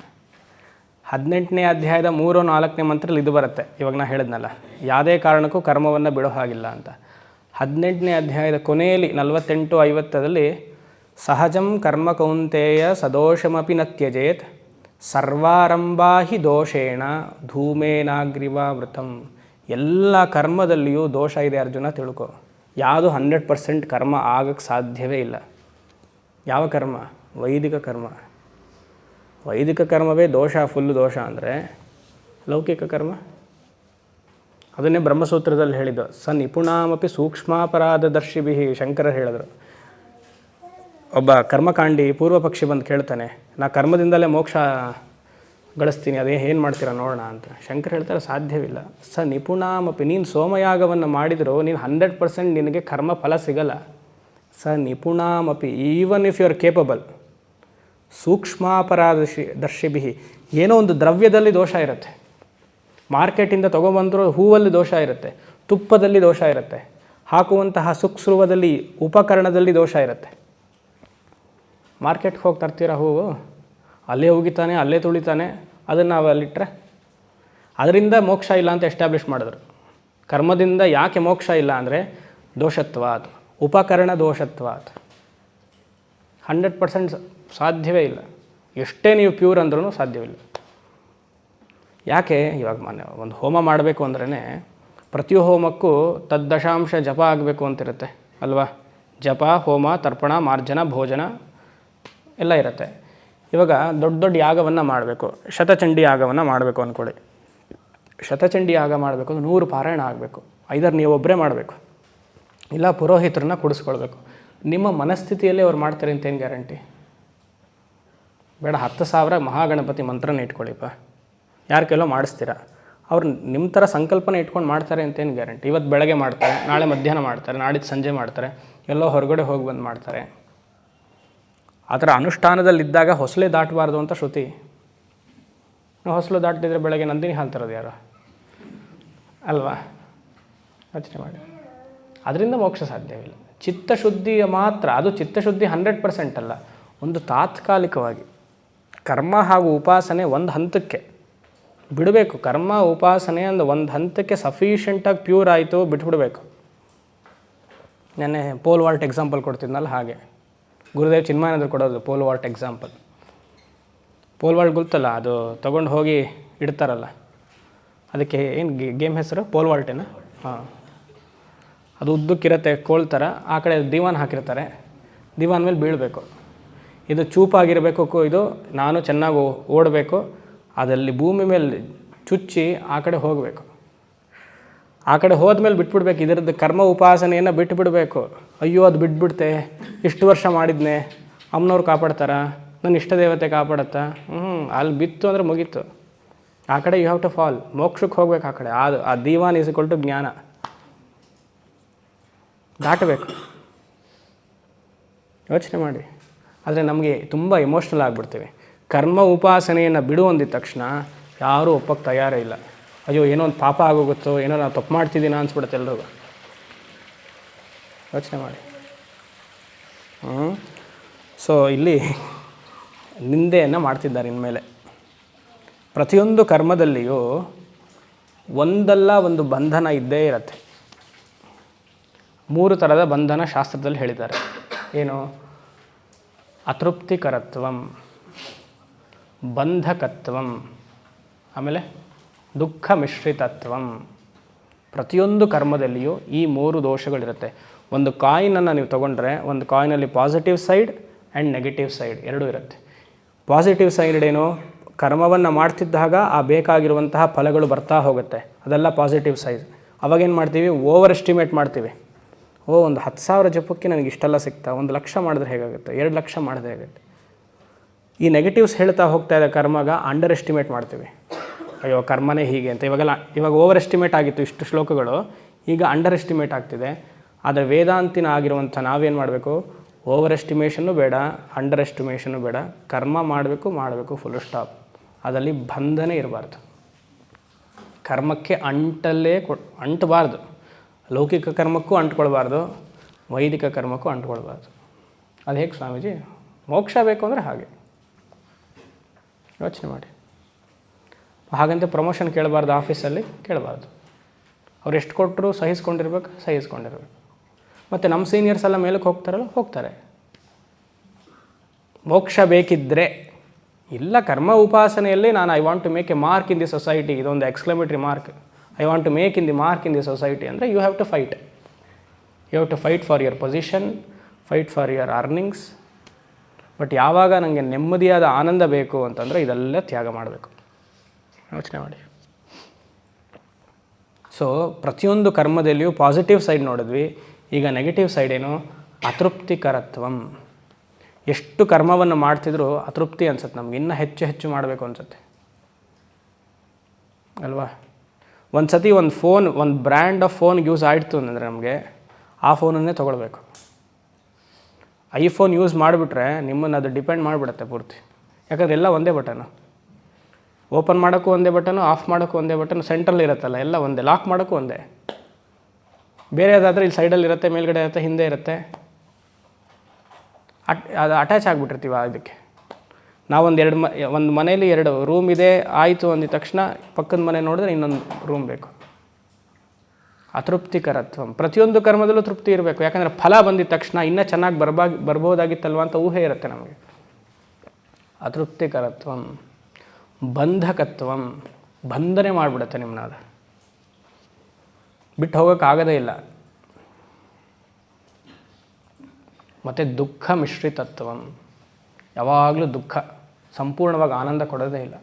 18ನೇ ಅಧ್ಯಾಯದ 3-4ನೇ ಮಂತ್ರದಲ್ಲಿ ಇದು ಬರುತ್ತೆ. ಇವಾಗ ನಾ ಹೇಳಿದ್ನಲ್ಲ, ಯಾವುದೇ ಕಾರಣಕ್ಕೂ ಕರ್ಮವನ್ನು ಬಿಡೋ ಹಾಗಿಲ್ಲ ಅಂತ. 18ನೇ ಅಧ್ಯಾಯದ ಕೊನೆಯಲ್ಲಿ 48-50ರಲ್ಲಿ ಸಹಜಂ ಕರ್ಮ ಕೌಂತೆಯ ಸದೋಷಮಪಿ ನ ತ್ಯಜೇತ್ ಸರ್ವಾರಂಭಾ ಹಿ ದೋಷೇಣ ಧೂಮೇನಾಗ್ರಿವಾವೃತಂ. ಎಲ್ಲ ಕರ್ಮದಲ್ಲಿಯೂ ದೋಷ ಇದೆ ಅರ್ಜುನ, ತಿಳ್ಕೊ. ಯಾವುದು 100% ಕರ್ಮ ಆಗಕ್ಕೆ ಸಾಧ್ಯವೇ ಇಲ್ಲ. ಯಾವ ಕರ್ಮ? ವೈದಿಕ ಕರ್ಮ. ವೈದಿಕ ಕರ್ಮವೇ ದೋಷ, ಫುಲ್ಲು ದೋಷ ಅಂದರೆ ಲೌಕಿಕ ಕರ್ಮ. ಅದನ್ನೇ ಬ್ರಹ್ಮಸೂತ್ರದಲ್ಲಿ ಹೇಳಿದ್ದು. ಸ ನಿಪುಣಾಮಪಿ ಸೂಕ್ಷ್ಮಾಪರಾಧದರ್ಶಿಭಿ. ಶಂಕರ ಹೇಳಿದರು. ಒಬ್ಬ ಕರ್ಮಕಾಂಡಿ ಪೂರ್ವ ಪಕ್ಷಿ ಬಂದು ಕೇಳ್ತಾನೆ, ನಾ ಕರ್ಮದಿಂದಲೇ ಮೋಕ್ಷ ಗಳಿಸ್ತೀನಿ, ಅದೇ ಏನು ಮಾಡ್ತೀರಾ ನೋಡೋಣ ಅಂತ. ಶಂಕರ ಹೇಳ್ತಾರೆ, ಸಾಧ್ಯವಿಲ್ಲ. ಸ ನಿಪುಣಾಮಪಿ. ನೀನು ಸೋಮಯಾಗವನ್ನು ಮಾಡಿದರೂ ನೀನು 100% ನಿನಗೆ ಕರ್ಮ ಫಲ ಸಿಗಲ್ಲ. ಸ ನಿಪುಣಾಮಪಿ, even if you are capable. ಸೂಕ್ಷ್ಮಾಪರಾಧದರ್ಶಿಭಿ. ಏನೋ ಒಂದು ದ್ರವ್ಯದಲ್ಲಿ ದೋಷ ಇರುತ್ತೆ, ಮಾರ್ಕೆಟಿಂದ ತೊಗೊಬಂದರೂ ಹೂವಲ್ಲಿ ದೋಷ ಇರುತ್ತೆ, ತುಪ್ಪದಲ್ಲಿ ದೋಷ ಇರುತ್ತೆ, ಹಾಕುವಂತಹ ಸುಕ್ಸ್ರುವದಲ್ಲಿ ಉಪಕರಣದಲ್ಲಿ ದೋಷ ಇರುತ್ತೆ. ಮಾರ್ಕೆಟ್ಗೆ ಹೋಗಿ ತರ್ತೀರ ಹೂವು, ಅಲ್ಲೇ ಉಗಿತಾನೆ, ಅಲ್ಲೇ ತುಳಿತಾನೆ, ಅದನ್ನು ನಾವು ಅಲ್ಲಿಟ್ಟರೆ ಅದರಿಂದ ಮೋಕ್ಷ ಇಲ್ಲ ಅಂತ ಎಸ್ಟಾಬ್ಲಿಷ್ ಮಾಡಿದ್ರು. ಕರ್ಮದಿಂದ ಯಾಕೆ ಮೋಕ್ಷ ಇಲ್ಲ ಅಂದರೆ ದೋಷತ್ವಾತ್, ಉಪಕರಣ ದೋಷತ್ವಾತ್. 100% ಸಾಧ್ಯವೇ ಇಲ್ಲ. ಎಷ್ಟೇ ನೀವು ಪ್ಯೂರ್ ಅಂದ್ರೂ ಸಾಧ್ಯವಿಲ್ಲ. ಯಾಕೆ? ಇವಾಗ ಒಂದು ಹೋಮ ಮಾಡಬೇಕು ಅಂದ್ರೇ ಪ್ರತಿ ಹೋಮಕ್ಕೂ ತದ್ದಶಾಂಶ ಜಪ ಆಗಬೇಕು ಅಂತಿರುತ್ತೆ ಅಲ್ವಾ? ಜಪ, ಹೋಮ, ತರ್ಪಣ, ಮಾರ್ಜನ, ಭೋಜನ ಎಲ್ಲ ಇರುತ್ತೆ. ಇವಾಗ ದೊಡ್ಡ ದೊಡ್ಡ ಯಾಗವನ್ನು ಮಾಡಬೇಕು, ಶತಚಂಡಿ ಯಾಗವನ್ನು ಮಾಡಬೇಕು ಅಂದ್ಕೊಳ್ಳಿ. ಶತಚಂಡಿ ಯಾಗ ಮಾಡಬೇಕು ಅಂದ್ರೆ 100 ಪಾರಾಯಣ ಆಗಬೇಕು. ಐದರ್ ನೀವು ಒಬ್ಬರೇ ಮಾಡಬೇಕು, ಇಲ್ಲ ಪುರೋಹಿತರನ್ನ ಕೂಡಿಸ್ಕೊಳ್ಬೇಕು. ನಿಮ್ಮ ಮನಸ್ಥಿತಿಯಲ್ಲಿ ಅವ್ರು ಮಾಡ್ತಾರೆ ಅಂತ ಏನು ಗ್ಯಾರಂಟಿ? ಬೇಡ, 10,000 ಮಹಾಗಣಪತಿ ಮಂತ್ರನ ಇಟ್ಕೊಳ್ಳಿಪ್ಪ, ಯಾರು ಕೆಲೋ ಮಾಡಿಸ್ತೀರಾ, ಅವ್ರು ನಿಮ್ಮ ಥರ ಸಂಕಲ್ಪನೆ ಇಟ್ಕೊಂಡು ಮಾಡ್ತಾರೆ ಅಂತೇನು ಗ್ಯಾರಂಟಿ? ಇವತ್ತು ಬೆಳಗ್ಗೆ ಮಾಡ್ತಾರೆ, ನಾಳೆ ಮಧ್ಯಾಹ್ನ ಮಾಡ್ತಾರೆ, ನಾಡಿದ್ದು ಸಂಜೆ ಮಾಡ್ತಾರೆ, ಎಲ್ಲೋ ಹೊರಗಡೆ ಹೋಗಿ ಬಂದು ಮಾಡ್ತಾರೆ. ಆ ಥರ ಅನುಷ್ಠಾನದಲ್ಲಿದ್ದಾಗ ಹೊಸಲೇ ದಾಟಬಾರ್ದು ಅಂತ ಶ್ರುತಿ. ಹೊಸಲು ದಾಟಿದ್ರೆ ಬೆಳಗ್ಗೆ ನಂದಿನಿ ಹಾಲು ತರೋದು ಯಾರು ಅಲ್ವಾ? ಯೋಚನೆ ಮಾಡಿ. ಅದರಿಂದ ಮೋಕ್ಷ ಸಾಧ್ಯವಿಲ್ಲ. ಚಿತ್ತಶುದ್ಧಿಯ ಮಾತ್ರ, ಅದು ಚಿತ್ತಶುದ್ಧಿ 100% ಅಲ್ಲ, ಒಂದು ತಾತ್ಕಾಲಿಕವಾಗಿ. ಕರ್ಮ ಹಾಗೂ ಉಪಾಸನೆ ಒಂದು ಹಂತಕ್ಕೆ ಬಿಡಬೇಕು. ಕರ್ಮ ಉಪಾಸನೆ ಅಂದ್ರೆ ಒಂದು ಹಂತಕ್ಕೆ ಸಫಿಷಿಯೆಂಟಾಗಿ ಪ್ಯೂರ್ ಆಯಿತು, ಬಿಟ್ಬಿಡಬೇಕು. ನೆನ್ನೆ ಪೋಲ್ ವಾಲ್ಟ್ ಎಕ್ಸಾಂಪಲ್ ಕೊಡ್ತಿದ್ನಲ್ಲ, ಹಾಗೆ ಗುರುದೇವ್ ಚಿನ್ಮಯಾನಂದರು ಕೊಡೋದು pole vault example. Pole vault ಗೊತ್ತಲ್ಲ, ಅದು ತೊಗೊಂಡು ಹೋಗಿ ಇಡ್ತಾರಲ್ಲ, ಅದಕ್ಕೆ ಏನು ಗೇಮ್ ಹೆಸರು? ಪೋಲ್ ವಾಲ್ಟೇನಾ? ಹಾಂ. ಅದು ಉದ್ದಕ್ಕಿರುತ್ತೆ, ಕೋಲ್ ಥರ. ಆ ಕಡೆ ದಿವಾನ್ ಹಾಕಿರ್ತಾರೆ, ದಿವಾನ್ ಮೇಲೆ ಬೀಳಬೇಕು. ಇದು ಚೂಪಾಗಿರಬೇಕು, ಇದು ನಾನು ಚೆನ್ನಾಗಿ ಓಡಬೇಕು, ಅದಲ್ಲಿ ಭೂಮಿ ಮೇಲೆ ಚುಚ್ಚಿ ಆ ಕಡೆ ಹೋಗಬೇಕು. ಆ ಕಡೆ ಹೋದ್ಮೇಲೆ ಬಿಟ್ಬಿಡ್ಬೇಕು. ಇದರದ್ದು ಕರ್ಮ ಉಪಾಸನೆಯನ್ನು ಬಿಟ್ಟುಬಿಡಬೇಕು. ಅಯ್ಯೋ ಅದು ಬಿಟ್ಬಿಡ್ತೆ, ಇಷ್ಟು ವರ್ಷ ಮಾಡಿದ್ನೆ, ಅಮ್ಮನವ್ರು ಕಾಪಾಡ್ತಾರ, ನನ್ನ ಇಷ್ಟ ದೇವತೆ ಕಾಪಾಡುತ್ತಾ? ಅಲ್ಲಿ ಬಿತ್ತು ಅಂದರೆ ಮುಗೀತು. ಆ ಕಡೆ ಯು ಹ್ಯಾವ್ ಟು ಫಾಲ್, ಮೋಕ್ಷಕ್ಕೆ ಹೋಗ್ಬೇಕು. ಆ ಕಡೆ ಆ ದೀವಾನ್ ಈಸ್ ಈಕ್ವಲ್ ಟು ಜ್ಞಾನ, ದಾಟಬೇಕು. ಯೋಚನೆ ಮಾಡಿ. ಆದರೆ ನಮಗೆ ತುಂಬ ಎಮೋಷ್ನಲ್ ಆಗಿಬಿಡ್ತೀವಿ. ಕರ್ಮ ಉಪಾಸನೆಯನ್ನು ಬಿಡು ಅಂದಿದ ತಕ್ಷಣ ಯಾರೂ ಒಪ್ಪಕ್ಕೆ ತಯಾರೇ ಇಲ್ಲ. ಅಯ್ಯೋ ಏನೋ ಒಂದು ಪಾಪ ಆಗೋಗುತ್ತೋ, ಏನೋ ನಾವು ತಪ್ಪು ಮಾಡ್ತಿದ್ದೀನ ಅನ್ಸ್ಬಿಡುತ್ತೆ ಎಲ್ರಿಗೂ. ಯೋಚನೆ ಮಾಡಿ. ಸೊ ಇಲ್ಲಿ ನಿಂದೆಯನ್ನು ಮಾಡ್ತಿದ್ದಾರೆ ಇನ್ಮೇಲೆ. ಪ್ರತಿಯೊಂದು ಕರ್ಮದಲ್ಲಿಯೂ ಒಂದಲ್ಲ ಒಂದು ಬಂಧನ ಇದ್ದೇ ಇರುತ್ತೆ. 3 ಥರದ ಬಂಧನ ಶಾಸ್ತ್ರದಲ್ಲಿ ಹೇಳಿದ್ದಾರೆ. ಏನು? ಅತೃಪ್ತಿಕರತ್ವಂ, ಬಂಧಕತ್ವಂ, ಆಮೇಲೆ ದುಃಖ ಮಿಶ್ರಿತತ್ವಂ. ಪ್ರತಿಯೊಂದು ಕರ್ಮದಲ್ಲಿಯೂ ಈ 3 ದೋಷಗಳಿರುತ್ತೆ. ಒಂದು ಕಾಯಿನನ್ನು ನೀವು ತೊಗೊಂಡ್ರೆ ಒಂದು ಕಾಯಿನಲ್ಲಿ positive side and negative side ಎರಡೂ ಇರುತ್ತೆ. ಪಾಸಿಟಿವ್ ಸೈಡ್ ಏನು? ಕರ್ಮವನ್ನು ಮಾಡ್ತಿದ್ದಾಗ ಆ ಬೇಕಾಗಿರುವಂತಹ ಫಲಗಳು ಬರ್ತಾ ಹೋಗುತ್ತೆ, ಅದೆಲ್ಲ ಪಾಸಿಟಿವ್ ಸೈಡ್. ಅವಾಗೇನು ಮಾಡ್ತೀವಿ? ಓವರ್ ಎಸ್ಟಿಮೇಟ್ ಮಾಡ್ತೀವಿ. ಒಂದು 10,000 ಜಪಕ್ಕೆ ನನಗೆ ಇಷ್ಟೆಲ್ಲ ಸಿಗ್ತಾ, 1 ಲಕ್ಷ ಮಾಡಿದ್ರೆ ಹೇಗಾಗುತ್ತೆ, 2 ಲಕ್ಷ ಮಾಡಿದ್ರೆ ಹೇಗುತ್ತೆ. ಈ ನೆಗೆಟಿವ್ಸ್ ಹೇಳ್ತಾ ಹೋಗ್ತಾ ಇದೆ ಕರ್ಮಗ ಅಂಡರ್ ಎಸ್ಟಿಮೇಟ್ ಮಾಡ್ತೀವಿ. ಅಯ್ಯೋ ಕರ್ಮನೇ ಹೀಗೆ ಅಂತ. ಇವಾಗ ಓವರ್ ಎಸ್ಟಿಮೇಟ್ ಆಗಿತ್ತು ಇಷ್ಟು ಶ್ಲೋಕಗಳು, ಈಗ ಅಂಡರ್ ಎಸ್ಟಿಮೇಟ್ ಆಗ್ತಿದೆ. ಆದರೆ ವೇದಾಂತಿನ ಆಗಿರುವಂಥ ನಾವೇನು ಮಾಡಬೇಕು? ಓವರ್ ಎಸ್ಟಿಮೇಷನ್ನು ಬೇಡ, ಅಂಡರ್ ಎಸ್ಟಿಮೇಷನ್ನು ಬೇಡ. ಕರ್ಮ ಮಾಡಬೇಕು, ಫುಲ್ ಸ್ಟಾಪ್. ಅದರಲ್ಲಿ ಬಂಧನೇ ಇರಬಾರ್ದು. ಕರ್ಮಕ್ಕೆ ಅಂಟಬಾರ್ದು. ಲೌಕಿಕ ಕರ್ಮಕ್ಕೂ ಅಂಟ್ಕೊಳ್ಬಾರ್ದು, ವೈದಿಕ ಕರ್ಮಕ್ಕೂ ಅಂಟ್ಕೊಳ್ಬಾರ್ದು. ಅದು ಹೇಗೆ ಸ್ವಾಮೀಜಿ? ಮೋಕ್ಷ ಬೇಕು ಅಂದರೆ ಹಾಗೆ. ಯೋಚನೆ ಮಾಡಿ. ಹಾಗಂತ ಪ್ರಮೋಷನ್ ಕೇಳಬಾರ್ದು, ಆಫೀಸಲ್ಲಿ ಕೇಳಬಾರ್ದು. ಅವ್ರು ಎಷ್ಟು ಕೊಟ್ಟರು ಸಹಿಸ್ಕೊಂಡಿರ್ಬೇಕು. ಮತ್ತು ನಮ್ಮ ಸೀನಿಯರ್ಸ್ ಎಲ್ಲ ಮೇಲಕ್ಕೆ ಹೋಗ್ತಾರಲ್ಲ, ಹೋಗ್ತಾರೆ. ಮೋಕ್ಷ ಬೇಕಿದ್ದರೆ ಇಲ್ಲ. ಕರ್ಮ ಉಪಾಸನೆಯಲ್ಲಿ ನಾನು I want to make a mark in the society, ಇದೊಂದು exclamatory mark, I want to make in the mark in the society ಅಂದರೆ you have to fight. You have to fight for your position, fight for your earnings. But ಯಾವಾಗ ನನಗೆ ನೆಮ್ಮದಿಯಾದ ಆನಂದ ಬೇಕು ಅಂತಂದರೆ ಇದೆಲ್ಲ ತ್ಯಾಗ ಮಾಡಬೇಕು. ಯೋಚನೆ ಮಾಡಿ. ಸೊ ಪ್ರತಿಯೊಂದು ಕರ್ಮದಲ್ಲಿಯೂ ಪಾಸಿಟಿವ್ ಸೈಡ್ ನೋಡಿದ್ವಿ. ಈಗ ನೆಗೆಟಿವ್ ಸೈಡ್ ಏನು? ಅತೃಪ್ತಿಕರತ್ವಂ. ಎಷ್ಟು ಕರ್ಮವನ್ನು ಮಾಡ್ತಿದ್ರೂ ಅತೃಪ್ತಿ ಅನ್ಸುತ್ತೆ ನಮ್ಗೆ, ಇನ್ನೂ ಹೆಚ್ಚು ಮಾಡಬೇಕು ಅನ್ಸುತ್ತೆ ಅಲ್ವಾ? ಒಂದು ಸತಿ ಒಂದು ಫೋನ್, ಒಂದು ಬ್ರ್ಯಾಂಡ್ ಆಫ್ ಫೋನ್ ಯೂಸ್ ಆಯಿತು ಅಂದರೆ ನಮಗೆ ಆ ಫೋನನ್ನೇ ತೊಗೊಳ್ಬೇಕು. ಐಫೋನ್ ಯೂಸ್ ಮಾಡಿಬಿಟ್ರೆ ನಿಮ್ಮನ್ನು ಅದು ಡಿಪೆಂಡ್ ಮಾಡಿಬಿಡುತ್ತೆ ಪೂರ್ತಿ. ಯಾಕಂದರೆ ಎಲ್ಲ ಒಂದೇ ಬಟನು, ಓಪನ್ ಮಾಡೋಕ್ಕೂ ಒಂದೇ ಬಟನು, ಆಫ್ ಮಾಡೋಕ್ಕೂ ಒಂದೇ ಬಟನು, ಸೆಂಟ್ರಲ್ಲಿ ಇರುತ್ತಲ್ಲ ಎಲ್ಲ ಒಂದೇ, ಲಾಕ್ ಮಾಡೋಕ್ಕೂ ಒಂದೇ. ಬೇರೆದಾದರೆ ಇಲ್ಲಿ ಸೈಡಲ್ಲಿ ಇರುತ್ತೆ, ಮೇಲ್ಗಡೆ ಇರುತ್ತೆ, ಹಿಂದೆ ಇರುತ್ತೆ. ಅದು ಅಟ್ಯಾಚ್ ಆಗಿಬಿಟ್ಟಿರ್ತೀವಿ ಇದಕ್ಕೆ. ನಾವೊಂದು ಒಂದು ಮನೇಲಿ 2 ರೂಮ್ ಇದೆ ಆಯಿತು ಅಂದಿದ ತಕ್ಷಣ ಪಕ್ಕದ ಮನೆ ನೋಡಿದ್ರೆ ಇನ್ನೊಂದು ರೂಮ್ ಬೇಕು. ಅತೃಪ್ತಿಕರತ್ವ. ಪ್ರತಿಯೊಂದು ಕರ್ಮದಲ್ಲೂ ತೃಪ್ತಿ ಇರಬೇಕು. ಯಾಕಂದರೆ ಫಲ ಬಂದಿದ ತಕ್ಷಣ ಇನ್ನೂ ಚೆನ್ನಾಗಿ ಬರ್ಬೋದಾಗಿತ್ತಲ್ವ ಅಂತ ಊಹೆ ಇರುತ್ತೆ ನಮಗೆ. ಅತೃಪ್ತಿಕರತ್ವಂ, ಬಂಧಕತ್ವಂ. ಬಂಧನೆ ಮಾಡಿಬಿಡುತ್ತೆ ನಿಮ್ಮನ್ನ, ಅದು ಬಿಟ್ಟು ಹೋಗೋಕ್ಕಾಗದೇ ಇಲ್ಲ. ಮತ್ತು ದುಃಖ ಮಿಶ್ರಿತತ್ವಂ. ಯಾವಾಗಲೂ ದುಃಖ, ಸಂಪೂರ್ಣವಾಗಿ ಆನಂದ ಕೊಡೋದೇ ಇಲ್ಲ.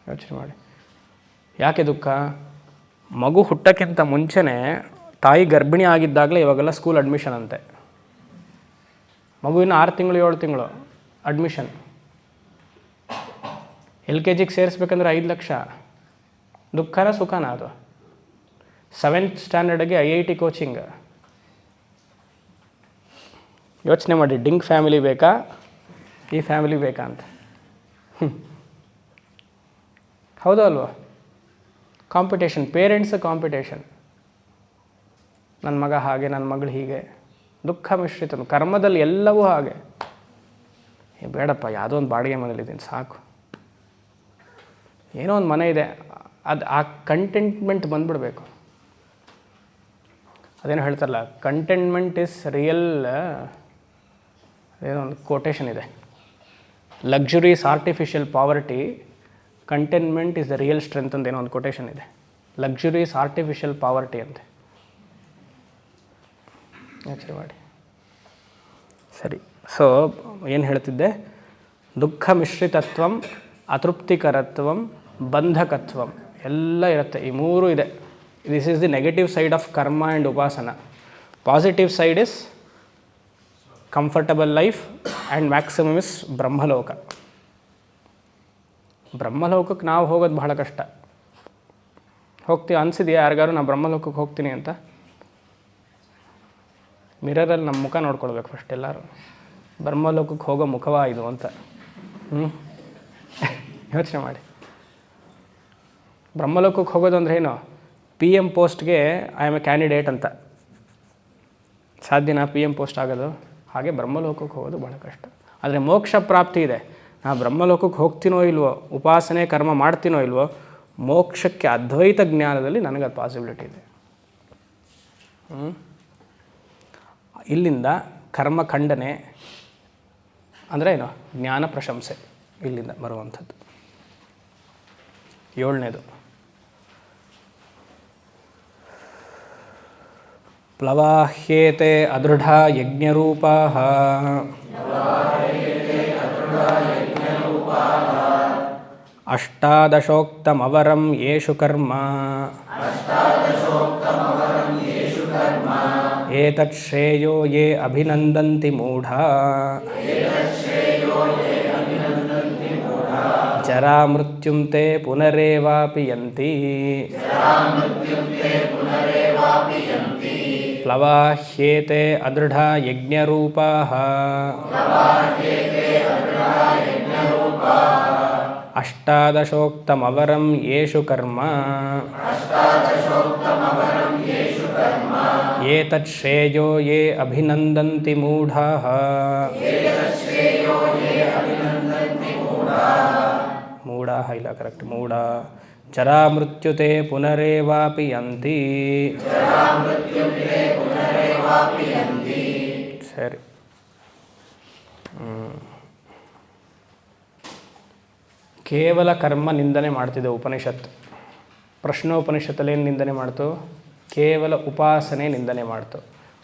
ಯೋಚನೆ ಮಾಡಿ. ಯಾಕೆ ದುಃಖ? ಮಗು ಹುಟ್ಟೋಕ್ಕಿಂತ ಮುಂಚೆನೇ ತಾಯಿ ಗರ್ಭಿಣಿ ಆಗಿದ್ದಾಗಲೇ ಇವಾಗೆಲ್ಲ ಸ್ಕೂಲ್ ಅಡ್ಮಿಷನ್ ಅಂತೆ. ಮಗುವಿನ 6 ತಿಂಗಳು 7 ತಿಂಗಳು ಅಡ್ಮಿಷನ್. LKG ಸೇರಿಸ್ಬೇಕಂದ್ರೆ 5 ಲಕ್ಷ. ದುಃಖನ ಸುಖನ ಅದು? 7th ಸ್ಟ್ಯಾಂಡರ್ಡ್ಗೆ IIT coaching. ಯೋಚನೆ ಮಾಡಿ, ಡಿಂಕ್ ಫ್ಯಾಮಿಲಿ ಬೇಕಾ, ಈ ಫ್ಯಾಮಿಲಿ ಬೇಕಾ ಅಂತ. ಹೌದಾ ಅಲ್ವಾ? Competition, parents competition. ನನ್ನ ಮಗ ಹಾಗೆ, ನನ್ನ ಮಗಳು ಹೀಗೆ. ದುಃಖ ಮಿಶ್ರಿತ. ಕರ್ಮದಲ್ಲಿ ಎಲ್ಲವೂ ಹಾಗೆ. ಬೇಡಪ್ಪ, ಯಾವುದೋ ಒಂದು ಬಾಡಿಗೆ ಮನೇಲಿದ್ದೀನಿ ಸಾಕು, ಏನೋ ಒಂದು ಮನೆ ಇದೆ, ಅದು ಆ ಕಂಟೆಂಟ್ಮೆಂಟ್ ಬಂದುಬಿಡಬೇಕು. ಅದೇನೋ ಹೇಳ್ತಾರಲ್ಲ, ಕಂಟೆಂಟ್ಮೆಂಟ್ ಇಸ್ ರಿಯಲ್, ಏನೋ ಒಂದು ಕೋಟೇಶನ್ ಇದೆ. Luxury is artificial poverty, contentment is the real strength ಅಂತ ಏನೋ ಒಂದು ಕೊಟೇಶನ್ ಇದೆ. ಲಕ್ಸುರಿ ಇಸ್ ಆರ್ಟಿಫಿಷಿಯಲ್ ಪಾವರ್ಟಿ ಅಂತೆ. ಯೋಚನೆ ಮಾಡಿ. ಸರಿ. ಸೊ ಏನು ಹೇಳ್ತಿದ್ದೆ, ದುಃಖ ಮಿಶ್ರಿತತ್ವಂ, ಅತೃಪ್ತಿಕರತ್ವಂ, ಬಂಧಕತ್ವಂ ಎಲ್ಲ ಇರುತ್ತೆ. ಈ ಮೂರು ಇದೆ. This is the negative side of karma and upasana. Positive side is comfortable life and maximum is Brahmaloka. ಬ್ರಹ್ಮಲೋಕಕ್ಕೆ ನಾವು ಹೋಗೋದು ಬಹಳ ಕಷ್ಟ. ಹೋಗ್ತೀವಿ ಅನಿಸಿದೆಯಾ ಯಾರಿಗಾರು ನಾನು ಬ್ರಹ್ಮಲೋಕಕ್ಕೆ ಹೋಗ್ತೀನಿ ಅಂತ? ಮಿರರಲ್ಲಿ ನಮ್ಮ ಮುಖ ನೋಡ್ಕೊಳ್ಬೇಕು ಫಸ್ಟ್ ಎಲ್ಲರೂ. ಬ್ರಹ್ಮಲೋಕಕ್ಕೆ ಹೋಗೋ ಮುಖವಾ ಇದು ಅಂತ ಯೋಚನೆ ಮಾಡಿ. ಬ್ರಹ್ಮಲೋಕಕ್ಕೆ ಹೋಗೋದು ಅಂದರೆ ಏನು? PM ಪೋಸ್ಟ್ಗೆ ಐ ಆಮ್ ಎ ಕ್ಯಾಂಡಿಡೇಟ್ ಅಂತ. ಸಾಧ್ಯನಾ PM ಪೋಸ್ಟ್ ಆಗೋದು? ಹಾಗೆ ಬ್ರಹ್ಮಲೋಕಕ್ಕೆ ಹೋಗೋದು ಭಾಳ ಕಷ್ಟ. ಆದರೆ ಮೋಕ್ಷ ಪ್ರಾಪ್ತಿ ಇದೆ. ನಾ ಬ್ರಹ್ಮಲೋಕಕ್ಕೆ ಹೋಗ್ತೀನೋ ಇಲ್ವೋ, ಉಪಾಸನೆ ಕರ್ಮ ಮಾಡ್ತೀನೋ ಇಲ್ವೋ, ಮೋಕ್ಷಕ್ಕೆ ಅದ್ವೈತ ಜ್ಞಾನದಲ್ಲಿ ನನಗೆ ಅದು ಪಾಸಿಬಿಲಿಟಿ ಇದೆ. ಇಲ್ಲಿಂದ ಕರ್ಮ ಖಂಡನೆ ಅಂದರೆ ಏನು? ಜ್ಞಾನ ಪ್ರಶಂಸೆ ಇಲ್ಲಿಂದ ಬರುವಂಥದ್ದು. 7ನೇದು ಪ್ಲವಾಹ್ಯೇತೆ ಅದೃಢ ಯಜ್ಞರೂಪಾಃ ಅಷ್ಟಾದಶೋಕ್ತಮವರಂ ಯೇಷು ಕರ್ಮ ಏತತ್ ಶ್ರೇಯೋ ಯೇ ಅಭಿನಂದಂತಿ ಮೂಢಾ ಜರಾ ಮೃತ್ಯುಂ ತೇ ಪುನರೇವಾಪಿ ಯಂತಿ. ಪ್ಲವಾಹ್ಯೇತೆ ಅದೃಢ ಯಜ್ಞರೂಪಾಃ ಅಷ್ಟಾದಶೋಕ್ತಮವರಂ ಯೇಷು ಕರ್ಮ ಏತತ್ ಶ್ರೇಯೋ ಯೇ ಅಭಿನಂದಂತಿ ಮೂಢಾಃ. ಮೂಢಾಃ ಇಲ್ಲ, ಕರೆಕ್ಟ್. ಮೂಢ ಜರಾ ಮೃತ್ಯುತೆ ಪುನರೇವಾಪಿ ಯಂತಿ. ಸರಿ. ಕೇವಲ ಕರ್ಮ ನಿಂದನೆ ಮಾಡ್ತಿದೆ ಉಪನಿಷತ್. ಪ್ರಶ್ನೋಪನಿಷತ್ತಲ್ಲಿ ಏನು ನಿಂದನೆ ಮಾಡ್ತು? ಕೇವಲ ಉಪಾಸನೆ ನಿಂದನೆ ಮಾಡ್ತು.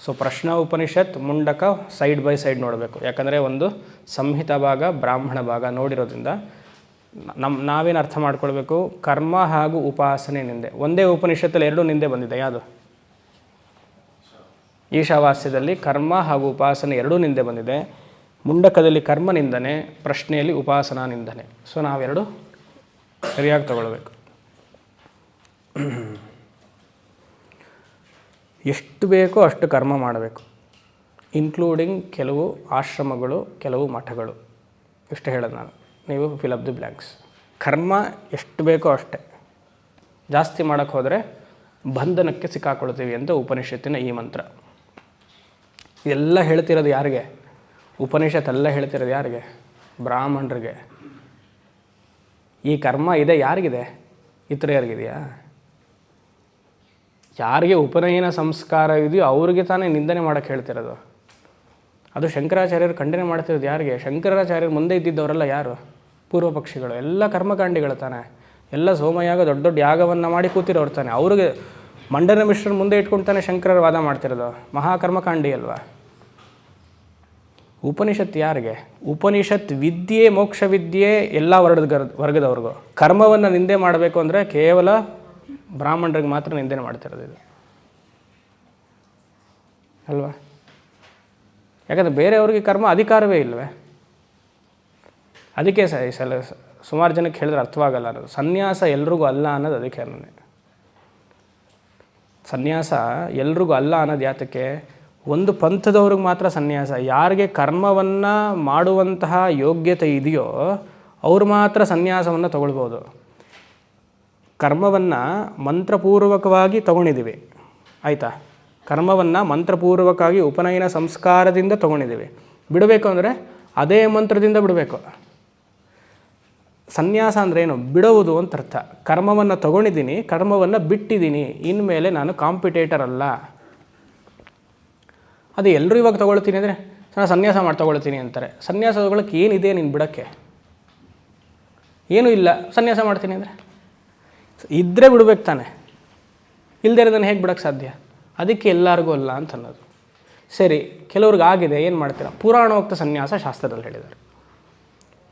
So Prashna Upanishad, Mundaka side by side ನೋಡಬೇಕು. ಯಾಕಂದರೆ ಒಂದು ಸಂಹಿತ ಭಾಗ, ಬ್ರಾಹ್ಮಣ ಭಾಗ ನೋಡಿರೋದ್ರಿಂದ ನಾವೇನು ಅರ್ಥ ಮಾಡ್ಕೊಳ್ಬೇಕು? ಕರ್ಮ ಹಾಗೂ ಉಪಾಸನೆ ನಿಂದೆ. ಒಂದೇ ಉಪನಿಷತ್ತಲ್ಲಿ 2 ನಿಂದೆ ಬಂದಿದೆ. ಯಾವುದು? ಈಶಾವಾಸ್ಯದಲ್ಲಿ ಕರ್ಮ ಹಾಗೂ ಉಪಾಸನೆ 2 ನಿಂದೆ ಬಂದಿದೆ. ಮುಂಡಕದಲ್ಲಿ ಕರ್ಮ ನಿಂದನೆ, ಪ್ರಶ್ನೆಯಲ್ಲಿ ಉಪಾಸನಾ ನಿಂದನೆ. ಸೊ ನಾವೆರಡು ಸರಿಯಾಗಿ ತಗೊಳ್ಬೇಕು. ಎಷ್ಟು ಬೇಕೋ ಅಷ್ಟು ಕರ್ಮ ಮಾಡಬೇಕು, ಇನ್ಕ್ಲೂಡಿಂಗ್ ಕೆಲವು ಆಶ್ರಮಗಳು, ಕೆಲವು ಮಠಗಳು. ಇಷ್ಟು ಹೇಳೋದು ನಾನು. ನೀವು ಫಿಲ್ ಅಪ್ ದಿ ಬ್ಲ್ಯಾಂಕ್ಸ್. ಕರ್ಮ ಎಷ್ಟು ಬೇಕೋ ಅಷ್ಟೇ. ಜಾಸ್ತಿ ಮಾಡೋಕ್ಕೆ ಹೋದರೆ ಬಂಧನಕ್ಕೆ ಸಿಕ್ಕಾಕೊಳ್ತೀವಿ ಅಂತ ಉಪನಿಷತ್ತಿನ ಈ ಮಂತ್ರ. ಇದೆಲ್ಲ ಹೇಳ್ತಿರೋದು ಯಾರಿಗೆ? ಉಪನಿಷತ್ತೆಲ್ಲ ಹೇಳ್ತಿರೋದು ಯಾರಿಗೆ? ಬ್ರಾಹ್ಮಣರಿಗೆ. ಈ ಕರ್ಮ ಇದೆ ಯಾರಿಗಿದೆ? ಇತರರಿಗಿದೆಯಾ? ಯಾರಿಗೆ ಉಪನಯನ ಸಂಸ್ಕಾರ ಇದೆಯೋ ಅವ್ರಿಗೆ ತಾನೇ ನಿಂದನೆ ಮಾಡೋಕ್ಕೆ ಹೇಳ್ತಿರೋದು. ಅದು ಶಂಕರಾಚಾರ್ಯರು ಖಂಡನೆ ಮಾಡ್ತಿರೋದು ಯಾರಿಗೆ? ಶಂಕರಾಚಾರ್ಯರು ಮುಂದೆ ಇದ್ದಿದ್ದವರೆಲ್ಲ ಯಾರು? ಪೂರ್ವ ಪಕ್ಷಿಗಳು. ಎಲ್ಲ ಕರ್ಮಕಾಂಡಿಗಳು ತಾನೆ. ಎಲ್ಲ ಸೋಮಯಾಗ ದೊಡ್ಡ ದೊಡ್ಡ ಯಾಗವನ್ನು ಮಾಡಿ ಕೂತಿರೋರು ತಾನೆ. ಅವ್ರಿಗೆ ಮಂಡನ ಮಿಶ್ರನ ಮುಂದೆ ಇಟ್ಕೊಂಡು ತಾನೆ ಶಂಕರರು ವಾದ ಮಾಡ್ತಿರೋದು. ಮಹಾಕರ್ಮಕಾಂಡಿ ಅಲ್ವಾ? ಉಪನಿಷತ್ ಯಾರಿಗೆ? ಉಪನಿಷತ್ ವಿದ್ಯೆ, ಮೋಕ್ಷ ವಿದ್ಯೆ ಎಲ್ಲ ವರ್ಗದವ್ರಿಗೂ. ಕರ್ಮವನ್ನು ನಿಂದೆ ಮಾಡಬೇಕು ಅಂದರೆ ಕೇವಲ ಬ್ರಾಹ್ಮಣರಿಗೆ ಮಾತ್ರ ನಿಂದನೆ ಮಾಡ್ತಿರೋದು ಇದು ಅಲ್ವಾ? ಯಾಕಂದರೆ ಬೇರೆಯವ್ರಿಗೆ ಕರ್ಮ ಅಧಿಕಾರವೇ ಇಲ್ವೇ? ಅದಕ್ಕೆ ಸುಮಾರು ಜನಕ್ಕೆ ಹೇಳಿದ್ರೆ ಅರ್ಥವಾಗಲ್ಲ ಅನ್ನೋದು. ಸನ್ಯಾಸ ಎಲ್ರಿಗೂ ಅಲ್ಲ ಅನ್ನೋದು ಅದಕ್ಕೆ. ಅನ್ನೋದೇ ಸನ್ಯಾಸ ಎಲ್ರಿಗೂ ಅಲ್ಲ ಅನ್ನೋದು ಯಾತಕ್ಕೆ? ಒಂದು ಪಂಥದವ್ರಿಗೆ ಮಾತ್ರ ಸನ್ಯಾಸ. ಯಾರಿಗೆ ಕರ್ಮವನ್ನು ಮಾಡುವಂತಹ ಯೋಗ್ಯತೆ ಇದೆಯೋ ಅವ್ರು ಮಾತ್ರ ಸನ್ಯಾಸವನ್ನು ತಗೊಳ್ಬೋದು. ಕರ್ಮವನ್ನು ಮಂತ್ರಪೂರ್ವಕವಾಗಿ ತಗೊಂಡಿದ್ದೀವಿ, ಆಯಿತಾ? ಕರ್ಮವನ್ನು ಮಂತ್ರಪೂರ್ವಕವಾಗಿ ಉಪನಯನ ಸಂಸ್ಕಾರದಿಂದ ತೊಗೊಂಡಿದ್ದೀವಿ. ಬಿಡಬೇಕು ಅಂದರೆ ಅದೇ ಮಂತ್ರದಿಂದ ಬಿಡಬೇಕು. ಸನ್ಯಾಸ ಅಂದರೆ ಏನು? ಬಿಡುವುದು ಅಂತ ಅರ್ಥ. ಕರ್ಮವನ್ನು ತಗೊಂಡಿದ್ದೀನಿ, ಕರ್ಮವನ್ನು ಬಿಟ್ಟಿದ್ದೀನಿ, ಇನ್ಮೇಲೆ ನಾನು ಕಾಂಪಿಟೇಟರ್ ಅಲ್ಲ. ಅದು ಎಲ್ಲರೂ ಇವಾಗ ತೊಗೊಳ್ತೀನಿ ಅಂದರೆ ನಾನು ಸನ್ಯಾಸ ಮಾಡಿ ತೊಗೊಳ್ತೀನಿ ಅಂತಾರೆ. ಸನ್ಯಾಸ ತೊಗೊಳಕ್ಕೆ ಏನಿದೆ ನೀನು ಬಿಡೋಕ್ಕೆ? ಏನೂ ಇಲ್ಲ. ಸನ್ಯಾಸ ಮಾಡ್ತೀನಿ ಅಂದರೆ ಇದ್ದರೆ ಬಿಡ್ಬೇಕು ತಾನೆ, ಇಲ್ಲದೇ ಇರೋದನ್ನು ಹೇಗೆ ಬಿಡೋಕ್ಕೆ ಸಾಧ್ಯ? ಅದಕ್ಕೆ ಎಲ್ಲರಿಗೂ ಅಲ್ಲ ಅಂತ ಅನ್ನೋದು. ಸರಿ, ಕೆಲವ್ರಿಗೆ ಆಗಿದೆ, ಏನು ಮಾಡ್ತೀರಾ? ಪುರಾಣೋಕ್ತ ಸನ್ಯಾಸ ಶಾಸ್ತ್ರದಲ್ಲಿ ಹೇಳಿದ್ದಾರೆ.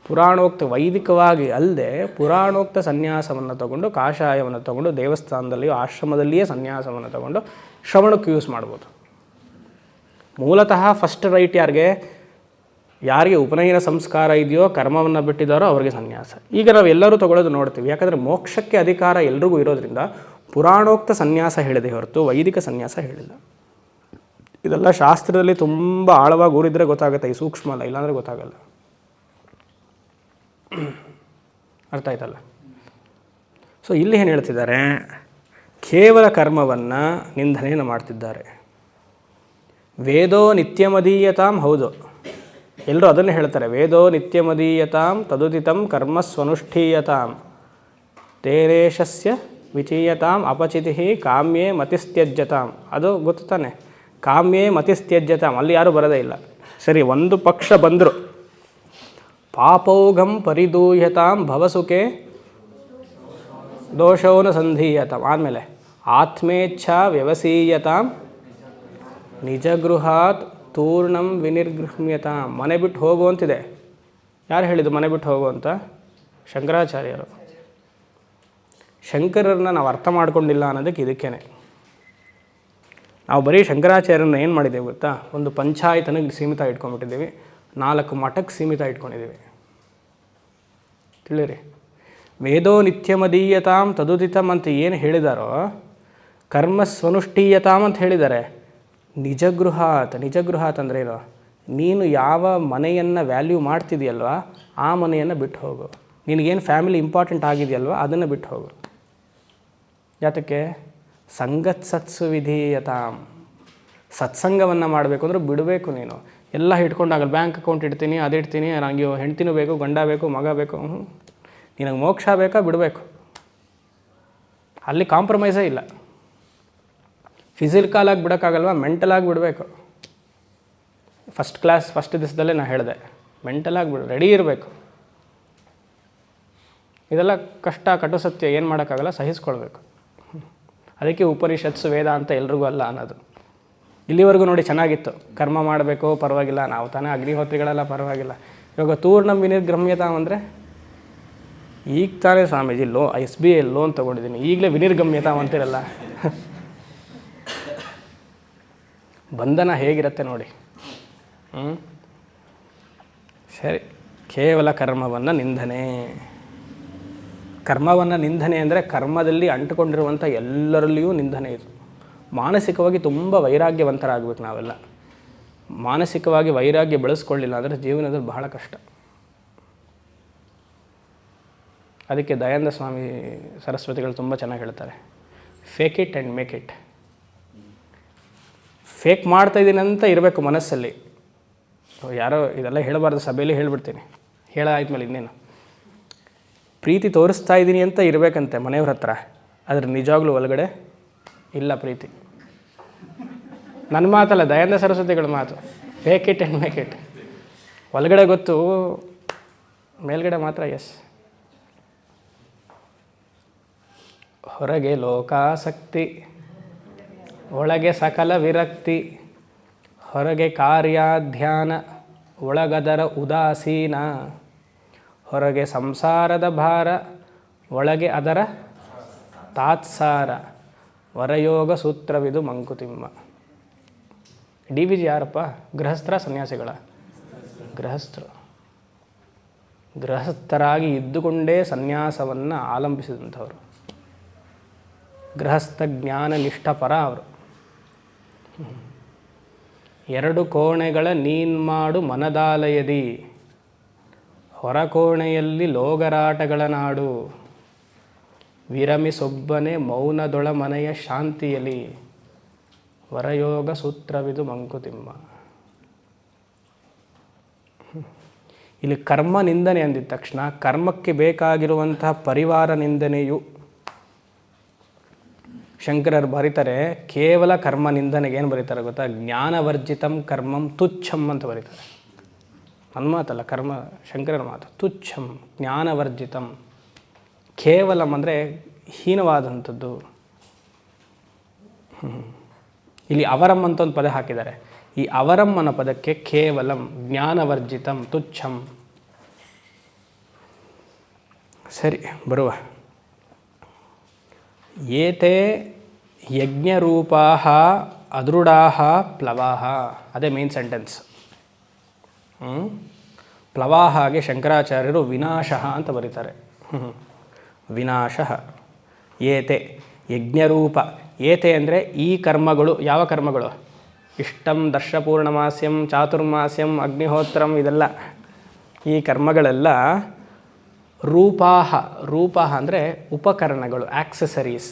ಪುರಾಣೋಕ್ತ ವೈದಿಕವಾಗಿ ಅಲ್ಲದೆ ಪುರಾಣೋಕ್ತ ಸನ್ಯಾಸವನ್ನು ತಗೊಂಡು, ಕಾಷಾಯವನ್ನು ತಗೊಂಡು, ದೇವಸ್ಥಾನದಲ್ಲಿಯೋ ಆಶ್ರಮದಲ್ಲಿಯೇ ಸನ್ಯಾಸವನ್ನು ತಗೊಂಡು ಶ್ರವಣಕ್ಕೆ ಯೂಸ್ ಮಾಡ್ಬೋದು. ಮೂಲತಃ ಫಸ್ಟ್ ರೈಟ್ ಯಾರಿಗೆ ಉಪನಯನ ಸಂಸ್ಕಾರ ಇದೆಯೋ, ಕರ್ಮವನ್ನು ಬಿಟ್ಟಿದ್ದಾರೋ ಅವರಿಗೆ ಸನ್ಯಾಸ. ಈಗ ನಾವು ಎಲ್ಲರೂ ತಗೊಳ್ಳೋದು ನೋಡ್ತೀವಿ. ಯಾಕಂದರೆ ಮೋಕ್ಷಕ್ಕೆ ಅಧಿಕಾರ ಎಲ್ರಿಗೂ ಇರೋದ್ರಿಂದ ಪುರಾಣೋಕ್ತ ಸನ್ಯಾಸ ಹೇಳಿದೆ ಹೊರತು ವೈದಿಕ ಸನ್ಯಾಸ ಹೇಳಿಲ್ಲ. ಇದೆಲ್ಲ ಶಾಸ್ತ್ರದಲ್ಲಿ ತುಂಬ ಆಳವಾಗಿ ಊರಿದ್ರೆ ಗೊತ್ತಾಗುತ್ತೆ, ಈ ಸೂಕ್ಷ್ಮ ಅಲ್ಲ, ಇಲ್ಲಾಂದರೆ ಗೊತ್ತಾಗಲ್ಲ. ಅರ್ಥ ಆಯ್ತಲ್ಲ? ಸೊ ಇಲ್ಲಿ ಏನು ಹೇಳ್ತಿದ್ದಾರೆ? ಕೇವಲ ಕರ್ಮವನ್ನು ನಿಂದನೆಯನ್ನು ಮಾಡ್ತಿದ್ದಾರೆ. ವೇದೋ ನಿತ್ಯಮದೀಯತಾಂ, ಹೌದು, ಎಲ್ಲರೂ ಅದನ್ನು ಹೇಳ್ತಾರೆ. ವೇದೋ ನಿತ್ಯಮದೀಯತಾಂ ತದುದಿತಂ ಕರ್ಮ ಸ್ವನುಷ್ಠೀಯತಾಂ ತೇರೇಶಸ್ಯ ವಿಚೀಯತಾಂ ಅಪಚಿತಿ ಕಾಮ್ಯೇ ಮತಿಸ್ತ್ಯಜ್ಯತಾಂ. ಅದು ಗೊತ್ತು ತಾನೆ, ಕಾಮ್ಯೇ ಮತಿಸ್ತ್ಯಜ್ಯತಾಂ. ಅಲ್ಲಿ ಯಾರೂ ಬರೋದೇ ಇಲ್ಲ. ಸರಿ, ಒಂದು ಪಕ್ಷ ಬಂದರು, ಪಾಪೌಘಂ ಪರಿದೂಯತಾಂ ಭವಸುಖೆ ದೋಷೋನ ಸಂಧೀಯತಾಂ. ಆದಮೇಲೆ ಆತ್ಮೇಚ್ಛಾ ವ್ಯವಸೀಯತಾಂ ನಿಜಗೃಹಾತ್ ತೂರ್ಣಂ ವಿನಿರ್ಗೃಹ್ಮ್ಯತಾಂ. ಮನೆ ಬಿಟ್ಟು ಹೋಗು ಅಂತಿದೆ. ಯಾರು ಹೇಳಿದ್ದು ಮನೆ ಬಿಟ್ಟು ಹೋಗು ಅಂತ? ಶಂಕರಾಚಾರ್ಯರು. ಶಂಕರರನ್ನ ನಾವು ಅರ್ಥ ಮಾಡ್ಕೊಂಡಿಲ್ಲ ಅನ್ನೋದಕ್ಕೆ ಇದಕ್ಕೇನೆ. ನಾವು ಬರೀ ಶಂಕರಾಚಾರ್ಯರನ್ನ ಏನು ಮಾಡಿದ್ದೇವೆ ಗೊತ್ತಾ? ಒಂದು ಪಂಚಾಯತನಿಗೆ ಸೀಮಿತ ಇಟ್ಕೊಂಡ್ಬಿಟ್ಟಿದ್ದೀವಿ, 4 ಮಠಕ್ಕೆ ಸೀಮಿತ ಇಟ್ಕೊಂಡಿದ್ದೀವಿ. ತಿಳಿರಿ, ವೇದೋ ನಿತ್ಯಮದೀಯತಾಂ ತದುದಿತಂ ಅಂತ ಏನು ಹೇಳಿದಾರೋ, ಕರ್ಮ ಸ್ವನುಷ್ಠೀಯತಾಂ ಅಂತ ಹೇಳಿದ್ದಾರೆ. ನಿಜಗೃಹಾತ್ ಅಂದರೆ ಏನು? ನೀನು ಯಾವ ಮನೆಯನ್ನು ವ್ಯಾಲ್ಯೂ ಮಾಡ್ತಿದೆಯಲ್ವ ಆ ಮನೆಯನ್ನು ಬಿಟ್ಟು ಹೋಗು. ನಿನಗೇನು ಫ್ಯಾಮಿಲಿ ಇಂಪಾರ್ಟೆಂಟ್ ಆಗಿದೆಯಲ್ವ ಅದನ್ನು ಬಿಟ್ಟು ಹೋಗು. ಯಾತಕ್ಕೆ? ಸಂಗತ್ಸತ್ಸು ವಿಧೀಯತಾಂ. ಸತ್ಸಂಗವನ್ನು ಮಾಡಬೇಕು ಅಂದರೆ ಬಿಡಬೇಕು. ನೀನು ಎಲ್ಲ ಇಟ್ಕೊಂಡಾಗಲ್ಲ. ಬ್ಯಾಂಕ್ ಅಕೌಂಟ್ ಇಡ್ತೀನಿ, ಅದಿಡ್ತೀನಿ, ನನಗೆ ಹೆಂಡ್ತಿನೂ ಬೇಕು, ಗಂಡ ಬೇಕು, ಮಗ ಬೇಕು. ನಿನಗೆ ಮೋಕ್ಷ ಬೇಕಾ? ಬಿಡಬೇಕು. ಅಲ್ಲಿ ಕಾಂಪ್ರಮೈಸೇ ಇಲ್ಲ. ಫಿಸಿಕಲಾಗಿ ಬಿಡೋಕ್ಕಾಗಲ್ವ, ಮೆಂಟಲಾಗಿ ಬಿಡಬೇಕು. ಫಸ್ಟ್ ದಿವಸದಲ್ಲೇ ನಾನು ಹೇಳಿದೆ, ಮೆಂಟಲಾಗಿ ರೆಡಿ ಇರಬೇಕು. ಇದೆಲ್ಲ ಕಷ್ಟ, ಕಟು ಸತ್ಯ, ಏನು ಮಾಡೋಕ್ಕಾಗಲ್ಲ, ಸಹಿಸ್ಕೊಳ್ಬೇಕು. ಅದಕ್ಕೆ ಉಪನಿಷತ್ಸು ವೇದ ಅಂತ ಎಲ್ರಿಗೂ ಅಲ್ಲ ಅನ್ನೋದು. ಇಲ್ಲಿವರೆಗೂ ನೋಡಿ ಚೆನ್ನಾಗಿತ್ತು, ಕರ್ಮ ಮಾಡಬೇಕು ಪರವಾಗಿಲ್ಲ, ನಾವು ತಾನೇ ಅಗ್ನಿಹೋತ್ರಿಗಳೆಲ್ಲ ಪರವಾಗಿಲ್ಲ. ಇವಾಗ ತೂರ್ಣಂ ವಿನಿರ್ಗಮ್ಯತಾಂ ಅಂದರೆ ಈಗ ತಾನೇ ಸ್ವಾಮೀಜಿ SBI ಲೋನ್ ತೊಗೊಂಡಿದ್ದೀನಿ, ಈಗಲೇ ವಿನಿರ್ಗಮ್ಯತಾಂ ಅಂತಿರಲ್ಲ. ಬಂಧನ ಹೇಗಿರುತ್ತೆ ನೋಡಿ. ಸರಿ, ಕೇವಲ ಕರ್ಮವನ್ನು ನಿಂದನೆ. ಕರ್ಮವನ್ನು ನಿಂದನೆ ಅಂದರೆ ಕರ್ಮದಲ್ಲಿ ಅಂಟುಕೊಂಡಿರುವಂಥ ಎಲ್ಲರಲ್ಲಿಯೂ ನಿಂದನೆ ಇದು. ಮಾನಸಿಕವಾಗಿ ತುಂಬ ವೈರಾಗ್ಯವಂತರಾಗಬೇಕು ನಾವೆಲ್ಲ. ಮಾನಸಿಕವಾಗಿ ವೈರಾಗ್ಯ ಬೆಳೆಸ್ಕೊಳ್ಳಿಲ್ಲ ಅಂದರೆ ಜೀವನದಲ್ಲಿ ಬಹಳ ಕಷ್ಟ. ಅದಕ್ಕೆ ದಯಾನಂದ ಸ್ವಾಮಿ ಸರಸ್ವತಿಗಳು ತುಂಬ ಚೆನ್ನಾಗಿ ಹೇಳ್ತಾರೆ, fake it and make it. Fake ಮಾಡ್ತಾಯಿದ್ದೀನಿ ಅಂತ ಇರಬೇಕು ಮನಸ್ಸಲ್ಲಿ. ಯಾರೋ ಇದೆಲ್ಲ ಹೇಳಬಾರ್ದು, ಸಭೆಯಲ್ಲಿ ಹೇಳಿಬಿಡ್ತೀನಿ, ಹೇಳಾದ್ಮೇಲೆ ಇನ್ನೇನು. ಪ್ರೀತಿ ತೋರಿಸ್ತಾ ಇದ್ದೀನಿ ಅಂತ ಇರಬೇಕಂತೆ ಮನೆಯವ್ರ ಹತ್ರ, ಆದರೆ ನಿಜವಾಗ್ಲೂ ಒಳಗಡೆ ಇಲ್ಲ ಪ್ರೀತಿ. ನನ್ನ ಮಾತಲ್ಲ, ದಯಾನಂದ ಸರಸ್ವತಿಗಳ ಮಾತು. Fake it and make it. ಒಳಗಡೆ ಗೊತ್ತು, ಮೇಲ್ಗಡೆ ಮಾತ್ರ ಎಸ್. ಹೊರಗೆ ಲೋಕಾಸಕ್ತಿ, ಒಳಗೆ ಸಕಲ ವಿರಕ್ತಿ. ಹೊರಗೆ ಕಾರ್ಯಾಧ್ಯಾನ, ಒಳಗದರ ಉದಾಸೀನ. ಹೊರಗೆ ಸಂಸಾರದ ಭಾರ, ಒಳಗೆ ಅದರ ತಾತ್ಸಾರ. ವರಯೋಗ ಸೂತ್ರವಿದು ಮಂಕುತಿಮ್ಮ. DVG ಯಾರಪ್ಪ? ಗೃಹಸ್ಥರ ಸನ್ಯಾಸಿಗಳ? ಗೃಹಸ್ಥರು. ಗೃಹಸ್ಥರಾಗಿ ಇದ್ದುಕೊಂಡೇ ಸನ್ಯಾಸವನ್ನು ಆಲಂಬಿಸಿದಂಥವರು. ಗೃಹಸ್ಥ ಜ್ಞಾನ ನಿಷ್ಠಪರ ಅವರು. 2 ಕೋಣೆಗಳ ನೀನ್ಮಾಡು ಮನದಾಲಯದಿ, ಹೊರಕೋಣೆಯಲ್ಲಿ ಲೋಗರಾಟಗಳ ನಾಡು. ವಿರಮಿಸೊಬ್ಬನೇ ಮೌನದೊಳ ಮನೆಯ ಶಾಂತಿಯಲಿ. ವರಯೋಗ ಸೂತ್ರವಿದು ಮಂಕುತಿಮ್ಮ. ಇಲ್ಲಿ ಕರ್ಮ ನಿಂದನೆ ಅಂದಿದ ತಕ್ಷಣ ಕರ್ಮಕ್ಕೆ ಬೇಕಾಗಿರುವಂತಹ ಪರಿವಾರ ನಿಂದನೆಯು ಶಂಕರರು ಬರೀತಾರೆ. ಕೇವಲ ಕರ್ಮ ನಿಂದನೆಗೆ ಏನು ಬರೀತಾರೆ ಗೊತ್ತಾ? ಜ್ಞಾನವರ್ಜಿತಂ ಕರ್ಮಂ ತುಚ್ಛಂ ಅಂತ ಬರೀತಾರೆ. ನನ್ನ ಮಾತಲ್ಲ, ಕರ್ಮ ಶಂಕರರ ಮಾತು. ತುಚ್ಛಂ, ಜ್ಞಾನವರ್ಜಿತಂ. ಕೇವಲಂ ಅಂದರೆ ಹೀನವಾದಂಥದ್ದು. ಇಲ್ಲಿ ಅವರಂ ಅಂತ ಒಂದು ಪದ ಹಾಕಿದ್ದಾರೆ. ಈ ಅವರಂ ಅನ್ನೋ ಪದಕ್ಕೆ ಕೇವಲಂ, ಜ್ಞಾನವರ್ಜಿತಂ, ತುಚ್ಛಂ. ಸರಿ, ಬರುವ. ಏತೆ ಯಜ್ಞರೂಪಾಹ ಅದೃಢಾಹ ಪ್ಲವಾಹ. ಅದೇ ಮೇನ್ ಸೆಂಟೆನ್ಸ್. ಪ್ಲವಾಹಾಗೆ ಶಂಕರಾಚಾರ್ಯರು ವಿನಾಶಃ ಅಂತ ಬರೀತಾರೆ. ವಿನಾಶಃ. ಏತೆ ಯಜ್ಞರೂಪ. ಏತೆ ಅಂದರೆ ಈ ಕರ್ಮಗಳು. ಯಾವ ಕರ್ಮಗಳು? ಇಷ್ಟಂ, ದರ್ಶಪೂರ್ಣಮಾಸ್ಯಂ, ಚಾತುರ್ಮಾಸ್ಯಂ, ಅಗ್ನಿಹೋತ್ರಂ, ಇದೆಲ್ಲ ಈ ಕರ್ಮಗಳೆಲ್ಲ ರೂಪಾಹ. ರೂಪಾಹ ಅಂದರೆ ಉಪಕರಣಗಳು, ಆಕ್ಸೆಸರೀಸ್.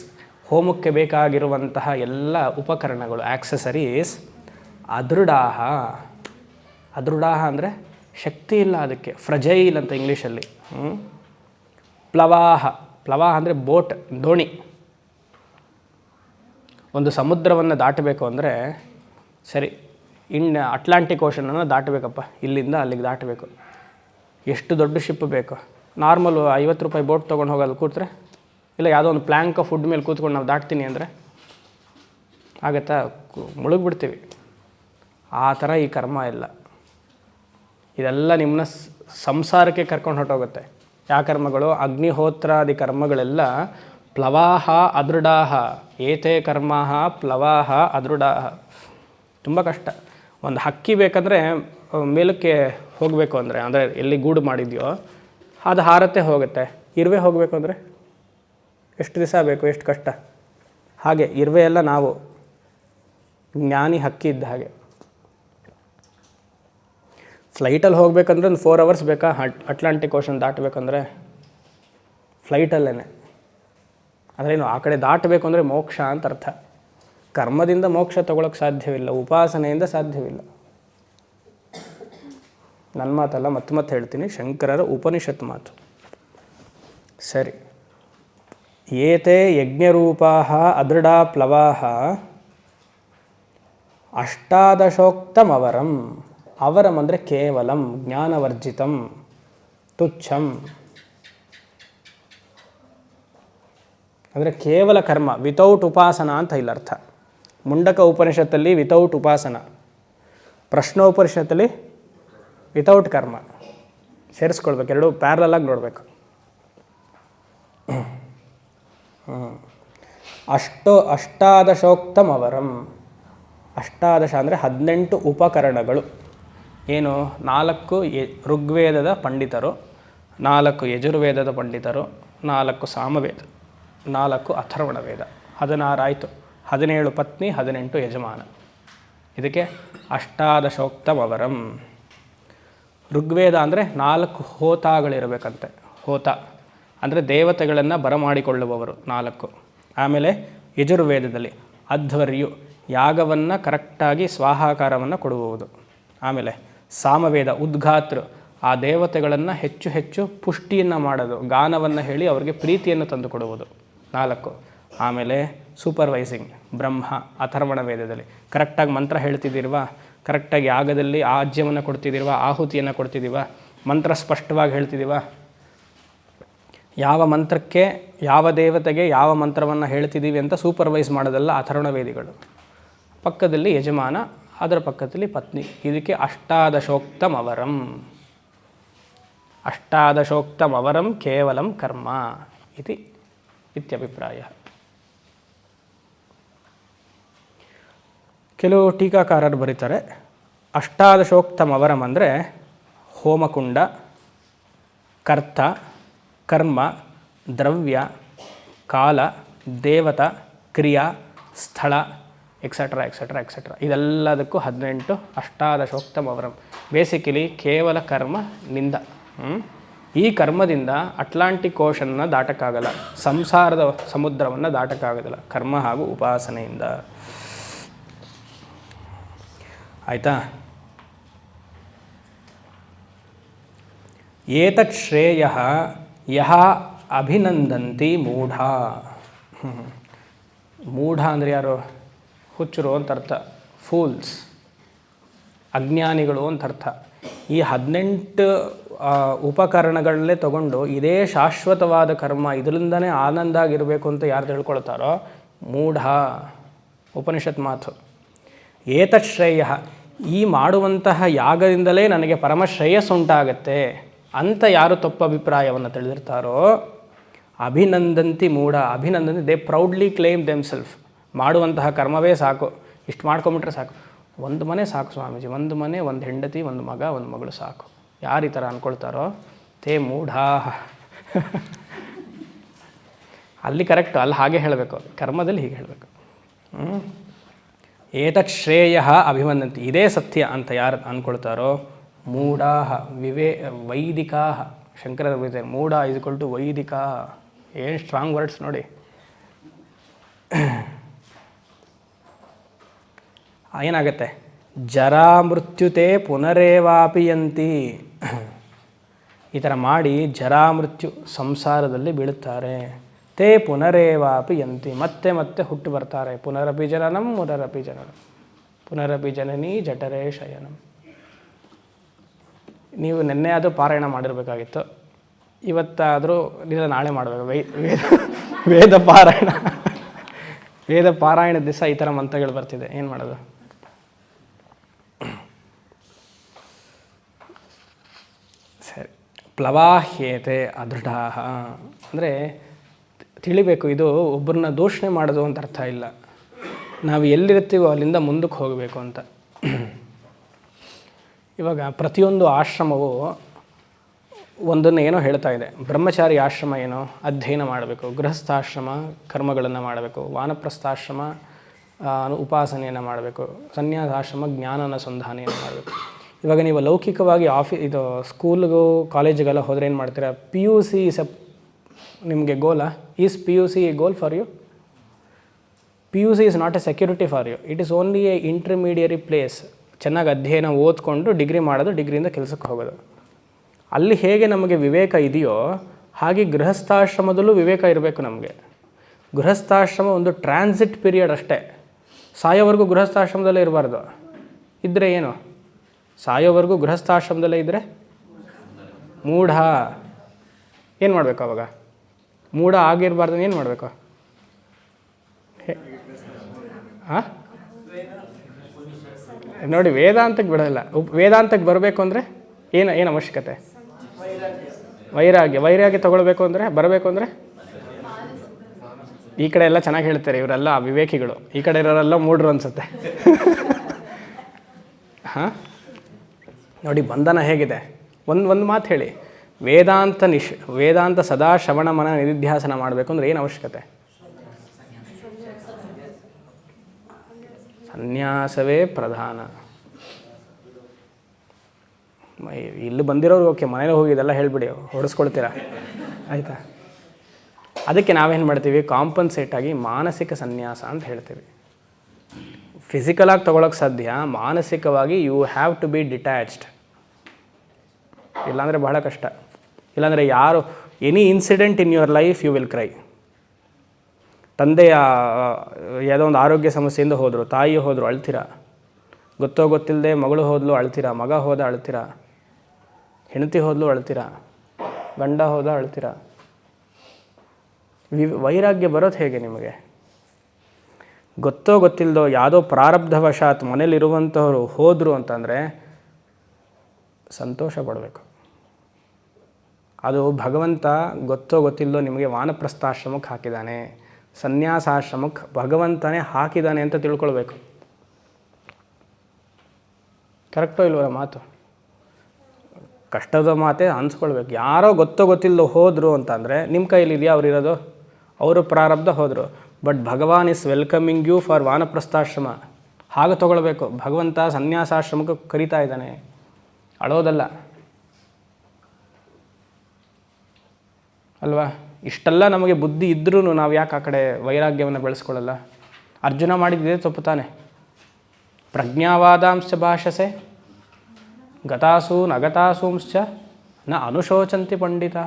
ಹೋಮಕ್ಕೆ ಬೇಕಾಗಿರುವಂತಹ ಎಲ್ಲ ಉಪಕರಣಗಳು, ಆಕ್ಸೆಸರೀಸ್. ಅದೃಢಾಹ. ಅದೃಢಾಹ ಅಂದರೆ ಶಕ್ತಿ ಇಲ್ಲ ಅದಕ್ಕೆ, ಫ್ರಜೈಲ್ ಅಂತ ಇಂಗ್ಲೀಷಲ್ಲಿ. ಪ್ಲವಾಹ. ಪ್ಲವಾಹ ಅಂದರೆ ಬೋಟ್, ದೋಣಿ. ಒಂದು ಸಮುದ್ರವನ್ನು ದಾಟಬೇಕು ಅಂದರೆ, ಸರಿ, ಅಟ್ಲಾಂಟಿಕ್ ಓಷನನ್ನು ದಾಟಬೇಕಪ್ಪ, ಇಲ್ಲಿಂದ ಅಲ್ಲಿಗೆ ದಾಟಬೇಕು. ಎಷ್ಟು ದೊಡ್ಡ ಶಿಪ್ ಬೇಕು? ನಾರ್ಮಲ್ 50 ರೂಪಾಯಿ ಬೋಟ್ ತೊಗೊಂಡು ಹೋಗೋದು ಕೂತ್ರೆ, ಇಲ್ಲ ಯಾವುದೋ ಒಂದು ಪ್ಲ್ಯಾಂಕ್ ಫುಡ್ ಮೇಲೆ ಕೂತ್ಕೊಂಡು ನಾವು ದಾಟ್ತೀನಿ ಅಂದರೆ ಆಗತ್ತಾ? ಮುಳುಗ್ಬಿಡ್ತೀವಿ. ಆ ಥರ ಈ ಕರ್ಮ ಇಲ್ಲ. ಇದೆಲ್ಲ ನಿಮ್ಮನ್ನ ಸಂಸಾರಕ್ಕೆ ಕರ್ಕೊಂಡು ಹೊರಟೋಗುತ್ತೆ. ಯಾವ ಕರ್ಮಗಳು? ಅಗ್ನಿಹೋತ್ರಾದಿ ಕರ್ಮಗಳೆಲ್ಲ ಪ್ಲವಾಹ ಅದೃಢಾಹ. ಏತೆ ಕರ್ಮಾಹ ಪ್ಲವಾಹ ಅದೃಢಾಹ. ತುಂಬ ಕಷ್ಟ. ಒಂದು ಹಕ್ಕಿ ಬೇಕಂದರೆ ಮೇಲಕ್ಕೆ ಹೋಗಬೇಕು ಅಂದರೆ ಎಲ್ಲಿ ಗೂಡು ಮಾಡಿದೆಯೋ ಅದು ಹಾರತ್ತೆ ಹೋಗುತ್ತೆ. ಇರುವೆ ಹೋಗಬೇಕು ಅಂದರೆ ಎಷ್ಟು ದಿವಸ ಬೇಕು, ಎಷ್ಟು ಕಷ್ಟ. ಹಾಗೆ ಇರುವೆ ಎಲ್ಲ ನಾವು ಜ್ಞಾನಿ ಹಕ್ಕಿ ಇದ್ದ ಹಾಗೆ. ಫ್ಲೈಟಲ್ಲಿ ಹೋಗಬೇಕಂದ್ರೆ ಒಂದು 4 hours ಬೇಕಾ ಅಟ್ಲಾಂಟಿಕ್ ಓಷನ್ ದಾಟಬೇಕಂದ್ರೆ? ಫ್ಲೈಟಲ್ಲೇ. ಅದರೇನು ಆ ಕಡೆ ದಾಟಬೇಕು ಅಂದರೆ ಮೋಕ್ಷ ಅಂತ ಅರ್ಥ. ಕರ್ಮದಿಂದ ಮೋಕ್ಷ ತಗೊಳ್ಳೋಕ್ಕೆ ಸಾಧ್ಯವಿಲ್ಲ, ಉಪಾಸನೆಯಿಂದ ಸಾಧ್ಯವಿಲ್ಲ. ನನ್ನ ಮಾತಲ್ಲ, ಮತ್ತೆ ಹೇಳ್ತೀನಿ, ಶಂಕರರ ಉಪನಿಷತ್ ಮಾತು. ಸರಿ. ಏತೆ ಯಜ್ಞರೂಪಾಹ ಅದೃಢಾ ಪ್ಲವಾಹ ಅಷ್ಟಾದಶೋಕ್ತಮವರಂ. ಅವರಂ ಅಂದರೆ ಕೇವಲಂ, ಜ್ಞಾನವರ್ಜಿತಂ, ತುಚ್ಛಂ. ಅಂದರೆ ಕೇವಲ ಕರ್ಮ, ವಿತೌಟ್ ಉಪಾಸನ ಅಂತ ಇಲ್ಲ ಅರ್ಥ. ಮುಂಡಕ ಉಪನಿಷತ್ತಲ್ಲಿ ವಿತೌಟ್ ಉಪಾಸನ, ಪ್ರಶ್ನೋಪನಿಷತ್ತಲ್ಲಿ ವಿತೌಟ್ ಕರ್ಮ. ಸೇರಿಸ್ಕೊಳ್ಬೇಕು, ಎರಡು ಪ್ಯಾರಲಾಗಿ ನೋಡಬೇಕು. ಅಷ್ಟಾದಶೋಕ್ತಮವರಂ. ಅಷ್ಟಾದಶ ಅಂದರೆ 18 ಉಪಕರಣಗಳು. ಏನು? 4 ಋಗ್ವೇದದ ಪಂಡಿತರು, 4 ಯಜುರ್ವೇದದ ಪಂಡಿತರು, 4 ಸಾಮವೇದ, 4 ಅಥರ್ವಣ ವೇದ. 16 ಆಯಿತು. 17 ಪತ್ನಿ, 18 ಯಜಮಾನ. ಇದಕ್ಕೆ ಅಷ್ಟಾದಶೋಕ್ತಮವರಂ. ಋಗ್ವೇದ ಅಂದರೆ 4 ಹೋತಾಗಳಿರಬೇಕಂತೆ. ಹೋತ ಅಂದರೆ ದೇವತೆಗಳನ್ನು ಬರಮಾಡಿಕೊಳ್ಳುವವರು 4. ಆಮೇಲೆ ಯಜುರ್ವೇದದಲ್ಲಿ ಅಧ್ವರ್ಯು, ಯಾಗವನ್ನು ಕರೆಕ್ಟಾಗಿ ಸ್ವಾಹಾಕಾರವನ್ನು ಕೊಡುವುದು. ಆಮೇಲೆ ಸಾಮವೇದ ಉದ್ಘಾತೃ, ಆ ದೇವತೆಗಳನ್ನು ಹೆಚ್ಚು ಹೆಚ್ಚು ಪುಷ್ಟಿಯನ್ನು ಮಾಡೋದು, ಗಾನವನ್ನು ಹೇಳಿ ಅವರಿಗೆ ಪ್ರೀತಿಯನ್ನು ತಂದು ಕೊಡುವುದು 4. ಆಮೇಲೆ ಸೂಪರ್ವೈಸಿಂಗ್ ಬ್ರಹ್ಮ, ಅಥರ್ವಣ ವೇದದಲ್ಲಿ ಕರೆಕ್ಟಾಗಿ ಮಂತ್ರ ಹೇಳ್ತಿದ್ದೀರುವ, ಕರೆಕ್ಟಾಗಿ ಯಾಗದಲ್ಲಿ ಆಜ್ಯವನ್ನು ಕೊಡ್ತಿದ್ದೀವ, ಆಹುತಿಯನ್ನು ಕೊಡ್ತಿದ್ದೀವ, ಮಂತ್ರ ಸ್ಪಷ್ಟವಾಗಿ ಹೇಳ್ತಿದ್ದೀವ, ಯಾವ ಮಂತ್ರಕ್ಕೆ ಯಾವ ದೇವತೆಗೆ ಯಾವ ಮಂತ್ರವನ್ನು ಹೇಳ್ತಿದ್ದೀವಿ ಅಂತ ಸೂಪರ್ವೈಸ್ ಮಾಡೋದಲ್ಲ ಅಥರ್ವಣ ವೇದಿಗಳು. ಪಕ್ಕದಲ್ಲಿ ಯಜಮಾನ, ಅದರ ಪಕ್ಕದಲ್ಲಿ ಪತ್ನಿ. ಇದಕ್ಕೆ ಅಷ್ಟಾದಶೋಕ್ತಮವರಂ. ಅಷ್ಟಾದಶೋಕ್ತಮವರಂ ಕೇವಲಂ ಕರ್ಮ ಇತಿ ಇತ್ಯಭಿಪ್ರಾಯ. ಕೆಲವು ಟೀಕಾಕಾರರು ಬರೀತಾರೆ, ಅಷ್ಟಾದಶೋಕ್ತಮವರಂ ಅಂದರೆ ಹೋಮಕುಂಡ, ಕರ್ತ, ಕರ್ಮ, ದ್ರವ್ಯ, ಕಾಲ, ದೇವತ, ಕ್ರಿಯಾ, ಸ್ಥಳ, ಎಕ್ಸೆಟ್ರಾ ಎಕ್ಸೆಟ್ರಾ ಎಕ್ಸೆಟ್ರಾ. ಇದೆಲ್ಲದಕ್ಕೂ 18 ಅಷ್ಟಾದಶೋಕ್ತಮವರಂ. ಬೇಸಿಕಲಿ ಕೇವಲ ಕರ್ಮನಿಂದ. ಈ ಕರ್ಮದಿಂದ ಅಟ್ಲಾಂಟಿಕ್ ಓಷನ್ನ ದಾಟಕ್ಕಾಗಲ್ಲ, ಸಂಸಾರದ ಸಮುದ್ರವನ್ನು ದಾಟಕ್ಕಾಗೋದಿಲ್ಲ, ಕರ್ಮ ಹಾಗೂ ಉಪಾಸನೆಯಿಂದ. ಆಯಿತಾ? ಏತತ್ ಶ್ರೇಯಃ ಯಹ ಅಭಿನಂದಂತಿ ಮೂಢ. ಮೂಢ ಅಂದರೆ ಯಾರು? ಹುಚ್ಚರು ಅಂತ ಅರ್ಥ, ಫೂಲ್ಸ್, ಅಜ್ಞಾನಿಗಳು ಅಂತ ಅರ್ಥ. ಈ 18 ಉಪಕರಣಗಳಲ್ಲೇ ತಗೊಂಡು ಇದೇ ಶಾಶ್ವತವಾದ ಕರ್ಮ, ಇದರಿಂದನೇ ಆನಂದ ಆಗಿರಬೇಕು ಅಂತ ಯಾರು ತಿಳ್ಕೊಳ್ತಾರೋ ಮೂಢ. ಉಪನಿಷತ್ ಮಾತು. ಏತತ್ ಶ್ರೇಯ, ಈ ಮಾಡುವಂತಹ ಯಾಗದಿಂದಲೇ ನನಗೆ ಪರಮ ಶ್ರೇಯಸ್ಸುಂಟಾಗತ್ತೆ ಅಂತ ಯಾರು ತಪ್ಪು ಅಭಿಪ್ರಾಯವನ್ನು ತಿಳಿದಿರ್ತಾರೋ ಅಭಿನಂದಂತಿ ಮೂಢ. ಅಭಿನಂದಂತಿ, ದೇ ಪ್ರೌಡ್ಲಿ ಕ್ಲೇಮ್ ದೆಮ್ಸೆಲ್ಫ್. ಮಾಡುವಂತಹ ಕರ್ಮವೇ ಸಾಕು, ಇಷ್ಟು ಮಾಡ್ಕೊಂಬಿಟ್ರೆ ಸಾಕು. ಒಂದು ಮನೆ ಸಾಕು ಸ್ವಾಮೀಜಿ, ಒಂದು ಮನೆ, ಒಂದು ಹೆಂಡತಿ, ಒಂದು ಮಗ, ಒಂದು ಮಗಳು ಸಾಕು. ಯಾರು ಈ ಥರ ಅಂದ್ಕೊಳ್ತಾರೋ ತೇ ಮೂಢಾ. ಅಲ್ಲಿ ಕರೆಕ್ಟು, ಅಲ್ಲಿ ಹಾಗೆ ಹೇಳಬೇಕು, ಕರ್ಮದಲ್ಲಿ ಹೀಗೆ ಹೇಳಬೇಕು. ಏತತ್ ಶ್ರೇಯ ಅಭಿವಂದಂತಿ, ಇದೇ ಸತ್ಯ ಅಂತ ಯಾರು ಅಂದ್ಕೊಳ್ತಾರೋ ಮೂಢಾ ವೈದಿಕಾ. ಶಂಕರರ ಬರೀತಾರೆ ಮೂಢ = ವೈದಿಕಾ. ಏನು ಸ್ಟ್ರಾಂಗ್ ವರ್ಡ್ಸ್ ನೋಡಿ. ಏನಾಗುತ್ತೆ? ಜರಾ ಮೃತ್ಯುತೆ ಪುನರೇವಾಪಿಯಂತಿ. ಈ ಥರ ಮಾಡಿ ಜರಾ ಮೃತ್ಯು ಸಂಸಾರದಲ್ಲಿ ಬೀಳುತ್ತಾರೆ. ತೇ ಪುನರೇವಾಪಿಯಂತಿ, ಮತ್ತೆ ಮತ್ತೆ ಹುಟ್ಟು ಬರ್ತಾರೆ. ಪುನರಪಿ ಜನನಂ ಪುನರಪಿ ಜನನಂ ಪುನರಪಿ ಜನನೀ ಜಠರೇ ಶಯನಂ. ನೀವು ನಿನ್ನೆ ಆದರೂ ಪಾರಾಯಣ ಮಾಡಿರಬೇಕಾಗಿತ್ತು, ಇವತ್ತಾದರೂ ಇಲ್ಲ ನಾಳೆ ಮಾಡಬೇಕು. ವೇದ ಪಾರಾಯಣ, ವೇದ ಪಾರಾಯಣ ದಿವಸ ಈ ಥರ ಮಂತ್ರಗಳು ಬರ್ತಿದೆ, ಏನು ಮಾಡೋದು? ಸರಿ. ಪ್ಲವಾಹ್ಯೇತೆ ಅದೃಢಾ ಅಂದರೆ ತಿಳಿಬೇಕು, ಇದು ಒಬ್ಬರನ್ನ ದೂಷಣೆ ಮಾಡೋದು ಅಂತ ಅರ್ಥ ಇಲ್ಲ. ನಾವು ಎಲ್ಲಿರ್ತೀವೋ ಅಲ್ಲಿಂದ ಮುಂದಕ್ಕೆ ಹೋಗಬೇಕು ಅಂತ. ಇವಾಗ ಪ್ರತಿಯೊಂದು ಆಶ್ರಮವು ಒಂದನ್ನು ಏನೋ ಹೇಳ್ತಾ ಇದೆ. ಬ್ರಹ್ಮಚಾರಿ ಆಶ್ರಮ ಏನೋ ಅಧ್ಯಯನ ಮಾಡಬೇಕು, ಗೃಹಸ್ಥಾಶ್ರಮ ಕರ್ಮಗಳನ್ನು ಮಾಡಬೇಕು, ವಾನಪ್ರಸ್ಥಾಶ್ರಮ ಉಪಾಸನೆಯನ್ನು ಮಾಡಬೇಕು, ಸನ್ಯಾಸಾಶ್ರಮ ಜ್ಞಾನಾನುಸಂಧಾನೆಯನ್ನು ಮಾಡಬೇಕು. ಇವಾಗ ನೀವು ಲೌಕಿಕವಾಗಿ ಇದು ಸ್ಕೂಲ್ಗೂ ಕಾಲೇಜಿಗೆಲ್ಲ ಹೋದರೆ ಏನು ಮಾಡ್ತೀರಾ? PUC ಇಸ್ ನಿಮಗೆ ಗೋಲಾ? Is PUC a goal for you? PUC is not a security for you. It is only a intermediary place. ಚೆನ್ನಾಗಿ ಅಧ್ಯಯನ ಓದ್ಕೊಂಡು ಡಿಗ್ರಿ ಮಾಡೋದು, ಡಿಗ್ರಿಯಿಂದ ಕೆಲಸಕ್ಕೆ ಹೋಗೋದು. ಅಲ್ಲಿ ಹೇಗೆ ನಮಗೆ ವಿವೇಕ ಇದೆಯೋ ಹಾಗೆ ಗೃಹಸ್ಥಾಶ್ರಮದಲ್ಲೂ ವಿವೇಕ ಇರಬೇಕು ನಮಗೆ. ಗೃಹಸ್ಥಾಶ್ರಮ ಒಂದು ಟ್ರಾನ್ಸಿಟ್ ಪೀರಿಯಡ್ ಅಷ್ಟೇ. ಸಾಯೋವರೆಗೂ ಗೃಹಸ್ಥಾಶ್ರಮದಲ್ಲೇ ಇರಬಾರ್ದು. ಇದ್ದರೆ ಏನು? ಸಾಯೋವರೆಗೂ ಗೃಹಸ್ಥಾಶ್ರಮದಲ್ಲೇ ಇದ್ದರೆ ಮೂಢ. ಏನು ಮಾಡಬೇಕು ಅವಾಗ? ಮೂಢ ಆಗಿರಬಾರ್ದು, ಏನು ಮಾಡಬೇಕು? ಹಾಂ ನೋಡಿ, ವೇದಾಂತಕ್ಕೆ ಬಿಡೋಲ್ಲ. ವೇದಾಂತಕ್ಕೆ ಬರಬೇಕು ಅಂದರೆ ಏನು ಅವಶ್ಯಕತೆ? ವೈರಾಗ್ಯ ತಗೊಳ್ಬೇಕು ಅಂದರೆ, ಬರಬೇಕು ಅಂದರೆ ಈ ಕಡೆ ಎಲ್ಲ ಚೆನ್ನಾಗಿ ಹೇಳ್ತಾರೆ, ಇವರೆಲ್ಲ ವಿವೇಕಿಗಳು, ಈ ಕಡೆ ಇರೋರೆಲ್ಲ ಮೂಢರು ಅನಿಸುತ್ತೆ. ಹಾಂ ನೋಡಿ, ಬಂಧನ ಹೇಗಿದೆ. ಒಂದು ಮಾತು ಹೇಳಿ, ವೇದಾಂತ ಸದಾ ಶ್ರವಣ ಮನ ನಿಧಿಧ್ಯಾಸನ ಮಾಡಬೇಕು ಅಂದರೆ ಏನು ಅವಶ್ಯಕತೆ? ಸನ್ಯಾಸವೇ ಪ್ರಧಾನ. ಇಲ್ಲಿ ಬಂದಿರೋರು ಓಕೆ, ಮನೇಲಿ ಹೋಗಿ ಇದೆಲ್ಲ ಹೇಳಿಬಿಡಿ, ಹೊಡೆಸ್ಕೊಳ್ತೀರಾ, ಆಯಿತಾ? ಅದಕ್ಕೆ ನಾವೇನು ಮಾಡ್ತೀವಿ? ಕಾಂಪನ್ಸೇಟಾಗಿ ಮಾನಸಿಕ ಸನ್ಯಾಸ ಅಂತ ಹೇಳ್ತೀವಿ. ಫಿಸಿಕಲಾಗಿ ತೊಗೊಳಕ್ಕೆ ಸಾಧ್ಯ, ಮಾನಸಿಕವಾಗಿ you have to be detached. ಇಲ್ಲಾಂದರೆ ಬಹಳ ಕಷ್ಟ. ಇಲ್ಲಾಂದರೆ ಯಾರು any incident in your life you will cry. ತಂದೆಯ ಯಾವುದೋ ಒಂದು ಆರೋಗ್ಯ ಸಮಸ್ಯೆಯಿಂದ ಹೋದರು, ತಾಯಿ ಹೋದರು, ಅಳ್ತೀರ. ಗೊತ್ತಿಲ್ಲದೆ ಮಗಳು ಹೋದಲು ಅಳ್ತೀರ, ಮಗ ಹೋದ ಅಳ್ತೀರ, ಹೆಂಡತಿ ಹೋದಲು ಅಳ್ತೀರ, ಗಂಡ ಹೋದ ಅಳ್ತೀರ. ವೈರಾಗ್ಯ ಬರೋದು ಹೇಗೆ ನಿಮಗೆ? ಗೊತ್ತಿಲ್ಲದೋ ಯಾವುದೋ ಪ್ರಾರಬ್ಧವಶಾತ್ ಮನೇಲಿರುವಂಥವ್ರು ಹೋದರು ಅಂತಂದರೆ ಸಂತೋಷ ಪಡಬೇಕು. ಅದು ಭಗವಂತ ಗೊತ್ತಿಲ್ಲದೋ ನಿಮಗೆ ವಾನಪ್ರಸ್ಥಾಶ್ರಮಕ್ಕೆ ಹಾಕಿದ್ದಾನೆ, ಸನ್ಯಾಸಾಶ್ರಮಕ್ಕೆ ಭಗವಂತನೇ ಹಾಕಿದ್ದಾನೆ ಅಂತ ತಿಳ್ಕೊಳ್ಬೇಕು. ಕರೆಕ್ಟೋ ಇಲ್ವರ ಮಾತು? ಕಷ್ಟದ ಮಾತೇ ಅನ್ಸ್ಕೊಳ್ಬೇಕು. ಯಾರೋ ಗೊತ್ತಿಲ್ಲದೋ ಹೋದರು ಅಂತಂದರೆ ನಿಮ್ಮ ಕೈಲಿದೆಯಾ ಅವ್ರು ಇರೋದು? ಅವರು ಪ್ರಾರಬ್ಧ ಹೋದರು. But Bhagavan is welcoming you for vanaprasthashrama. ಹಾಗೆ ತೊಗೊಳ್ಬೇಕು. ಭಗವಂತ ಸನ್ಯಾಸಾಶ್ರಮಕ್ಕೆ ಕರೀತಾ ಇದ್ದಾನೆ, ಅಳೋದಲ್ಲ ಅಲ್ವಾ? ಇಷ್ಟೆಲ್ಲ ನಮಗೆ ಬುದ್ಧಿ ಇದ್ರೂ ನಾವು ಯಾಕೆ ಆ ಕಡೆ ವೈರಾಗ್ಯವನ್ನು ಬೆಳೆಸ್ಕೊಳ್ಳಲ್ಲ? ಅರ್ಜುನ ಮಾಡಿದ್ದೇ ತಪ್ಪು ತಾನೆ. ಪ್ರಜ್ಞಾವಾದಾಂಶ ಭಾಷಸೆ ಗತಾಸೂನ್ ಅಗತಾಸೂಂಶ್ಚ ನ ಅನುಶೋಚಂತಿ ಪಂಡಿತ.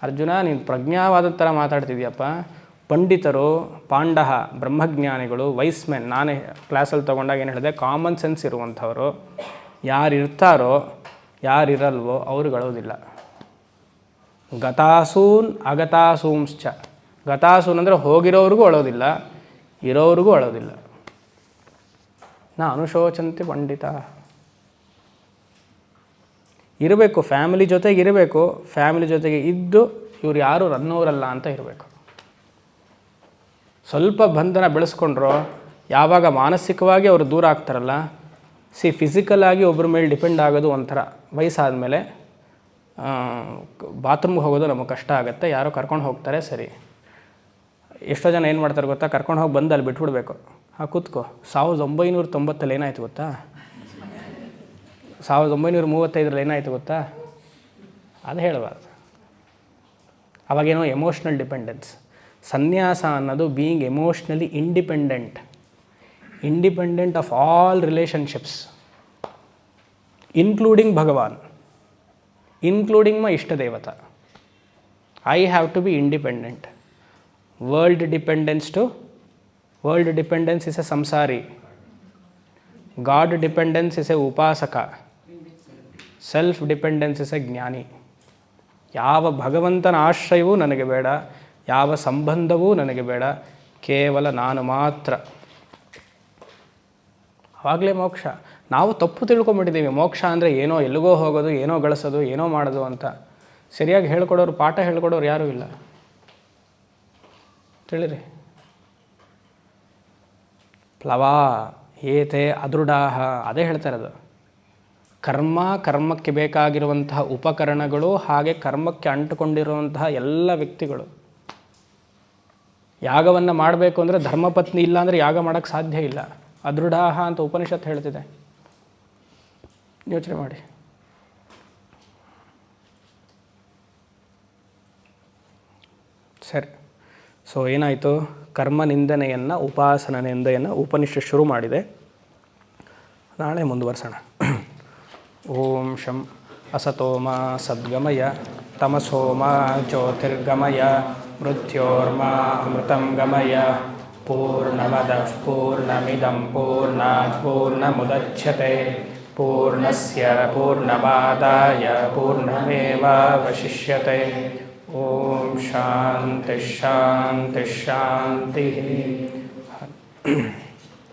ಅರ್ಜುನ, ನೀನು ಪ್ರಜ್ಞಾವಾದ ಥರ ಮಾತಾಡ್ತಿದ್ಯಪ್ಪ. ಪಂಡಿತರು, ಪಾಂಡಹ, ಬ್ರಹ್ಮಜ್ಞಾನಿಗಳು, ವೈಸ್ಮೆನ್, ನಾನೇ ಕ್ಲಾಸಲ್ಲಿ ತೊಗೊಂಡಾಗ ಏನು ಹೇಳಿದೆ, ಕಾಮನ್ ಸೆನ್ಸ್ ಇರುವಂಥವರು ಯಾರಿರ್ತಾರೋ ಯಾರಿರಲ್ವೋ ಅವ್ರಿಗೆ ಅಳೋದಿಲ್ಲ. ಗತಾಸೂನ್ ಅಗತಾಸೂಂಶ್ಚ. ಗತಾಸೂನ್ ಅಂದರೆ ಹೋಗಿರೋರಿಗೂ ಅಳೋದಿಲ್ಲ, ಇರೋರಿಗೂ ಅಳೋದಿಲ್ಲ. ನ ಅನುಶೋಚಂತಿ ಪಂಡಿತ. ಇರಬೇಕು, ಫ್ಯಾಮಿಲಿ ಜೊತೆಗೆ ಇರಬೇಕು, ಫ್ಯಾಮಿಲಿ ಜೊತೆಗೆ ಇದ್ದು ಇವ್ರು ಯಾರು ರನ್ನೋರಲ್ಲ ಅಂತ ಇರಬೇಕು. ಸ್ವಲ್ಪ ಬಂಧನ ಬೆಳೆಸ್ಕೊಂಡ್ರು, ಯಾವಾಗ ಮಾನಸಿಕವಾಗಿ ಅವರು ದೂರ ಆಗ್ತಾರಲ್ಲ, ಫಿಸಿಕಲಾಗಿ ಒಬ್ಬರ ಮೇಲೆ ಡಿಪೆಂಡ್ ಆಗೋದು ಒಂಥರ. ವಯಸ್ಸಾದಮೇಲೆ ಬಾತ್ರೂಮ್ಗೆ ಹೋಗೋದು ನಮಗೆ ಕಷ್ಟ ಆಗುತ್ತೆ, ಯಾರೋ ಕರ್ಕೊಂಡು ಹೋಗ್ತಾರೆ ಸರಿ. ಎಷ್ಟೋ ಜನ ಏನು ಮಾಡ್ತಾರೆ ಗೊತ್ತಾ, ಕರ್ಕೊಂಡು ಹೋಗಿ ಬಂದು ಅಲ್ಲಿ ಬಿಟ್ಬಿಡ್ಬೇಕು. ಕೂತ್ಕೋ. 1990 ಏನಾಯಿತು ಗೊತ್ತಾ, 1935 ಏನಾಯಿತು ಗೊತ್ತಾ, ಅದು ಹೇಳಬಾರ್ದು. ಅವಾಗೇನೋ ಎಮೋಷ್ನಲ್ ಡಿಪೆಂಡೆನ್ಸ್. ಸನ್ಯಾಸ ಅನ್ನೋದು being emotionally independent of all relationships, including Bhagavan, including my ishta devata. I have to be independent. World dependence is a samsari, God dependence is a upasaka, self dependence is a jnani. ಯಾವ ಭಗವಂತನ ಆಶ್ರಯವೂ ನನಗೆ ಬೇಡ, ಯಾವ ಸಂಬಂಧವೂ ನನಗೆ ಬೇಡ, ಕೇವಲ ನಾನು ಮಾತ್ರ. ಆವಾಗಲೇ ಮೋಕ್ಷ. ನಾವು ತಪ್ಪು ತಿಳ್ಕೊಂಬಿಟ್ಟಿದ್ದೀವಿ, ಮೋಕ್ಷ ಅಂದರೆ ಏನೋ ಎಲ್ಲಿಗೋ ಹೋಗೋದು, ಏನೋ ಗಳಿಸೋದು, ಏನೋ ಮಾಡೋದು ಅಂತ. ಸರಿಯಾಗಿ ಹೇಳ್ಕೊಡೋರು, ಪಾಠ ಹೇಳ್ಕೊಡೋರು ಯಾರೂ ಇಲ್ಲ. ತಿಳಿರಿ. ಪ್ಲವಾ ಏತೆ ಅದೃಢಾಹ, ಅದೇ ಹೇಳ್ತಾ ಇರೋದು. ಕರ್ಮಕ್ಕೆ ಬೇಕಾಗಿರುವಂತಹ ಉಪಕರಣಗಳು, ಹಾಗೆ ಕರ್ಮಕ್ಕೆ ಅಂಟುಕೊಂಡಿರುವಂತಹ ಎಲ್ಲ ವ್ಯಕ್ತಿಗಳು. ಯಾಗವನ್ನು ಮಾಡಬೇಕು ಅಂದರೆ ಧರ್ಮಪತ್ನಿ ಇಲ್ಲ ಅಂದರೆ ಯಾಗ ಮಾಡೋಕ್ಕೆ ಸಾಧ್ಯ ಇಲ್ಲ. ಅದೃಢಾಹ ಅಂತ ಉಪನಿಷತ್ತು ಹೇಳ್ತಿದೆ. ಯೋಚನೆ ಮಾಡಿ. ಸರಿ. ಸೊ ಏನಾಯಿತು, ಕರ್ಮ ನಿಂದನೆಯನ್ನು, ಉಪಾಸನ ನಿಂದೆಯನ್ನು ಉಪನಿಷತ್ ಶುರು ಮಾಡಿದೆ. ನಾಳೆ ಮುಂದುವರ್ಸೋಣ. ಓಂ ಶಂ ಅಸತೋಮ ಸದ್ಗಮಯ ತಮಸೋಮ ಜ್ಯೋತಿರ್ಗಮಯ ಮೃತ್ಯೋರ್ಮಾ ಅಮೃತಂ ಗಮಯ. ಪೂರ್ಣಮದಃ ಪೂರ್ಣಮಿದಂ ಪೂರ್ಣಾತ್ ಪೂರ್ಣಮುದಚ್ಯತೆ ಪೂರ್ಣಸ್ಯ ಪೂರ್ಣಮಾದಾಯ ಪೂರ್ಣಮೇವಾವಶಿಷ್ಯತೆ. ಓಂ ಶಾಂತಿ ಶಾಂತಿ ಶಾಂತಿ.